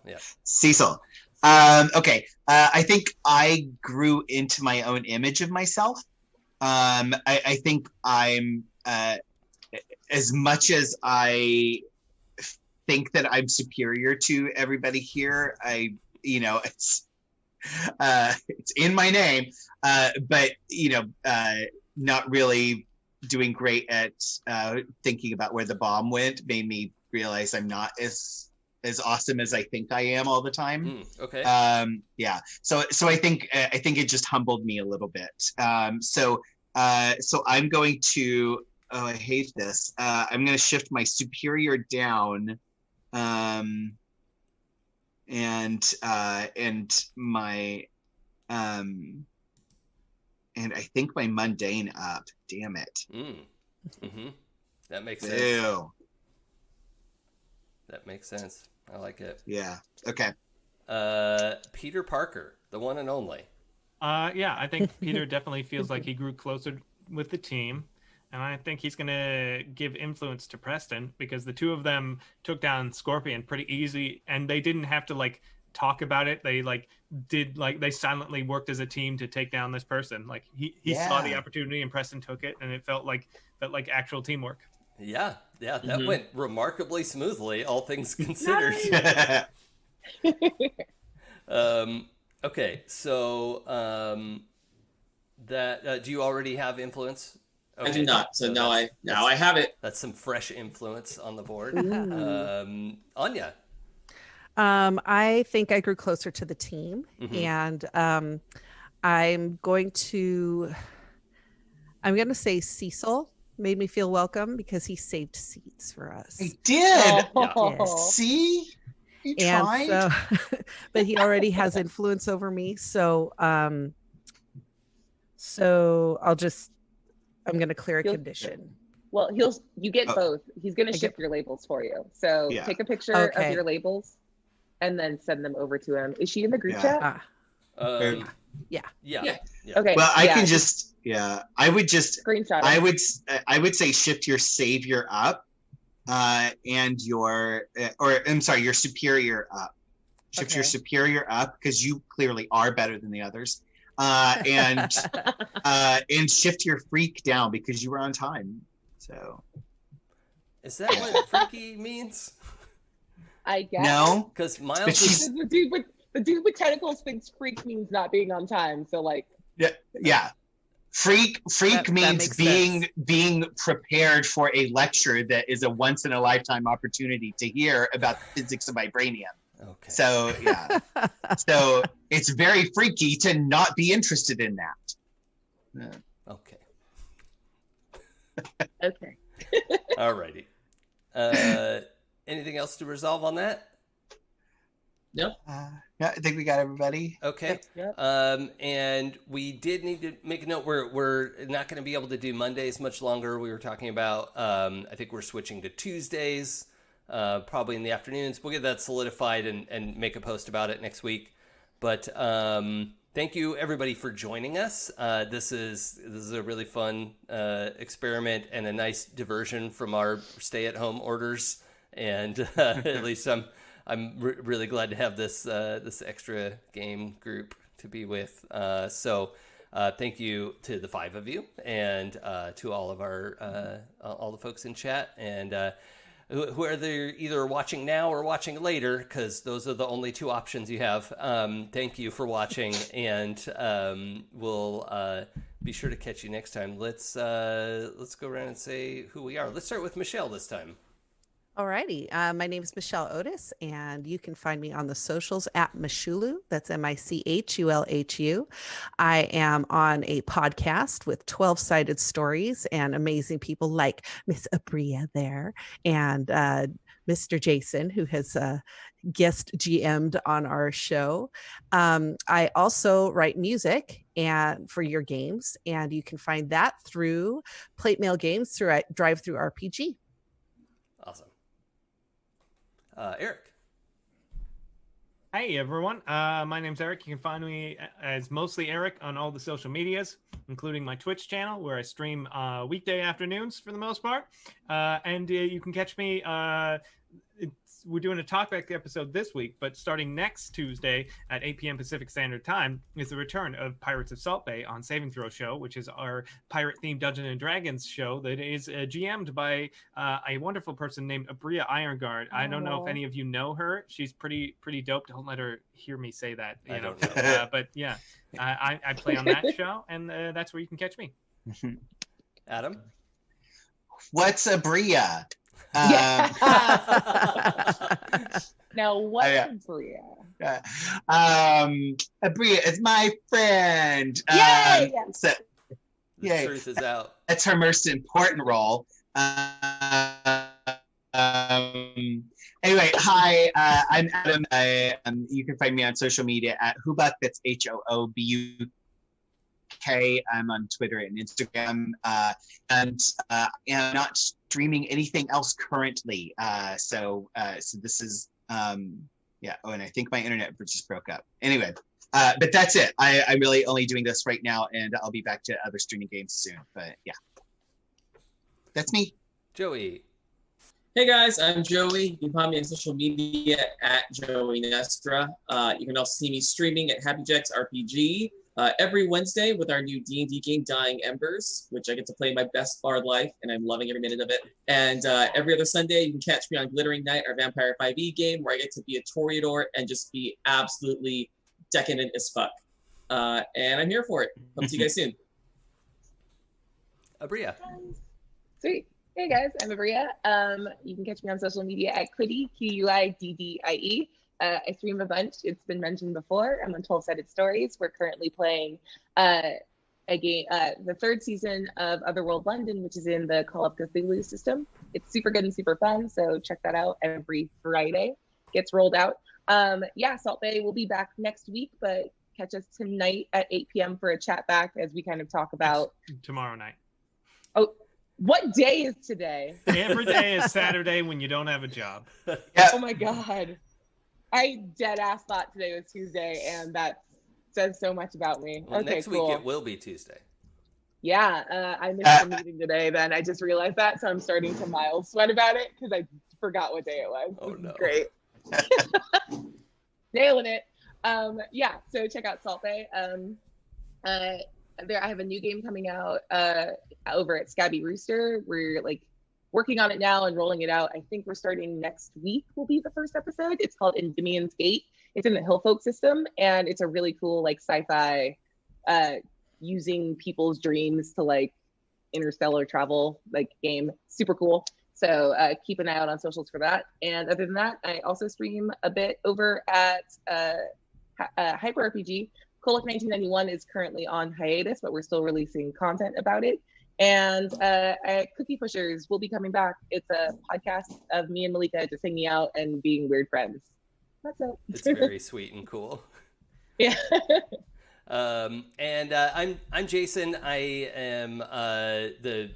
Yeah. Cecil. Okay. I think I grew into my own image of myself. I think I'm as much as I think that I'm superior to everybody here. It's in my name, but not really doing great at thinking about where the bomb went. Made me realize I'm not as awesome as I think I am all the time. Okay. Yeah. So I think it just humbled me a little bit. So I'm going to. Oh, I hate this. I'm going to shift my superior down, and my and I think my mundane up. Damn it. Mm-hmm. That makes sense. Ew. That makes sense. I like it. Yeah. Okay. Peter Parker, the one and only. Yeah, I think Peter definitely feels like he grew closer with the team. And I think he's going to give influence to Preston because the two of them took down Scorpion pretty easy. And they didn't have to like talk about it. They they silently worked as a team to take down this person. Like he saw the opportunity and Preston took it. And it felt like actual teamwork. Yeah, that went remarkably smoothly, all things considered. Okay, so that do you already have influence? Okay. I do not, so now I have it. That's some fresh influence on the board. Ooh. Anya. I think I grew closer to the team, and I'm going to say Cecil made me feel welcome because he saved seats for us. I did. Oh. See, you tried. And so, but he already has influence over me, so I'm going to clear a condition. Well, you get both. He's going to shift your labels for you. So take a picture of your labels and then send them over to him. Is she in the group chat? Yeah. Okay. Well, I can just I would just screenshot. I would say shift your savior up, and your your superior up. Shift your superior up because you clearly are better than the others. And shift your freak down because you were on time. So is that what freaky means? I guess. No, because Miles is the dude with tentacles thinks freak means not being on time. So like yeah. Freak That means makes being prepared for a lecture that is a once in a lifetime opportunity to hear about the physics of vibranium. okay. So so it's very freaky to not be interested in that. Okay. okay. Alrighty. Anything else to resolve on that? Nope. Yeah, I think we got everybody. Okay. Yep. And we did need to make a note. We're not going to be able to do Mondays much longer. We were talking about. I think we're switching to Tuesdays, probably in the afternoons. We'll get that solidified and make a post about it next week. But thank you everybody for joining us. This is a really fun experiment and a nice diversion from our stay-at-home orders. And at least I'm really glad to have this extra game group to be with. So thank you to the 5 of you and to all of our all the folks in chat and who are either watching now or watching later, because those are the only 2 options you have. Thank you for watching, and we'll be sure to catch you next time. Let's go around and say who we are. Let's start with Michelle this time. Alrighty. My name is Michelle Otis, and you can find me on the socials at Michulu. That's Michulhu. I am on a podcast with 12-sided stories and amazing people like Miss Abria there and Mr. Jason, who has guest GM'd on our show. I also write music and for your games, and you can find that through Plate Mail Games through Drive Through RPG. Awesome. Eric. Hey everyone, my name's Eric. You can find me as mostly Eric on all the social medias, including my Twitch channel where I stream weekday afternoons for the most part. And you can catch me. We're doing a talkback episode this week, but starting next Tuesday at 8 p.m. Pacific Standard Time is the return of Pirates of Salt Bay on Saving Throw Show, which is our pirate-themed Dungeons and Dragons show that is GM'd by a wonderful person named Abria Ironguard. I don't know if any of you know her. She's pretty dope. Don't let her hear me say that. I don't know. But yeah, I play on that show, and that's where you can catch me. Adam. What's Abria? Now, what's Abria? Abria is my friend. Yay! So, The truth is out. That's her most important role. Anyway, hi, I'm Adam. You can find me on social media at Hoobuk. That's HOOBUK. I'm on Twitter and Instagram, and I'm not streaming anything else currently. So this is yeah. Oh, and I think my internet just broke up. Anyway, but that's it. I'm really only doing this right now, and I'll be back to other streaming games soon. But yeah, that's me. Joey. Hey guys, I'm Joey. You can find me on social media at Joey Nestra. You can also see me streaming at Happy Jacks RPG every Wednesday with our new D&D game, Dying Embers, which I get to play my best bard life, and I'm loving every minute of it. And every other Sunday, you can catch me on Glittering Night, our Vampire 5e game, where I get to be a Toreador and just be absolutely decadent as fuck. And I'm here for it. Hope to see you guys soon. Abria. Sweet. Hey guys, I'm Abria. You can catch me on social media at Quiddy, Quiddie. I stream a bunch. It's been mentioned before. I'm on 12-Sided Stories. We're currently playing a game, the third season of Otherworld London, which is in the Call of Cthulhu system. It's super good and super fun, so check that out every Friday. Gets rolled out. Yeah, Salt Bay will be back next week, but catch us tonight at 8 p.m. for a chat back as we kind of talk about... Tomorrow night. Oh, what day is today? Every day is Saturday when you don't have a job. Yeah. Oh my God. I dead ass thought today was Tuesday, and that says so much about me. Well, okay, next cool. week it will be Tuesday. Yeah, I missed the meeting today. Then I just realized that, so I'm starting to mild sweat about it because I forgot what day it was. Oh This is no! Great, nailing it. Yeah, so check out Salt Bay. There, I have a new game coming out over at Scabby Rooster. We're like working on it now and rolling it out. I think we're starting next week will be the first episode. It's called Endymion's Gate. It's in the Hillfolk system, and it's a really cool like sci-fi using people's dreams to like interstellar travel like game. Super cool. So keep an eye out on socials for that. And other than that, I also stream a bit over at Hyper RPG. Colic 1991 is currently on hiatus, but we're still releasing content about it. And Cookie Pushers will be coming back. It's a podcast of me and Malika just hanging out and being weird friends. That's it. It's very sweet and cool. Yeah. And I'm Jason. I am the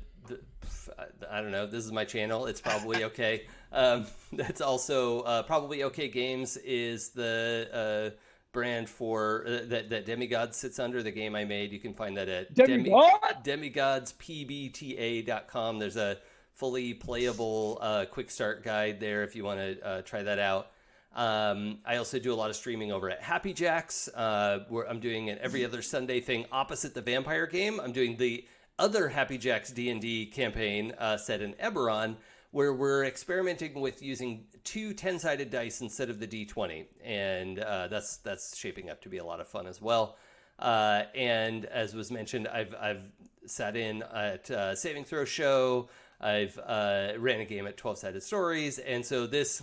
I don't know. This is my channel. It's probably okay. That's also probably okay. Games is the brand for that Demigod sits under. The game I made. You can find that at demigodspbta.com. There's a fully playable quick start guide there if you want to try that out. I also do a lot of streaming over at Happy Jacks, where I'm doing an every other Sunday thing opposite the vampire game. I'm doing the other Happy Jacks D&D campaign set in Eberron, where we're experimenting with using 2 10-sided dice instead of the D20, and that's shaping up to be a lot of fun as well. And as was mentioned, I've sat in at Saving Throw Show. I've ran a game at 12-Sided Stories, and so this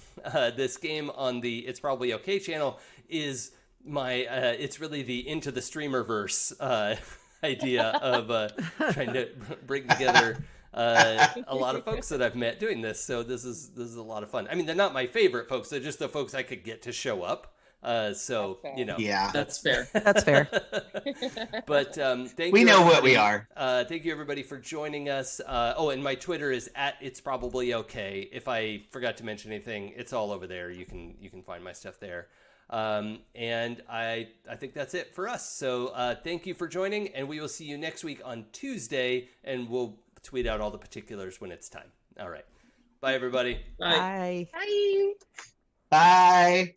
this game on the It's Probably Okay channel is my it's really the Into the Streamerverse idea of trying to bring together a lot of folks that I've met doing this. So this is a lot of fun. I mean, they're not my favorite folks; they're just the folks I could get to show up. So you know, Yeah, That's fair. That's fair. But thank we you, know what we everybody. are. Thank you, everybody, for joining us. Oh, and my Twitter is at It's Probably Okay. If I forgot to mention anything, it's all over there. You can find my stuff there. And I think that's it for us. So thank you for joining, and we will see you next week on Tuesday, and we'll tweet out all the particulars when it's time. All right. Bye, everybody. Bye. Bye. Bye. Bye.